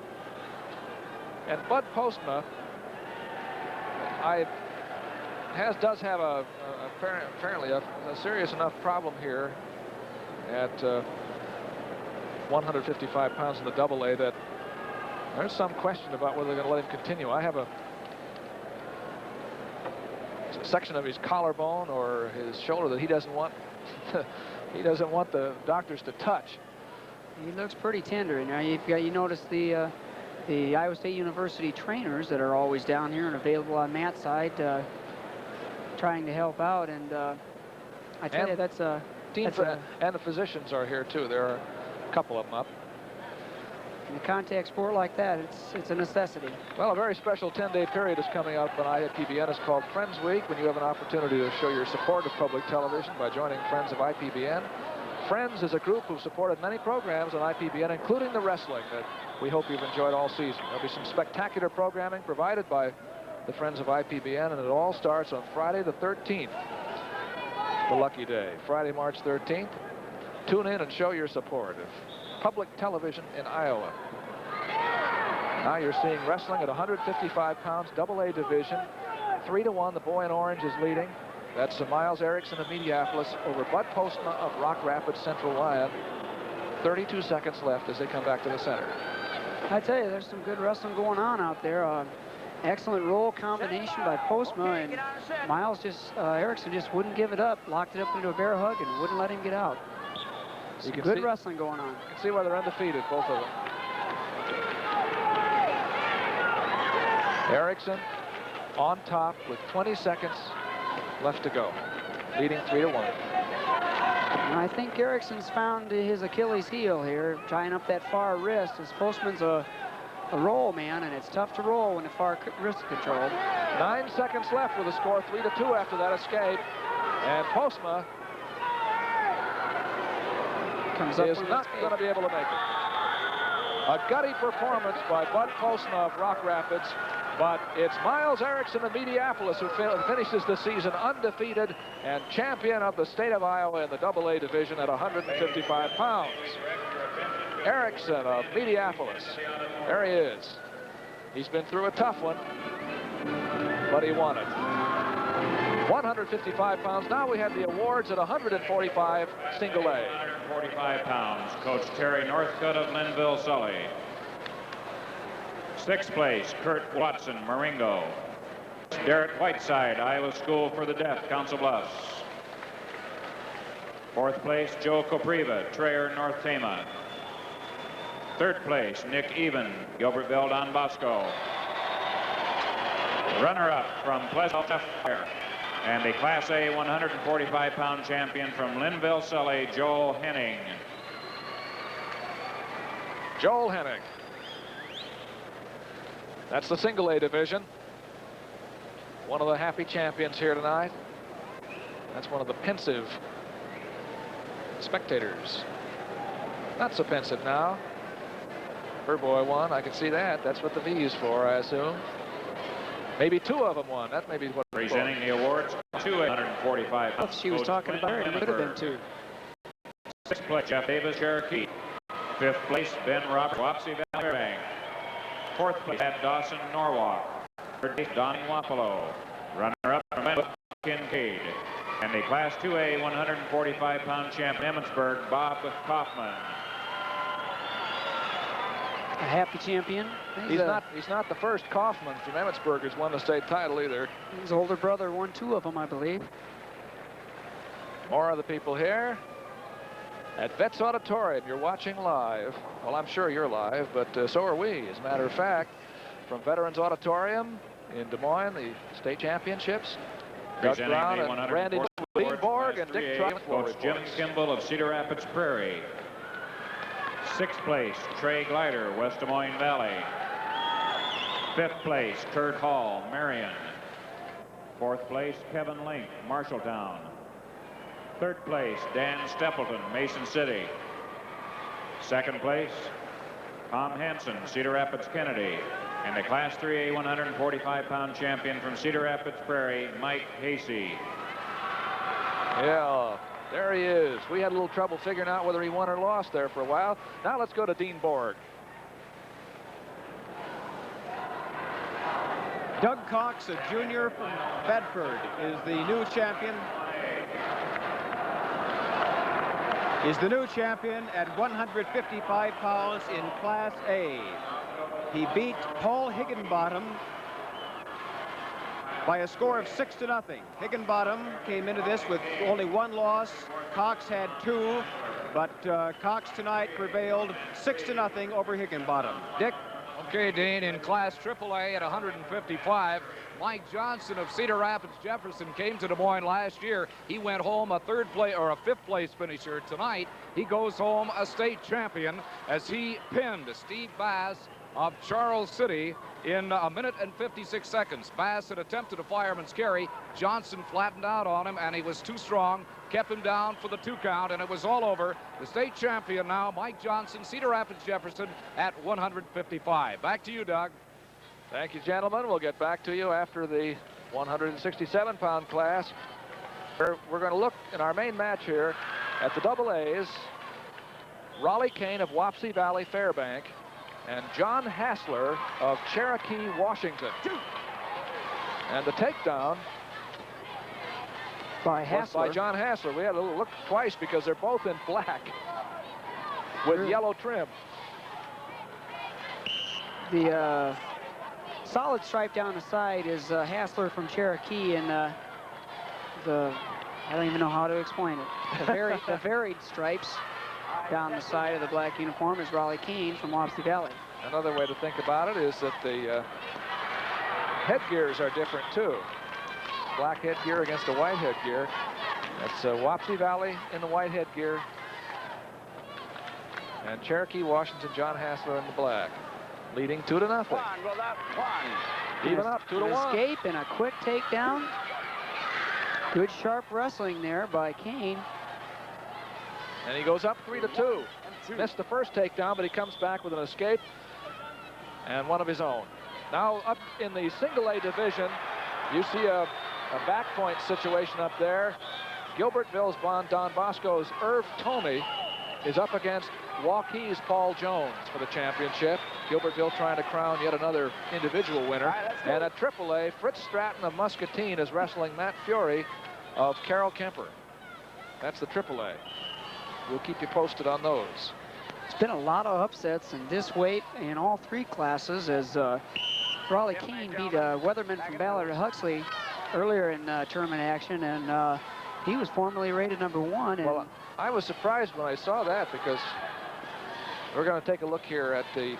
Speaker 1: And Bud Postma does have apparently a serious enough problem here at 155 pounds in the double A that there's some question about whether they're going to let him continue. I have a section of his collarbone or his shoulder that he doesn't want he doesn't want the doctors to touch.
Speaker 2: He looks pretty tender. Now you notice the Iowa State University trainers that are always down here and available on Matt's side, trying to help out. And I tell you, that's a
Speaker 1: and the physicians are here too. There are a couple of them up.
Speaker 2: in a contact sport like that, it's a necessity.
Speaker 1: Well, a very special 10-day period is coming up on IPBN. It's called Friends Week, when you have an opportunity to show your support of public television by joining Friends of IPBN. Friends is a group who've supported many programs on IPBN, including the wrestling that we hope you've enjoyed all season. There'll be some spectacular programming provided by the Friends of IPBN, and it all starts on Friday the 13th, the lucky day. Friday, March 13th. Tune in and show your support of public television in Iowa. Now you're seeing wrestling at 155 pounds, double-A division. 3-1, the boy in orange is leading. That's Miles Erickson of Mediapolis over Bud Postma of Rock Rapids Central Lyon. 32 seconds left as they come back to the center.
Speaker 2: I tell you, there's some good wrestling going on out there. Excellent roll combination by Postma, and Miles Erickson just wouldn't give it up, locked it up into a bear hug and wouldn't let him get out. Some good wrestling going on.
Speaker 1: You can see why they're undefeated, both of them. Erickson on top with 20 seconds left to go, leading 3-1.
Speaker 2: And I think Erickson's found his Achilles heel here, tying up that far wrist, as Postman's a roll man, and it's tough to roll when the far wrist is controlled.
Speaker 1: 9 seconds left with a score 3-2 after that escape. And Postma is not going to be able to make it. A gutty performance by Bud Postma of Rock Rapids, but it's Miles Erickson of Mediapolis who finishes the season undefeated and champion of the state of Iowa in the double-A division at 155 pounds. Erickson of Mediapolis. There he is. He's been through a tough one, but he won it. 155 pounds. Now we have the awards at 145 single A.
Speaker 3: 145 pounds. Coach Terry Northcutt of Linville, Sully. 6th place, Kurt Watson, Marengo. Derek Whiteside, Iowa School for the Deaf, Council Bluffs. 4th place, Joe Copriva, Traer, North Tama. 3rd place, Nick Even, Gilbertville, Don Bosco. Runner-up from Pleasant Fire. And the Class A 145-pound champion from Linville, Sully, Joel Henning.
Speaker 1: Joel Henning. That's the single A division. One of the happy champions here tonight. That's one of the pensive spectators. Not so pensive now. Her boy won. I can see that. That's what the V is for, I assume. Maybe 2 of them won. That may be what.
Speaker 3: Presenting the awards to 145 pounds.
Speaker 2: She was talking about her. It could have been 2.
Speaker 3: 6th place, Jeff Davis, Cherokee. 5th place, Ben Roberts, Wapsie Valley, Fairbank. 4th place, Pat Dawson, Norwalk. 3rd place, Donnie Wapello. Runner-up from Kincaid. And the Class 2A 145-pound champion, Emmitsburg, Bob Kaufman.
Speaker 2: A happy champion.
Speaker 1: He's not the first Kaufman from Emmitsburg who's won the state title either.
Speaker 2: His older brother won 2 of them, I believe.
Speaker 1: More of the people here at Vets Auditorium. You're watching live. Well, I'm sure you're live, but so are we. As a matter of fact, from Veterans Auditorium in Des Moines, the state championships. Doug Brown and Randy Borg and Dick Truck.
Speaker 3: Coach Jim Kimball of Cedar Rapids Prairie. 6th place, Trey Glider, West Des Moines Valley. 5th place, Kurt Hall, Marion. 4th place, Kevin Link, Marshalltown. 3rd place, Dan Stapleton, Mason City. 2nd place, Tom Hansen, Cedar Rapids, Kennedy. And the Class 3A 145-pound champion from Cedar Rapids Prairie, Mike Hasey.
Speaker 1: Yeah, there he is. We had a little trouble figuring out whether he won or lost there for a while. Now let's go to Dean Borg.
Speaker 4: Doug Cox, a junior from Bedford, is the new champion. Is the new champion at 155 pounds in Class A. He beat Paul Higginbottom by a score of 6-0. Higginbottom came into this with only 1 loss. Cox had 2, but Cox tonight prevailed 6-0 over Higginbottom. Dick?
Speaker 5: Okay, Dean, in Class AAA at 155, Mike Johnson of Cedar Rapids Jefferson came to Des Moines last year. He went home a 5th place finisher. Tonight, he goes home a state champion as he pinned Steve Bass of Charles City in 1 minute and 56 seconds. Bass had attempted a fireman's carry. Johnson flattened out on him, and he was too strong, kept him down for the 2 count, and it was all over. The state champion now, Mike Johnson, Cedar Rapids Jefferson at 155. Back to you, Doug.
Speaker 1: Thank you, gentlemen. We'll get back to you after the 167-pound class. We're going to look in our main match here at the double A's. Raleigh Kane of Wapsie Valley, Fairbank, and John Hassler of Cherokee, Washington. And the takedown
Speaker 2: by
Speaker 1: John Hassler. We had to look twice because they're both in black with yellow trim.
Speaker 2: The solid stripe down the side is Hassler from Cherokee, and I don't even know how to explain it. The varied stripes down the side of the black uniform is Raleigh Kane from Wapsie Valley.
Speaker 1: Another way to think about it is that the headgears are different too. Black headgear against a white headgear. That's Wapsie Valley in the white headgear, and Cherokee, Washington, John Hassler in the black, leading 2-0. Even up 2-1.
Speaker 2: Escape and a quick takedown. Good sharp wrestling there by Kane.
Speaker 1: And he goes up 3-2. Missed the first takedown, but he comes back with an escape and one of his own. Now up in the single A division, you see a back point situation up there. Gilbertville's Don Bosco's Irv Tomey is up against Waukees' Paul Jones for the championship. Gilbertville trying to crown yet another individual winner. And at AAA, Fritz Stratton of Muscatine is wrestling Matt Fury of Carroll Kemper. That's the AAA. We'll keep you posted on those.
Speaker 2: It's been a lot of upsets in this weight in all three classes as Raleigh Kane beat Weatherman from Ballard at Huxley earlier in tournament action, and he was formerly rated #1. And
Speaker 1: well, I was surprised when I saw that because we're going to take a look here at the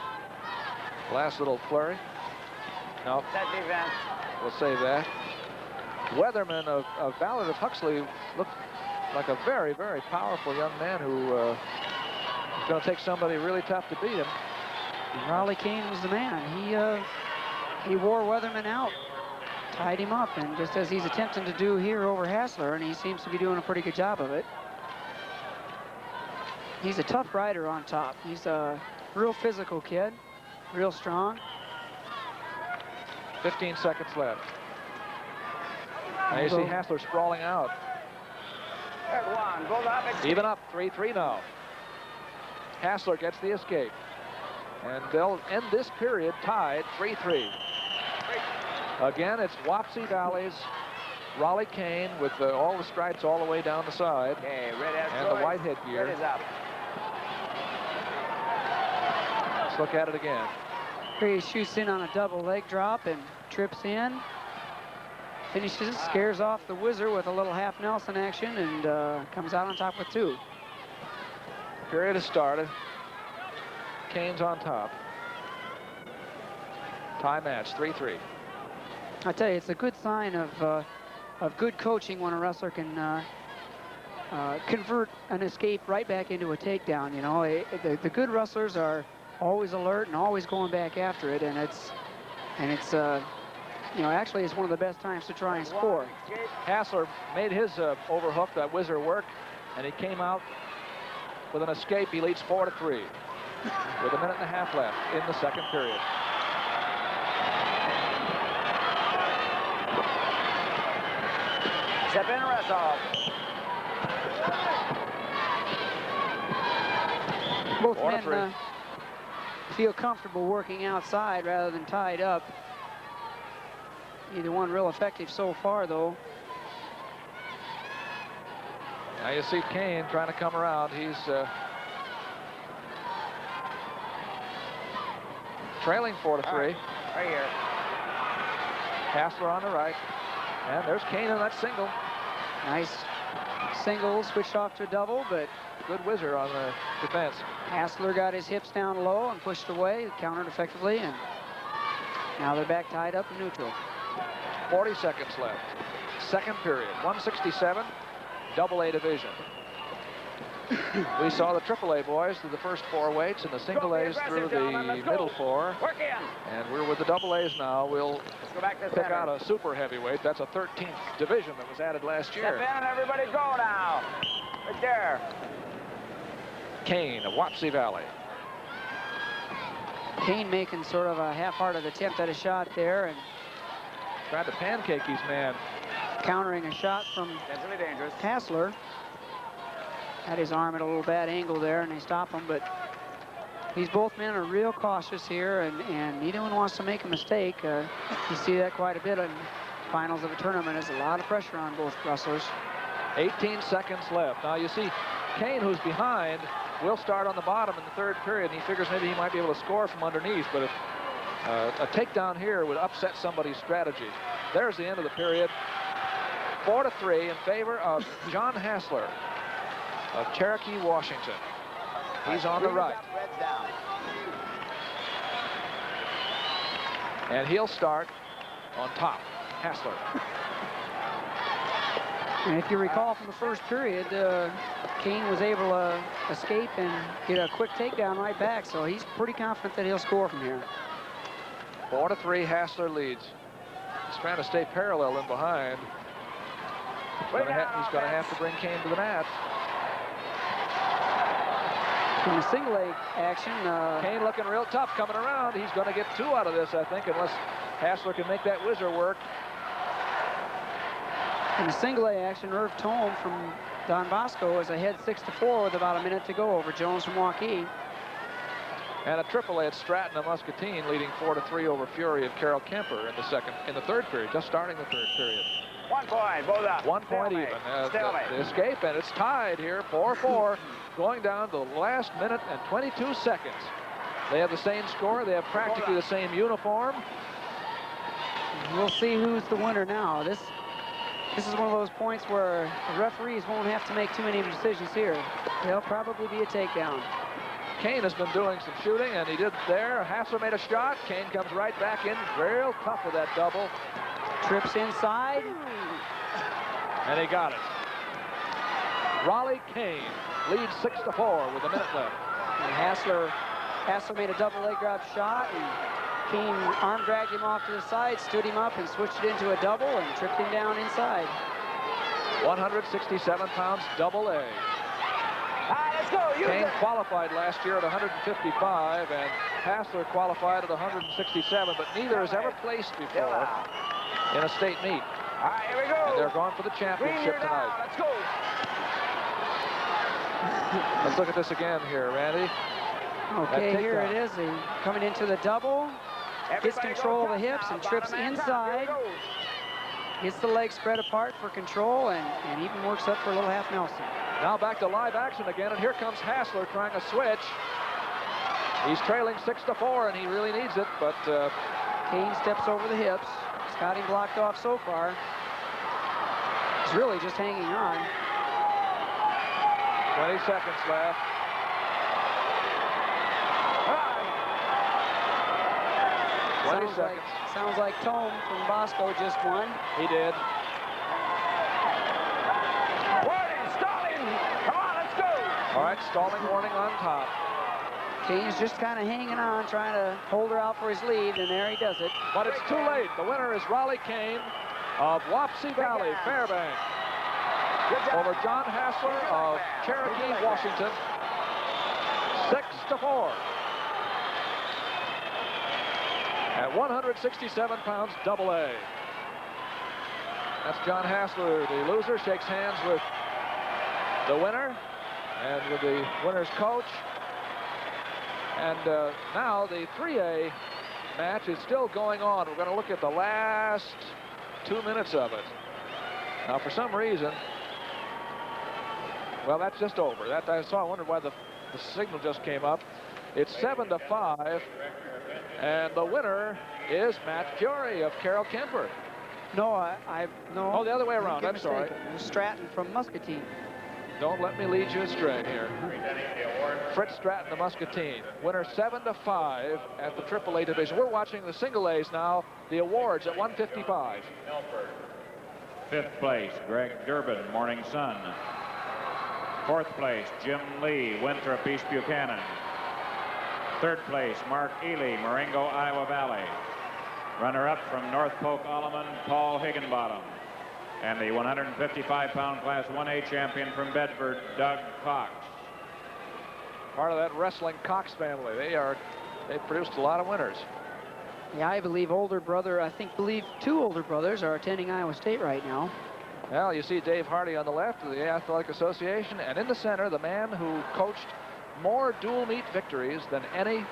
Speaker 1: last little flurry. No, we'll save that. Weatherman of Ballard of Huxley looked like a very, very powerful young man who is going to take somebody really tough to beat him.
Speaker 2: Raleigh Kane was the man. He wore Weatherman out, tied him up, and just as he's attempting to do here over Hassler, and he seems to be doing a pretty good job of it. He's a tough rider on top. He's a real physical kid, real strong.
Speaker 1: 15 seconds left. Now you see Hassler sprawling out. Even up, 3-3 now. Hassler gets the escape. And they'll end this period tied 3-3. Again, it's Wapsie Valley's Raleigh Kane with all the stripes all the way down the side.
Speaker 10: Okay,
Speaker 1: and the white headgear.
Speaker 10: Red is up.
Speaker 1: Let's look at it again.
Speaker 2: Here he shoots in on a double leg drop and trips in. Finishes, scares off the whizzer with a little half Nelson action, and comes out on top with 2.
Speaker 1: Period has started. Kane's on top. Tie match, 3-3.
Speaker 2: I tell you, it's a good sign of good coaching when a wrestler can convert an escape right back into a takedown. You know, the good wrestlers are always alert and always going back after it, and it's you know, actually it's one of the best times to try and score.
Speaker 1: Hassler made his overhook, that whizzer work, and he came out with an escape. He leads 4-3 with 1.5 minutes left in the second period.
Speaker 10: Step in, rest off.
Speaker 2: Both men feel comfortable working outside rather than tied up. Either one real effective so far, though.
Speaker 1: Now you see Kane trying to come around. He's trailing 4-3.
Speaker 10: Right here.
Speaker 1: Hassler on the right. And there's Kane in that single.
Speaker 2: Nice single, switched off to a double, but
Speaker 1: good whizzer on the defense.
Speaker 2: Hassler got his hips down low and pushed away, countered effectively, and now they're back tied up in neutral.
Speaker 1: 40 seconds left. Second period, 167, AA division. We saw the AAA boys through the first 4 weights and the single A's through the middle 4. And we're with the AA's now. We'll pick out a super heavyweight. That's a 13th division that was added last year.
Speaker 10: Step in and everybody go now. Right there.
Speaker 1: Kane of Wapsie Valley.
Speaker 2: Kane making sort of a half-hearted attempt at a shot there and
Speaker 1: tried to pancake his man.
Speaker 2: Countering a shot from Hassler. Had his arm at a little bad angle there, and they stop him, but these both men are real cautious here, and neither one wants to make a mistake. You see that quite a bit in finals of a tournament. There's a lot of pressure on both wrestlers.
Speaker 1: 18 seconds left. Now you see Kane, who's behind, will start on the bottom in the third period, and he figures maybe he might be able to score from underneath, but if a takedown here would upset somebody's strategy. There's the end of the period. 4-3 in favor of John Hassler of Cherokee, Washington. He's on the right. And he'll start on top, Hassler.
Speaker 2: And if you recall from the first period, Kane was able to escape and get a quick takedown right back, so he's pretty confident that he'll score from here.
Speaker 1: 4-3, Hassler leads. He's trying to stay parallel in behind. He's going to have to bring Kane to the mat.
Speaker 2: In the single leg action,
Speaker 1: Kane looking real tough coming around. He's going to get 2 out of this, I think, unless Hassler can make that whizzer work.
Speaker 2: In the single leg action, Irv Tome from Don Bosco is ahead 6-4 with about a minute to go over Jones from Waukee.
Speaker 1: And a AAA at Stratton and Muscatine leading 4-3 over Fury of Carroll Kemper in the third period, just starting the third period.
Speaker 7: 1 point, both up.
Speaker 1: 1 point even. The escape, and it's tied here, 4-4, going down to the last minute and 22 seconds. They have the same score. They have practically the same uniform.
Speaker 2: We'll see who's the winner now. This is one of those points where the referees won't have to make too many decisions here. They'll probably be a takedown.
Speaker 1: Kane has been doing some shooting, and he did there. Hassler made a shot. Kane comes right back in. Real tough with that double.
Speaker 2: Trips inside.
Speaker 1: And he got it. Raleigh Kane leads 6-4 with a minute left.
Speaker 2: And Hassler made a double leg drop shot, and Kane arm dragged him off to the side, stood him up, and switched it into a double and tripped him down inside.
Speaker 1: 167 pounds double A.
Speaker 7: Let's go.
Speaker 1: Kane qualified last year at 155, and Hassler qualified at 167, but neither has ever placed before in a state meet.
Speaker 7: All right, here we go.
Speaker 1: And they're going for the championship tonight.
Speaker 7: Let's go.
Speaker 1: Let's look at this again here, Randy.
Speaker 2: Okay, here it is. He coming into the double. Gets control of the hips and trips inside. Gets the legs spread apart for control and even works up for a little half Nelson.
Speaker 1: Now back to live action again, and here comes Hassler trying a switch. He's trailing 6-4, and he really needs it, but
Speaker 2: Kane steps over the hips. He's got him blocked off so far. He's really just hanging on.
Speaker 1: 20 seconds left.
Speaker 2: Sounds like Tome from Bosco just won.
Speaker 1: He did.
Speaker 7: Warning, stalling. Come on, let's go.
Speaker 1: All right, stalling warning on top.
Speaker 2: Kane's just kind of hanging on, trying to hold her out for his lead, and there he does it.
Speaker 1: But it's too late. The winner is Raleigh Kane of Wapsie Valley, Fairbanks, over John Hassler of Cherokee, Washington, 6-4. At 167 pounds double A. That's John Hassler, the loser, shakes hands with the winner and with the winner's coach. And now the 3A match is still going on. We're going to look at the last 2 minutes of it. Now, for some reason, well, that's just over. I wondered why the signal just came up. It's 7-5. And the winner is Matt Fury of Carroll Kemper.
Speaker 2: No, no.
Speaker 1: Oh, the other way around. I'm sorry.
Speaker 2: It was Stratton from Muscatine.
Speaker 1: Don't let me lead you astray here. Fritz Stratton of Muscatine. Winner 7-5 at the AAA division. We're watching the single A's now. The awards at 155.
Speaker 3: Fifth place, Greg Durbin, Morning Sun. Fourth place, Jim Lee, Winthrop, East Buchanan. Third place, Mark Ely, Marengo, Iowa Valley. Runner-up from North Polk, Alleman, Paul Higginbottom. And the 155-pound Class 1A champion from Bedford, Doug Cox.
Speaker 1: Part of that wrestling Cox family. They've produced a lot of winners.
Speaker 2: Yeah, I believe two older brothers are attending Iowa State right now.
Speaker 1: Well, you see Dave Hardy on the left of the Athletic Association, and in the center, the man who coached more dual meet victories than any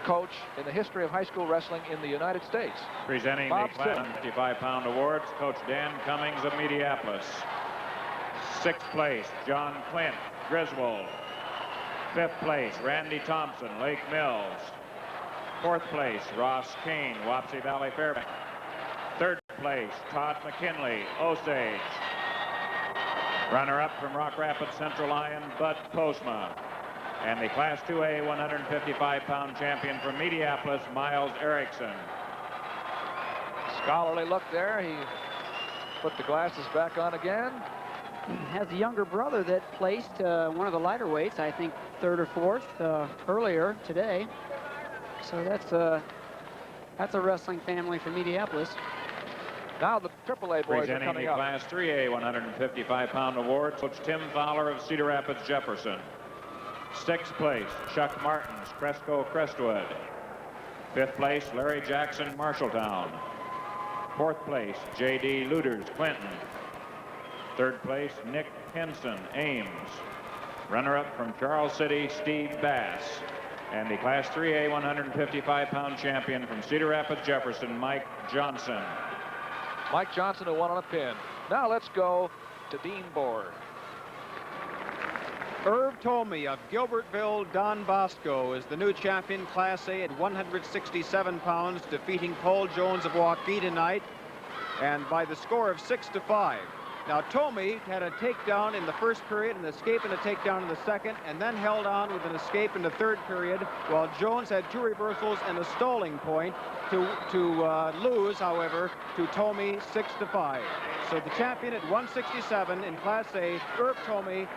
Speaker 1: coach in the history of high school wrestling in the United States.
Speaker 3: Presenting the Class 55-pound awards, Coach Dan Cummings of Mediapolis. Sixth place, John Clint, Griswold. Fifth place, Randy Thompson, Lake Mills. Fourth place, Ross Kane, Wapsie Valley, Fairbanks. Third place, Todd McKinley, Osage. Runner-up from Rock Rapids Central Lyon, Bud Postma. And the Class 2A 155-pound champion from Mediapolis, Miles Erickson.
Speaker 1: Scholarly look there. He put the glasses back on again.
Speaker 2: Has a younger brother that placed one of the lighter weights, I think third or fourth earlier today. So that's a wrestling family from Mediapolis.
Speaker 1: Now the AAA boys
Speaker 3: presenting
Speaker 1: are coming
Speaker 3: the
Speaker 1: up.
Speaker 3: Class 3A 155-pound award, Coach Tim Fowler of Cedar Rapids, Jefferson. Sixth place, Chuck Martins, Cresco, Crestwood. Fifth place, Larry Jackson, Marshalltown. Fourth place, J.D. Luders, Clinton. Third place, Nick Henson, Ames. Runner-up from Charles City, Steve Bass. and the Class 3A 155-pound champion from Cedar Rapids, Jefferson, Mike Johnson.
Speaker 1: Mike Johnson, who won on a pin. Now let's go to Dean Boer.
Speaker 4: Irv Tomey of Gilbertville, Don Bosco, is the new champion, Class A at 167 pounds, defeating Paul Jones of Waukee tonight, and by the score of 6-5. Now, Tomey had a takedown in the first period, an escape and a takedown in the second, and then held on with an escape in the third period, while Jones had 2 reversals and a stalling point to lose, however, to Tomey 6-5. So the champion at 167 in Class A, Irv Tomey,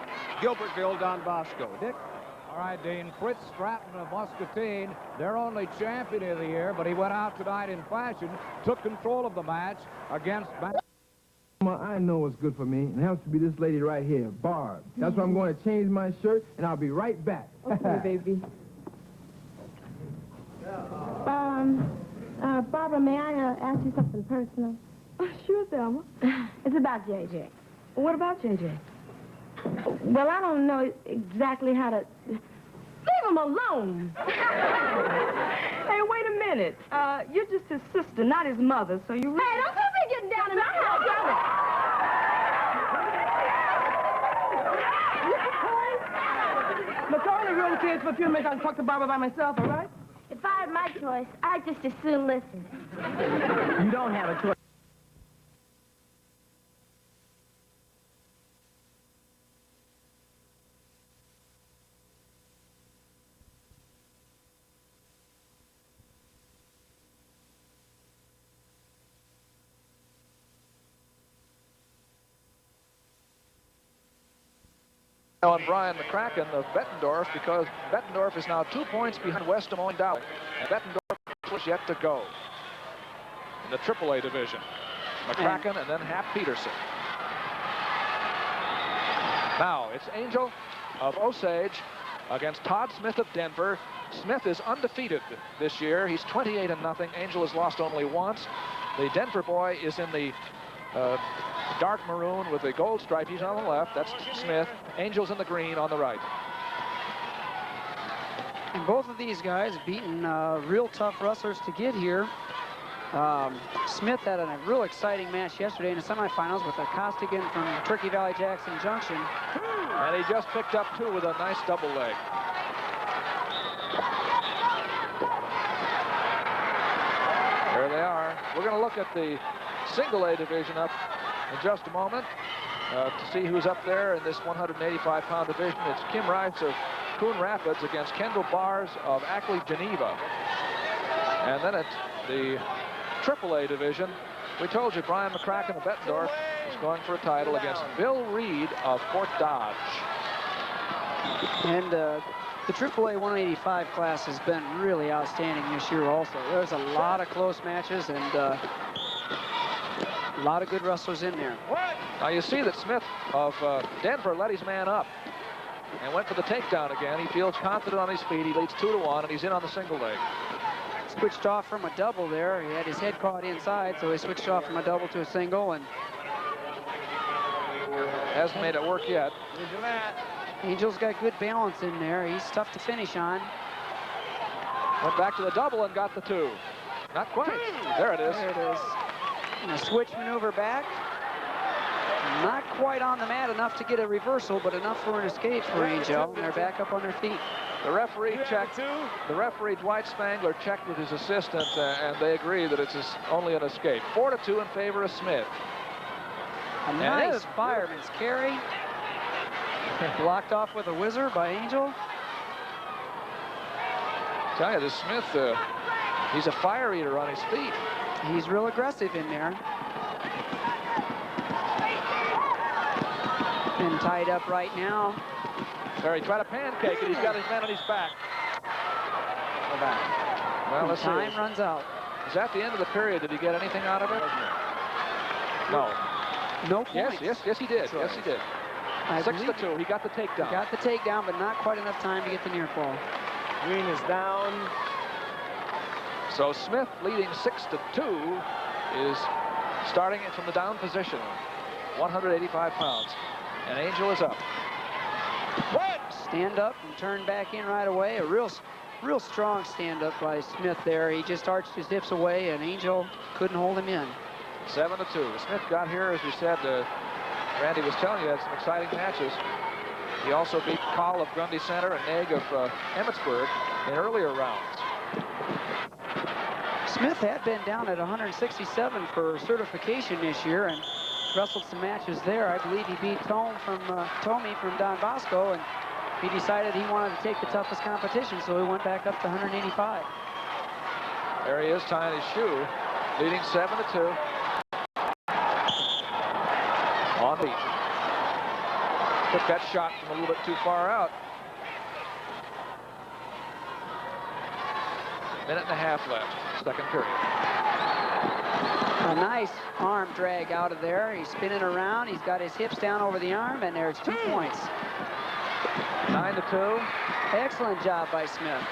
Speaker 4: Gilbertville, Don Bosco. Dick?
Speaker 5: All right, Dean. Fritz Stratton of Muscatine, their only champion of the year, but he went out tonight in fashion, took control of the match against...
Speaker 11: I know what's good for me, and it has to be this lady right here, Barb. That's why I'm going to change my shirt, and I'll be right back.
Speaker 12: Okay, baby. Barbara, may I ask you something personal?
Speaker 13: Sure, Thelma.
Speaker 12: It's about J.J.
Speaker 13: What about J.J.?
Speaker 12: Well, I don't know exactly how to... Leave him alone!
Speaker 13: Hey, wait a minute. You're just his sister, not his mother, so you...
Speaker 12: Hey, don't come be getting down in my house,
Speaker 13: But only really cares for a few minutes. I can talk to Barbara by myself, all right?
Speaker 12: If I had my choice, I'd just as soon listen.
Speaker 13: You don't have a choice.
Speaker 1: On Brian McCracken of Bettendorf, because Bettendorf is now 2 points behind West Des Moines Dowling, and Bettendorf is yet to go in the AAA division. McCracken and then Hap Peterson. Now it's Angel of Osage against Todd Smith of Denver. Smith is undefeated this year. He's 28-0. Angel has lost only once. The Denver boy is in the dark maroon with the gold stripe. He's on the left. That's Smith. Angel's in the green on the right.
Speaker 2: And both of these guys beaten real tough wrestlers to get here. Smith had a real exciting match yesterday in the semifinals with a Costigan from Turkey Valley Jackson Junction.
Speaker 1: And he just picked up 2 with a nice double leg. There they are. We're going to look at the single A division up in just a moment to see who's up there in this 185-pound division. It's Kim Rice of Coon Rapids against Kendall Bars of Ackley, Geneva. And then at the AAA division, we told you Brian McCracken of Bettendorf is going for a title against Bill Reed of Fort Dodge.
Speaker 2: And the AAA 185 class has been really outstanding this year also. There's a lot of close matches and a lot of good wrestlers in there.
Speaker 1: Now you see that Smith of Denver let his man up and went for the takedown again. He feels confident on his feet. He leads 2-1, and he's in on the single leg.
Speaker 2: Switched off from a double there. He had his head caught inside, so he switched off from a double to a single, and
Speaker 1: hasn't made it work yet.
Speaker 2: Angel's got good balance in there. He's tough to finish on.
Speaker 1: Went back to the double and got the 2. Not quite. There it is.
Speaker 2: There it is. And a switch maneuver back. Not quite on the mat enough to get a reversal, but enough for an escape for Angel. And they're back up on their feet.
Speaker 1: The referee checked. The referee, Dwight Spangler, checked with his assistant, and they agree that it's only an escape. 4-2 in favor of Smith.
Speaker 2: A nice fireman's carry. Blocked off with a whizzer by Angel.
Speaker 1: Tell you, this Smith, he's a fire eater on his feet.
Speaker 2: He's real aggressive in there. And tied up right now.
Speaker 1: There, he tried a pancake, and he's got his man on his back. Well, let's see.
Speaker 2: Time runs out.
Speaker 1: Is that the end of the period? Did he get anything out of it? No.
Speaker 2: No points.
Speaker 1: Yes, he did. Yes, he did. 6-2. He got the takedown.
Speaker 2: He got the takedown, but not quite enough time to get the near fall.
Speaker 7: Green is down.
Speaker 1: So Smith leading 6-2 is starting it from the down position. 185 pounds. And Angel is up.
Speaker 2: Stand up and turn back in right away. A real real strong stand-up by Smith there. He just arched his hips away, and Angel couldn't hold him in.
Speaker 1: 7-2. Smith got here, as we said, Randy was telling you, had some exciting matches. He also beat Call of Grundy Center and Nag of Emmetsburg in earlier rounds.
Speaker 2: Smith had been down at 167 for certification this year and wrestled some matches there. I believe he beat Tommy from Don Bosco, and he decided he wanted to take the toughest competition, so he went back up to 185.
Speaker 1: There he is tying his shoe, leading 7-2. On the beach. Took that shot from a little bit too far out. Minute and a half left, second period.
Speaker 2: A nice arm drag out of there. He's spinning around. He's got his hips down over the arm, and there's 2 points.
Speaker 1: 9-2.
Speaker 2: Excellent job by Smith.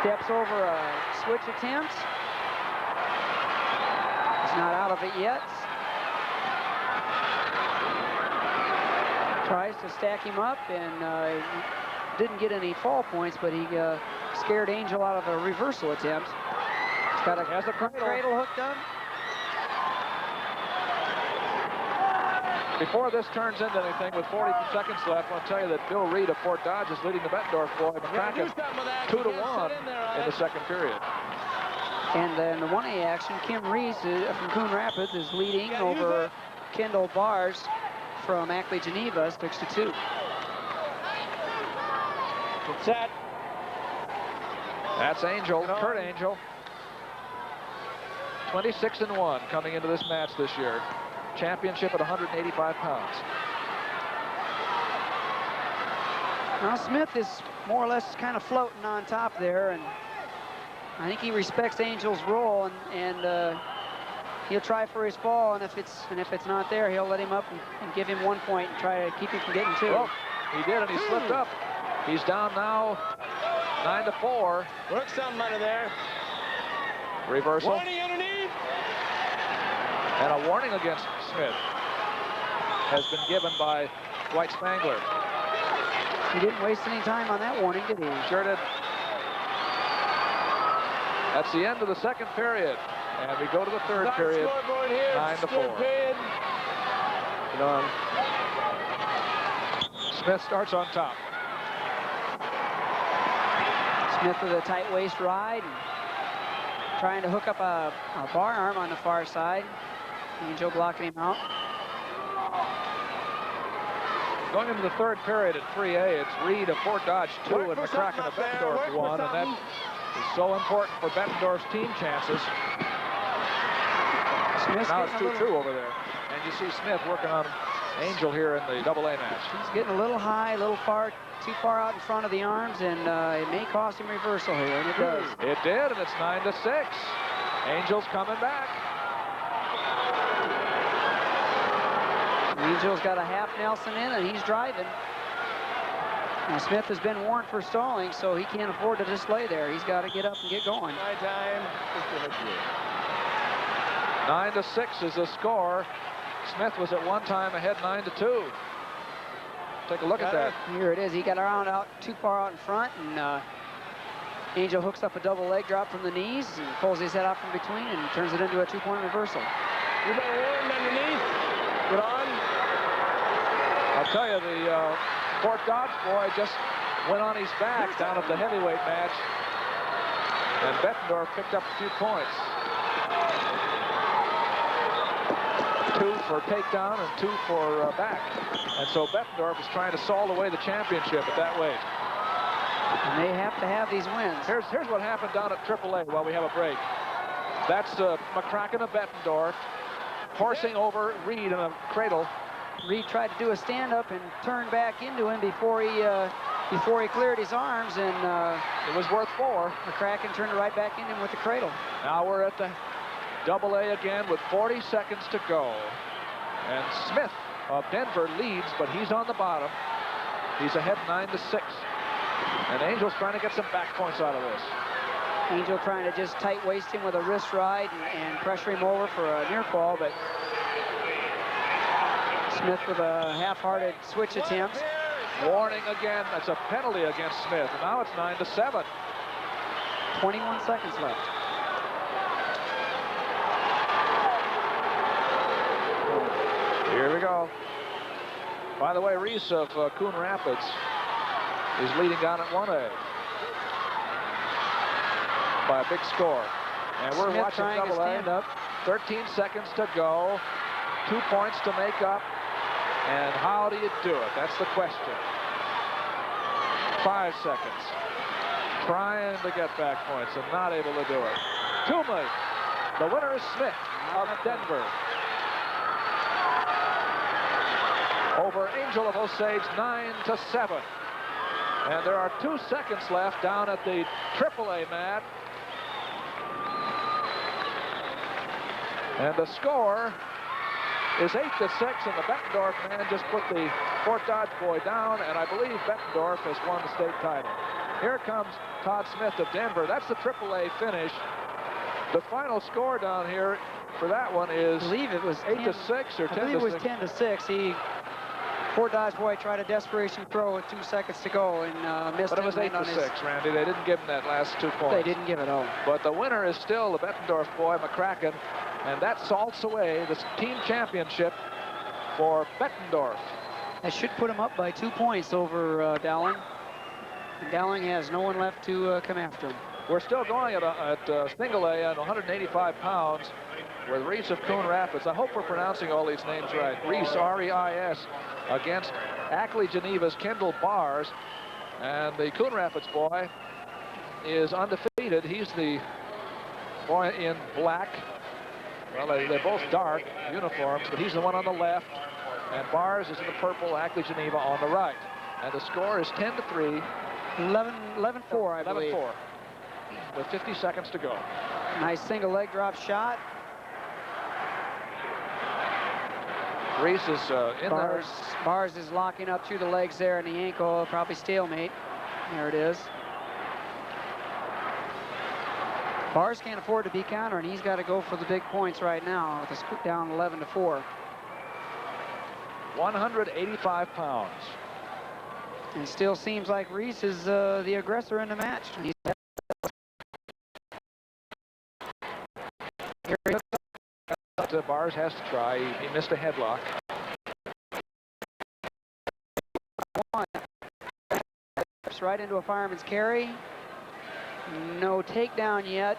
Speaker 2: Steps over a switch attempt. He's not out of it yet. Tries to stack him up, and didn't get any fall points, but he scared Angel out of a reversal attempt. He's got a cradle hooked up.
Speaker 1: Before this turns into anything, with 40 seconds left, I want to tell you that Bill Reed of Fort Dodge is leading the Bettendorf boy, McCracken, 2-1 in the second period.
Speaker 2: And then the 1A action, Kim Reese from Coon Rapids is leading over Kendall Bars from Ackley, Geneva, 6-2.
Speaker 7: Get set.
Speaker 1: That's Angel, Kurt Angel. 26-1 coming into this match this year. Championship at 185 pounds.
Speaker 2: Now Smith is more or less kind of floating on top there, and I think he respects Angel's role, and he'll try for his fall, and if it's not there, he'll let him up and give him 1 point and try to keep him from getting 2.
Speaker 1: Well, he did, and he slipped up. He's down now 9-4.
Speaker 7: Work something under there.
Speaker 1: Reversal.
Speaker 7: Warning underneath.
Speaker 1: And a warning against Smith has been given by Dwight Spangler.
Speaker 2: He didn't waste any time on that warning, did he?
Speaker 1: Sure did. That's the end of the second period. And we go to the third period, 9-4.
Speaker 7: Get on.
Speaker 1: Smith starts on top.
Speaker 2: Smith with a tight waist ride, and trying to hook up a bar arm on the far side. Angel blocking him out.
Speaker 1: Going into the third period at 3A, it's Reed of Fort Dodge 2 and McCracken of Bettendorf 1, and that is so important for Bettendorf's team chances.
Speaker 2: Smith's
Speaker 1: now it's 2-2 over there. And you see Smith working on Angel here in the AA match.
Speaker 2: He's getting a little high, a little too far out in front of the arms, and it may cost him reversal here, and it does.
Speaker 1: It did, and it's 9-6. Angel's coming back.
Speaker 2: Angel's got a half Nelson in, and he's driving. Now Smith has been warned for stalling, so he can't afford to just lay there. He's got to get up and get going.
Speaker 1: 9-6 is the score. Smith was at one time ahead 9-2. Take a look at that.
Speaker 2: Here it is. He got around out too far out in front, and Angel hooks up a double leg drop from the knees and pulls his head out from between and turns it into a 2-point reversal.
Speaker 7: You better warn underneath. Get on.
Speaker 1: I'll tell you, the Fort Dodge boy just went on his back down at the heavyweight match, and Bettendorf picked up a few points. 2 for takedown and 2 for back. And so Bettendorf is trying to salt away the championship at that weight.
Speaker 2: And they have to have these wins.
Speaker 1: Here's what happened down at AAA while we have a break. That's McCracken of Bettendorf horsing over Reed in a cradle.
Speaker 2: Reed tried to do a stand-up and turn back into him before he cleared his arms, and
Speaker 1: it was worth 4.
Speaker 2: McCracken turned right back into him with the cradle.
Speaker 1: Now we're at the AA again with 40 seconds to go. And Smith of Denver leads, but he's on the bottom. He's ahead 9-6. And Angel's trying to get some back points out of this.
Speaker 2: Angel trying to just tight waist him with a wrist ride and pressure him over for a near fall, but Smith with a half-hearted switch attempt.
Speaker 1: Warning again. That's a penalty against Smith. And now it's 9-7.
Speaker 2: 21 seconds left.
Speaker 1: Here we go. By the way, Reese of Coon Rapids is leading down at 1A by a big score. And we're
Speaker 2: Smith
Speaker 1: watching
Speaker 2: trying to
Speaker 1: double
Speaker 2: stand
Speaker 1: A.
Speaker 2: up.
Speaker 1: 13 seconds to go. 2 points to make up. And how do you do it? That's the question. 5 seconds. Trying to get back points and not able to do it. Toomey. The winner is Smith of Denver. Over Angel of Osage, 9-7. And there are 2 seconds left down at the AAA mat. And the score is 8-6, and the Bettendorf man just put the Fort Dodge boy down, and I believe Bettendorf has won the state title. Here comes Todd Smith of Denver. That's the AAA finish. The final score down here for that one is,
Speaker 2: I believe it was
Speaker 1: 8-6 or 10-6.
Speaker 2: I believe it was 10-6. Fort Dodge boy tried a desperation throw with 2 seconds to go and missed.
Speaker 1: But it was 8-6, Randy. They didn't give him that last 2 points.
Speaker 2: They didn't give it all.
Speaker 1: But the winner is still the Bettendorf boy, McCracken, and that salts away the team championship for Bettendorf.
Speaker 2: That should put him up by 2 points over Dowling. And Dowling has no one left to come after him.
Speaker 1: We're still going at single A at 185 pounds with Reese of Coon Rapids. I hope we're pronouncing all these names right. Reese, R-E-I-S, against Ackley Geneva's Kendall Bars. And the Coon Rapids boy is undefeated. He's the boy in black. Well, they're both dark uniforms, but he's the one on the left. And Bars is in the purple, Ackley Geneva on the right. And the score is 10-3.
Speaker 2: 11-4, I believe.
Speaker 1: 11-4. With 50 seconds to go.
Speaker 2: Nice single leg drop shot.
Speaker 1: Reese is in there.
Speaker 2: Bars is locking up through the legs there and the ankle, probably stalemate. There it is. Bars can't afford to be counter, and he's got to go for the big points right now with the scoop down 11-4.
Speaker 1: 185 pounds.
Speaker 2: And it still seems like Reese is the aggressor in the match.
Speaker 1: Bars has to try. He missed a headlock.
Speaker 2: Right into a fireman's carry. No takedown yet,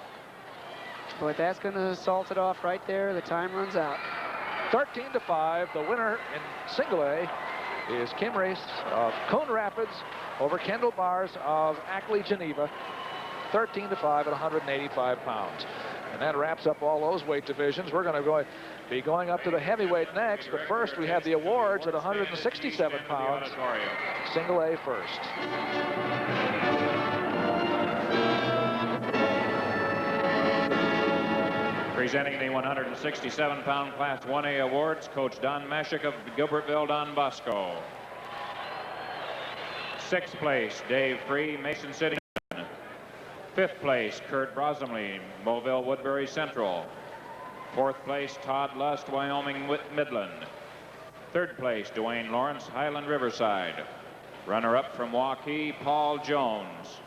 Speaker 2: but that's going to salt it off right there. The time runs out.
Speaker 1: 13-5. The winner in single A is Kim Reese of Coon Rapids over Kendall Bars of Ackley Geneva. 13-5 at 185 pounds. And that wraps up all those weight divisions. We're going to be going up to the heavyweight next, but first we have the awards at 167 pounds. Single A first.
Speaker 3: Presenting the 167-pound Class 1A awards, Coach Don Mashik of Gilbertville, Don Bosco. 6th place, Dave Free, Mason City. 5th place, Kurt Brosmley, Mobile Woodbury Central. 4th place, Todd Lust, Wyoming Midland. 3rd place, Dwayne Lawrence, Highland Riverside. Runner-up from Waukee, Paul Jones.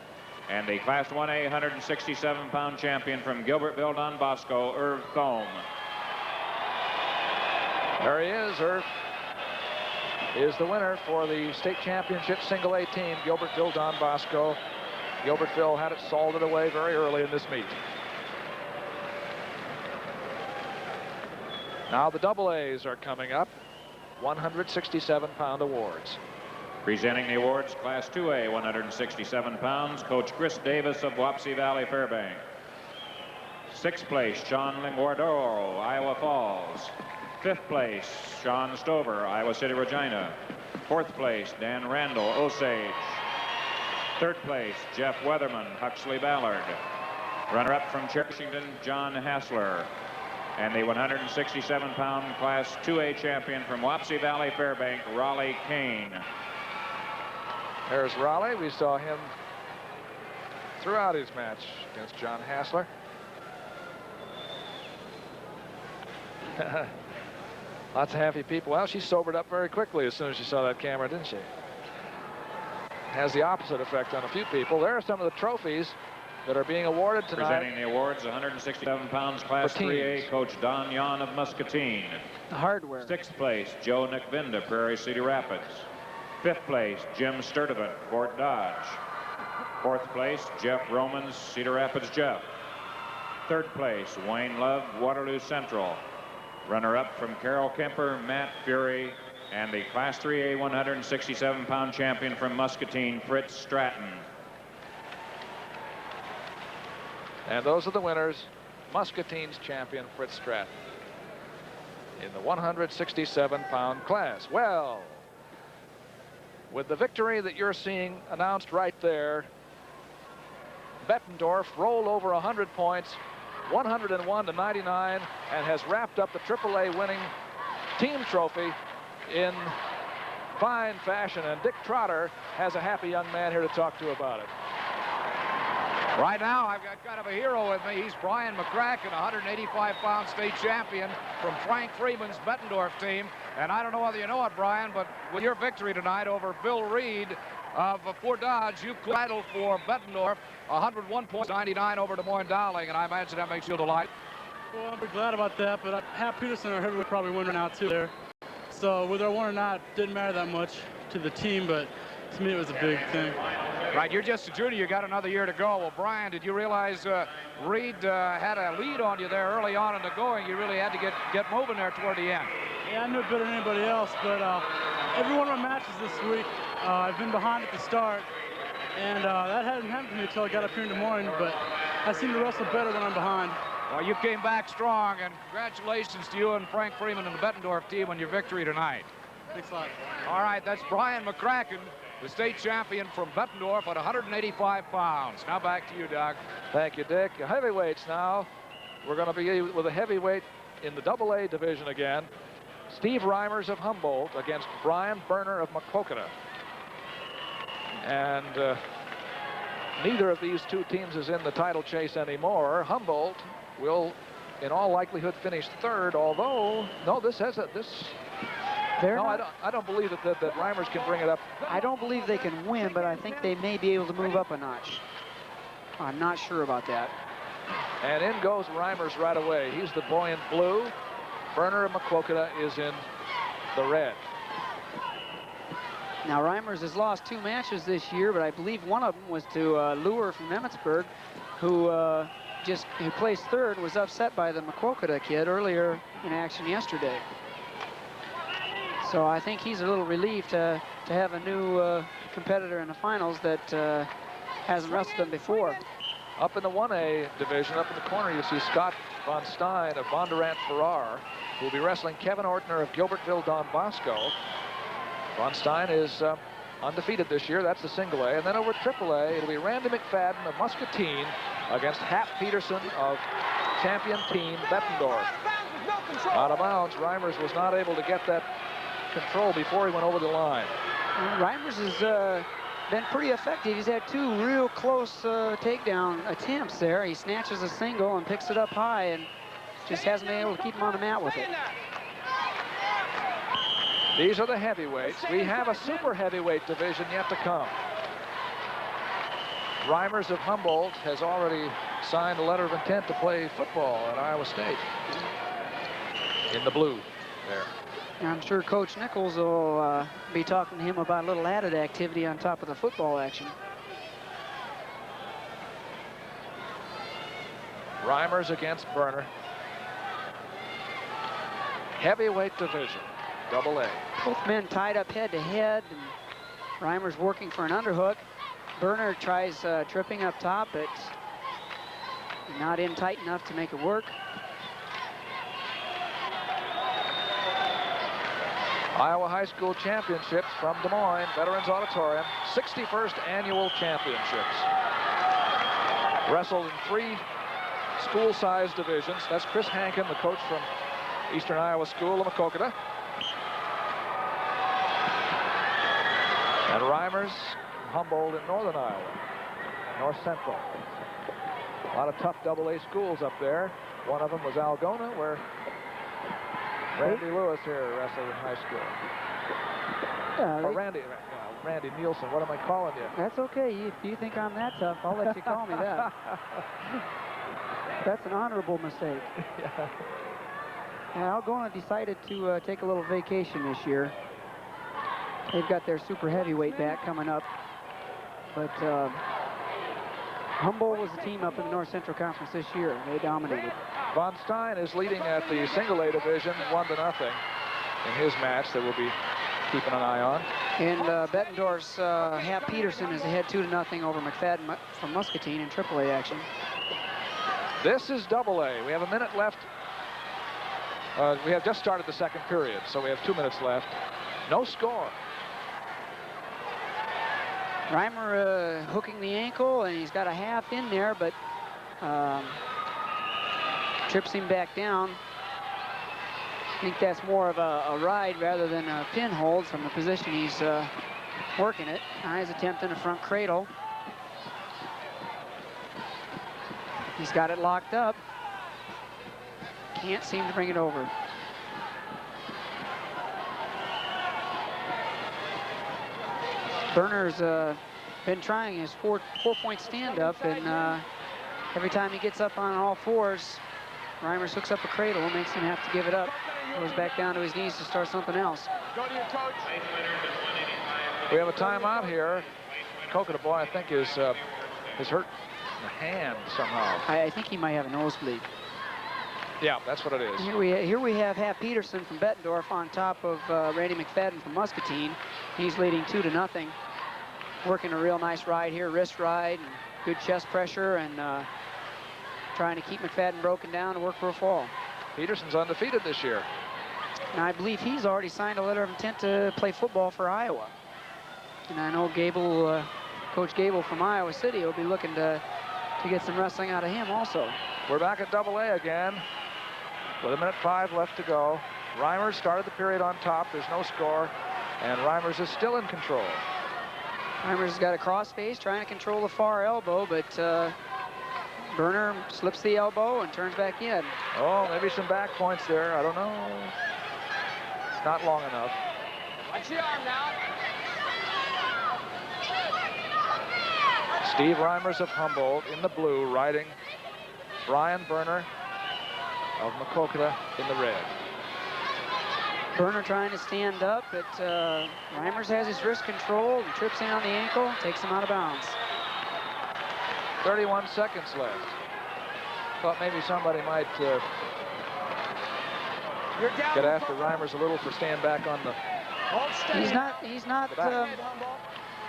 Speaker 3: And the Class 1A 167-pound champion from Gilbertville, Don Bosco, Irv Thome.
Speaker 1: There he is. Irv is the winner for the state championship single A team, Gilbertville, Don Bosco. Gilbertville had it salted away very early in this meet. Now the double A's are coming up. 167-pound awards.
Speaker 3: Presenting the awards, Class 2A, 167 pounds, Coach Chris Davis of Wapsie Valley, Fairbank. 6th place, Sean Linguardoro, Iowa Falls. 5th place, Sean Stover, Iowa City, Regina. 4th place, Dan Randall, Osage. 3rd place, Jeff Weatherman, Huxley Ballard. Runner-up from Washington, John Hassler. And the 167-pound Class 2A champion from Wapsie Valley, Fairbank, Raleigh Kane.
Speaker 1: There's Raleigh. We saw him throughout his match against John Hassler. Lots of happy people. Well, she sobered up very quickly as soon as she saw that camera, didn't she? has the opposite effect on a few people. There are some of the trophies that are being awarded tonight.
Speaker 3: Presenting the awards, 167 pounds, Class 3A, Coach Don Yon of Muscatine.
Speaker 2: The hardware.
Speaker 3: 6th place, Joe Nickvinda, Prairie City Rapids. 5th place, Jim Sturdivant, Fort Dodge. 4th place, Jeff Romans, Cedar Rapids Jeff. 3rd place, Wayne Love, Waterloo Central. Runner-up from Carol Kemper, Matt Fury, and the Class 3A 167-pound champion from Muscatine, Fritz Stratton.
Speaker 1: And those are the winners. Muscatine's champion, Fritz Stratton, in the 167-pound class. Well, with the victory that you're seeing announced right there, Bettendorf rolled over 100 points, 101 to 99, and has wrapped up the AAA winning team trophy in fine fashion. And Dick Trotter has a happy young man here to talk to about it.
Speaker 5: Right now, I've got kind of a hero with me. He's Brian McCracken, 185-pound state champion from Frank Freeman's Bettendorf team. And I don't know whether you know it, Brian, but with your victory tonight over Bill Reed of Fort Dodge, you battled for Bettendorf, 101 points, 99 over Des Moines Dowling, and I imagine that makes you delighted.
Speaker 14: Well, I'm glad about that, but Hap Peterson, I heard, would probably win right now too there. So whether I won or not didn't matter that much to the team, but to me it was a big thing.
Speaker 5: Right, you're just a junior. You got another year to go. Well, Brian, did you realize Reed had a lead on you there early on in the going? You really had to get moving there toward the end.
Speaker 14: Yeah, I knew it better than anybody else, but every one of my matches this week, I've been behind at the start, and that hadn't happened to me until I got up here in Des Moines, but I seem to wrestle better when I'm behind.
Speaker 5: Well, you came back strong, and congratulations to you and Frank Freeman and the Bettendorf team on your victory tonight.
Speaker 14: Thanks a lot.
Speaker 5: All right, that's Brian McCracken, the state champion from Bettendorf at 185 pounds. Now back to you, Doug.
Speaker 1: Thank you, Dick. Heavyweights now. We're going to be with a heavyweight in the AA division again. Steve Reimers of Humboldt against Brian Berner of Maquoketa. And neither of these two teams is in the title chase anymore. Humboldt will, in all likelihood, finish third, although, no, this has a, this... No, I don't believe that Reimers can bring it up.
Speaker 2: I don't believe they can win, but I think they may be able to move up a notch. I'm not sure about that.
Speaker 1: And in goes Reimers right away. He's the boy in blue. Berner of Maquoketa is in the red.
Speaker 2: Now, Reimers has lost 2 matches this year, but I believe one of them was to Lure from Emmitsburg, who placed third, was upset by the Maquoketa kid earlier in action yesterday. So I think he's a little relieved to have a new competitor in the finals that hasn't wrestled him before.
Speaker 1: Up in the 1A division, up in the corner, you see Scott Von Stein of Bondurant Farrar, who will be wrestling Kevin Ortner of Gilbertville Don Bosco. Von Stein is undefeated this year. That's the single A. And then over AAA, it'll be Randy McFadden of Muscatine against Hap Peterson of champion team Bettendorf. Out of bounds, Reimers was not able to get that control before he went over the line.
Speaker 2: Reimers has been pretty effective. He's had 2 real close takedown attempts there. He snatches a single and picks it up high and just hasn't been able to keep him on the mat with it.
Speaker 1: These are the heavyweights. We have a super heavyweight division yet to come. Reimers of Humboldt has already signed a letter of intent to play football at Iowa State. In the blue there.
Speaker 2: I'm sure Coach Nichols will be talking to him about a little added activity on top of the football action.
Speaker 1: Reimers against Berner. Heavyweight division, AA.
Speaker 2: Both men tied up head to head, and Reimers working for an underhook. Berner tries tripping up top, but not in tight enough to make it work.
Speaker 1: Iowa High School Championships from Des Moines, Veterans Auditorium, 61st Annual Championships. Wrestled in 3 school-sized divisions. That's Chris Hankin, the coach from Eastern Iowa School of Maquoketa. And Reimers, Humboldt in Northern Iowa, North Central. A lot of tough AA schools up there. One of them was Algona, where Randy Lewis here wrestled in high school. Randy Nielsen. What am I calling you?
Speaker 2: That's okay. If you think I'm that tough, I'll let you call me that. That's an honorable mistake.
Speaker 1: Yeah.
Speaker 2: Yeah, Algona decided to take a little vacation this year. They've got their super heavyweight back coming up. But Humboldt was the team up in the North Central Conference this year. They dominated.
Speaker 1: Von Stein is leading at the single A division 1-0 in his match that we'll be keeping an eye on.
Speaker 2: And Bettendorf's Hap Peterson is ahead 2-0 over McFadden from Muscatine in AAA action.
Speaker 1: This is AA. We have a minute left. We have just started the second period, so we have 2 minutes left. No score.
Speaker 2: Reimer hooking the ankle, and he's got a half in there, but trips him back down. I think that's more of a ride rather than a pin hold from the position he's working it. Now he's attempting a front cradle. He's got it locked up. Can't seem to bring it over. Berner's been trying his four-point stand-up, and every time he gets up on all fours, Reimers hooks up a cradle and makes him have to give it up. Goes back down to his knees to start something else.
Speaker 9: Go to your coach.
Speaker 1: We have a timeout here. Coconut Boy, I think, is hurt in the hand somehow.
Speaker 2: I think he might have a nosebleed.
Speaker 1: Yeah, that's what it is.
Speaker 2: Here we have Hap Peterson from Bettendorf on top of Randy McFadden from Muscatine. He's leading 2-0. Working a real nice ride here, wrist ride, and good chest pressure, and trying to keep McFadden broken down to work for a fall.
Speaker 1: Peterson's undefeated this year.
Speaker 2: And I believe he's already signed a letter of intent to play football for Iowa. And I know Gable, Coach Gable from Iowa City will be looking to get some wrestling out of him also.
Speaker 1: We're back at AA again with 1:05 left to go. Reimers started the period on top. There's no score, and Reimers is still in control.
Speaker 2: Reimers has got a crossface trying to control the far elbow, but Berner slips the elbow and turns back in.
Speaker 1: Oh, maybe some back points there. I don't know. It's not long enough.
Speaker 10: Watch your arm now.
Speaker 1: Steve Reimers of Humboldt in the blue, riding Brian Berner of Maquoketa in the red.
Speaker 2: Berner trying to stand up, but Reimers has his wrist controlled and trips in on the ankle, takes him out of bounds.
Speaker 1: 31 seconds left. Thought maybe somebody might get after Reimers a little for staying back on the.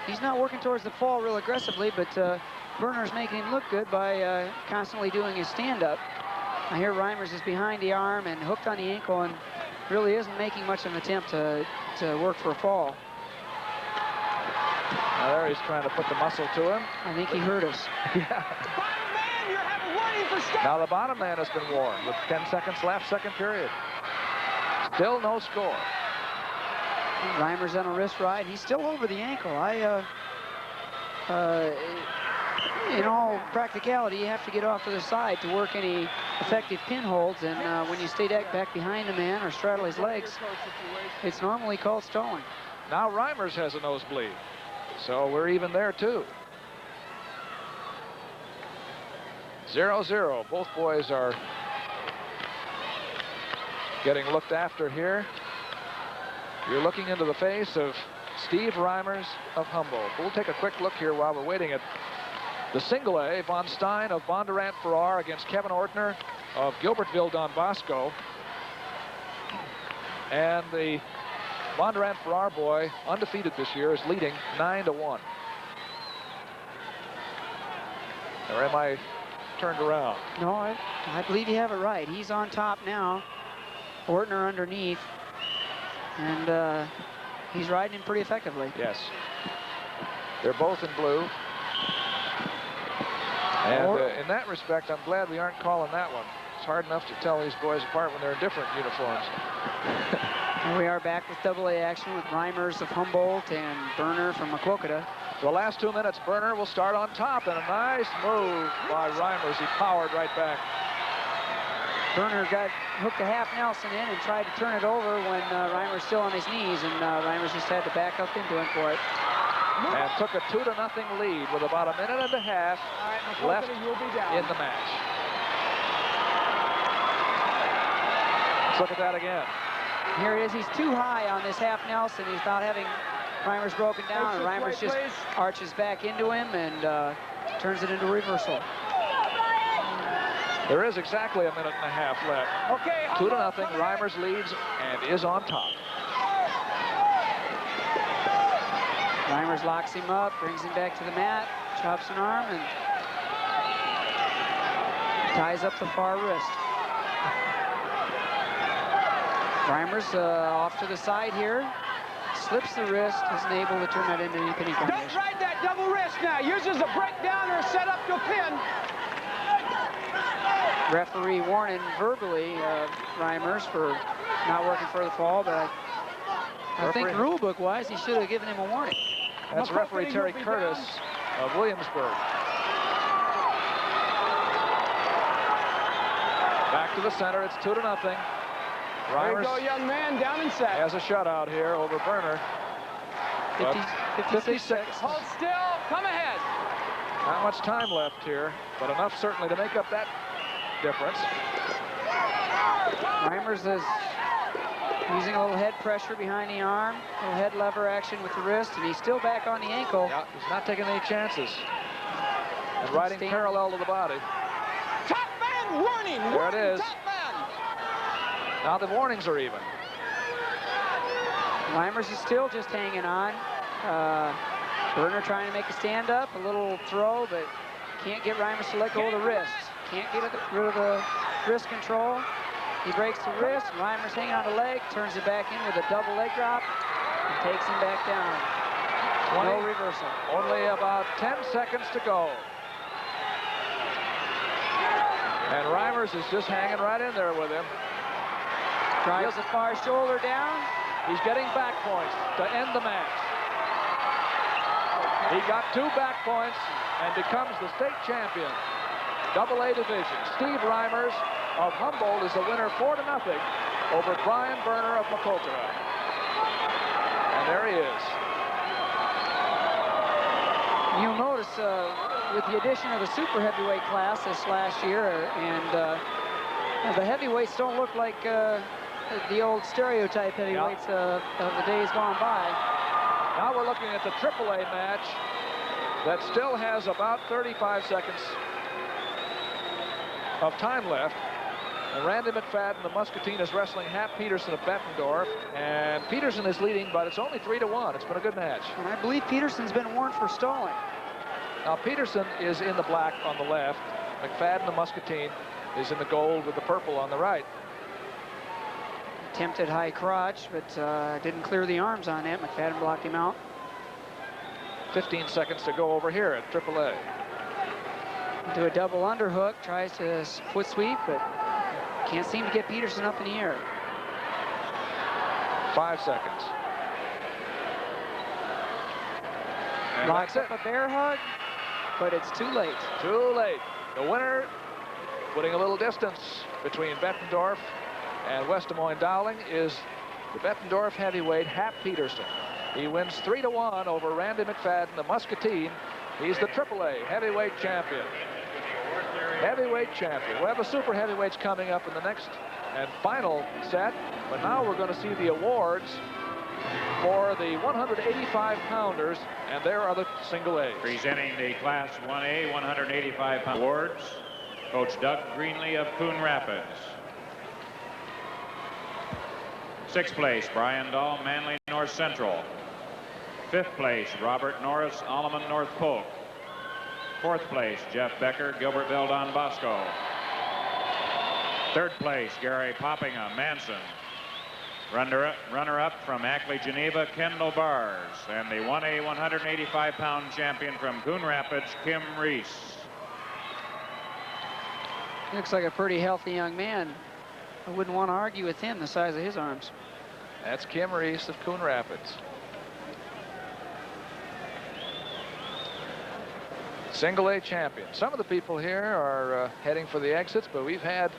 Speaker 2: He's not working towards the fall real aggressively, but Berner's making him look good by constantly doing his stand-up. I hear Reimers is behind the arm and hooked on the ankle and really isn't making much of an attempt to work for a fall.
Speaker 1: Now there he's trying to put the muscle to him.
Speaker 2: I think he hurt us.
Speaker 1: Yeah. Now the bottom man has been warned with 10 seconds left, second period. Still no score.
Speaker 2: Reimers on a wrist ride. He's still over the ankle. In all practicality, you have to get off to the side to work any effective pin holds, and when you stay back behind the man or straddle his legs, it's normally called stalling.
Speaker 1: Now Reimers has a nosebleed, so we're even there too. 0-0. Both boys are getting looked after here. You're looking into the face of Steve Reimers of Humboldt. We'll take a quick look here while we're waiting at the single A. Von Stein of Bondurant Farrar against Kevin Ortner of Gilbertville Don Bosco. And the Bondurant Farrar boy, undefeated this year, is leading 9-1. Or am I turned around?
Speaker 2: No, I believe you have it right. He's on top now. Ortner underneath. And he's riding him pretty effectively.
Speaker 1: Yes. They're both in blue. And in that respect, I'm glad we aren't calling that one. It's hard enough to tell these boys apart when they're in different uniforms.
Speaker 2: And we are back with AA action with Reimers of Humboldt and Berner from Maquoketa.
Speaker 1: For the last 2 minutes, Berner will start on top, and a nice move by Reimers. He powered right back.
Speaker 2: Berner hooked a half Nelson in and tried to turn it over when Reimers still on his knees, and Reimers just had to back up into him for it.
Speaker 1: and took a 2-0 lead with about a minute and a half left in the match. Let's look at that again.
Speaker 2: Here it is. He's too high on this half Nelson. He's not having Reimers broken down, and Reimers just arches back into him and turns it into reversal.
Speaker 1: There is exactly a minute and a half left.
Speaker 10: Okay.
Speaker 1: 2-0. Reimers leads and is on top.
Speaker 2: Reimers locks him up, brings him back to the mat, chops an arm, and ties up the far wrist. Reimers off to the side here, slips the wrist, isn't able to turn that into any pinning combination.
Speaker 10: Don't ride that double wrist now. Yours is a breakdown or a set up to a pin.
Speaker 2: Referee warning verbally Reimers for not working for the fall, but I think rule book wise he should have given him a warning.
Speaker 1: That's referee Terry Curtis of Williamsburg. Back to the center. It's 2-0.
Speaker 10: There you go, young man, down and set.
Speaker 1: Has a shutout here over Berner. 56.
Speaker 10: Hold still, come ahead.
Speaker 1: Not much time left here, but enough certainly to make up that difference.
Speaker 2: Reimers is using a little head pressure behind the arm, a little head lever action with the wrist, and he's still back on the ankle.
Speaker 1: Yeah, he's not taking any chances. And riding parallel to the body.
Speaker 10: Top man warning.
Speaker 1: There it is.
Speaker 10: Top man.
Speaker 1: Now the warnings are even.
Speaker 2: Reimers is still just hanging on. Berner trying to make a stand up, a little throw, but can't get Reimers to let go of the wrist. Can't get rid of the wrist control. He breaks the wrist. Reimers hanging on the leg, turns it back in with a double leg drop, and takes him back down.
Speaker 1: 20,
Speaker 2: no reversal.
Speaker 1: Only about 10 seconds to go. And Reimers is just hanging right in there with him.
Speaker 2: Drives the far shoulder down.
Speaker 1: He's getting back points to end the match. He got 2 back points and becomes the state champion. AA division. Steve Reimers of Humboldt is the winner 4-0 over Brian Berner of Macolta. And there he is.
Speaker 2: You'll notice with the addition of the super heavyweight class this last year, and the heavyweights don't look like the old stereotype heavyweights of the days gone by.
Speaker 1: Now we're looking at the AAA match that still has about 35 seconds of time left. And Randy McFadden, the Muscatine, is wrestling Hap Peterson of Bettendorf. And Peterson is leading, but it's only 3-1. It's been a good match.
Speaker 2: And I believe Peterson's been warned for stalling.
Speaker 1: Now Peterson is in the black on the left. McFadden, the Muscatine, is in the gold with the purple on the right.
Speaker 2: Attempted high crotch, but didn't clear the arms on it. McFadden blocked him out.
Speaker 1: 15 seconds to go over here at AAA.
Speaker 2: Do a double underhook, tries to foot sweep, but can't seem to get Peterson up in the air.
Speaker 1: 5 seconds. And
Speaker 2: locks up a bear hug, but it's too late.
Speaker 1: Too late. The winner, putting a little distance between Bettendorf and West Des Moines Dowling, is the Bettendorf heavyweight Hap Peterson. He wins 3-1 over Randy McFadden, the Muscatine. He's the AAA heavyweight champion. Heavyweight champion. We'll have the super heavyweights coming up in the next and final set, but now we're going to see the awards for the 185-pounders, and there are the single A's.
Speaker 3: Presenting the Class 1A 185-pound awards, Coach Doug Greenlee of Coon Rapids. 6th place, Brian Dahl, Manly North Central. 5th place, Robert Norris, Alleman North Polk. 4th place, Jeff Becker, Gilbertville Don Bosco. 3rd place, Gary Poppingham, Manson. Runner-up from Ackley, Geneva, Kendall Bars. And the 1A 185-pound champion from Coon Rapids, Kim Reese.
Speaker 2: Looks like a pretty healthy young man. I wouldn't want to argue with him, the size of his arms.
Speaker 1: That's Kim Reese of Coon Rapids. Single A champion. Some of the people here are heading for the exits, but we've had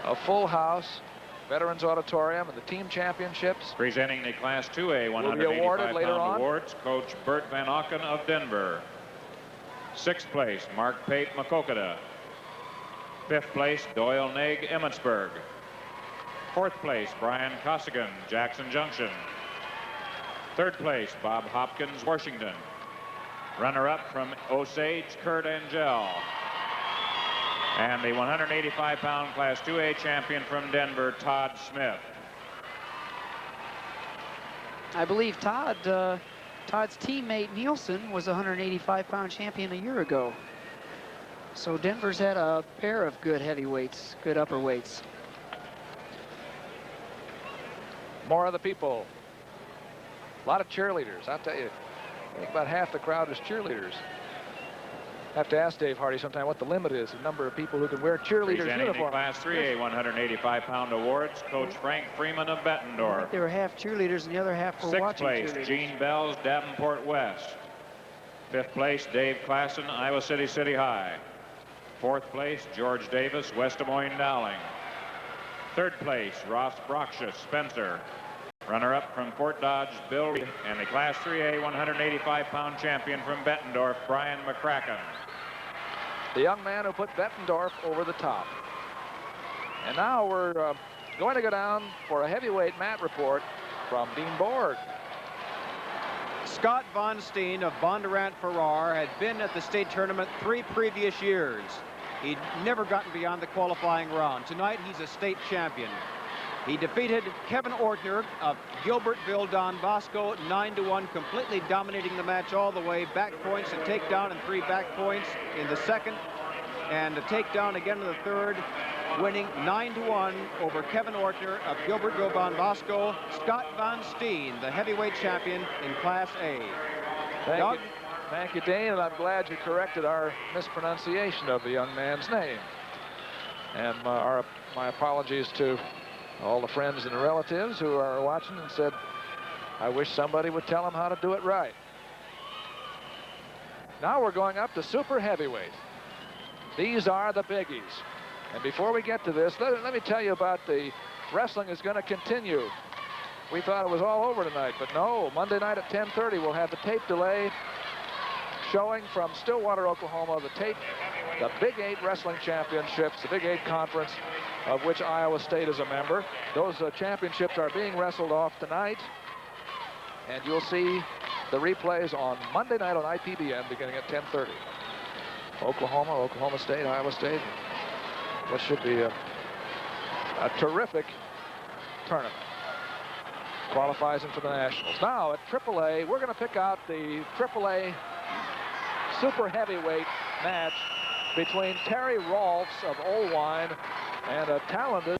Speaker 1: a full house Veterans Auditorium and the team championships.
Speaker 3: Presenting the Class 2A
Speaker 1: Will be awarded later
Speaker 3: 185-pound
Speaker 1: on.
Speaker 3: awards, Coach Bert Van Auken of Denver. 6th place, Mark Pape, Makokada. 5th place, Doyle Naig, Emmetsburg. 4th place, Brian Costigan, Jackson Junction. 3rd place, Bob Hopkins, Washington. Runner-up from Osage, Kurt Angel. And the 185-pound Class 2A champion from Denver, Todd Smith.
Speaker 2: I believe Todd's teammate Nielsen was a 185-pound champion a year ago. So Denver's had a pair of good heavyweights, good upper weights.
Speaker 1: More of the people. A lot of cheerleaders. I'll tell you, I think about half the crowd is cheerleaders. Have to ask Dave Hardy sometime what the limit is, the number of people who can wear cheerleaders
Speaker 3: Presenting
Speaker 1: uniforms.
Speaker 3: the Class 3A 185-pound awards, Coach Frank Freeman of
Speaker 2: I
Speaker 3: Bettendorf.
Speaker 2: think they were half cheerleaders and the other half were
Speaker 3: 6th
Speaker 2: watching
Speaker 3: place,
Speaker 2: cheerleaders.
Speaker 3: Gene Bells, Davenport West. 5th place, Dave Klassen, Iowa City City High. 4th place, George Davis, West Des Moines Dowling. 3rd place, Ross Brockshus, Spencer. Runner-up from Fort Dodge, Bill Reed, and the Class 3A 185-pound champion from Bettendorf, Brian McCracken.
Speaker 1: The young man who put Bettendorf over the top. And now we're going to go down for a heavyweight mat report from Dean Borg.
Speaker 4: Scott Von Steen of Bondurant Farrar had been at the state tournament 3 previous years. He'd never gotten beyond the qualifying round. Tonight, he's a state champion. He defeated Kevin Ortner of Gilbertville, Don Bosco, 9-1, completely dominating the match all the way. Back points, a takedown, and 3 back points in the second, and a takedown again in the third, winning 9-1 over Kevin Ortner of Gilbertville, Don Bosco. Scott Von Steen, the heavyweight champion in Class A.
Speaker 1: Thank you, Dane, and I'm glad you corrected our mispronunciation of the young man's name. And my apologies to all the friends and relatives who are watching and said, I wish somebody would tell them how to do it right. Now we're going up to super heavyweight. These are the biggies. And before we get to this, let me tell you about the wrestling is going to continue. We thought it was all over tonight, but no. Monday night at 10:30, we'll have the tape delay showing from Stillwater, Oklahoma, the Big 8 Wrestling Championships, the Big 8 Conference, of which Iowa State is a member. Those championships are being wrestled off tonight, and you'll see the replays on Monday night on IPBN beginning at 10:30. Oklahoma State, Iowa State. What should be a terrific tournament. Qualifies for the Nationals. Now at AAA, we're going to pick out the AAA super heavyweight match between Terry Rolfs of Old Wine and a talented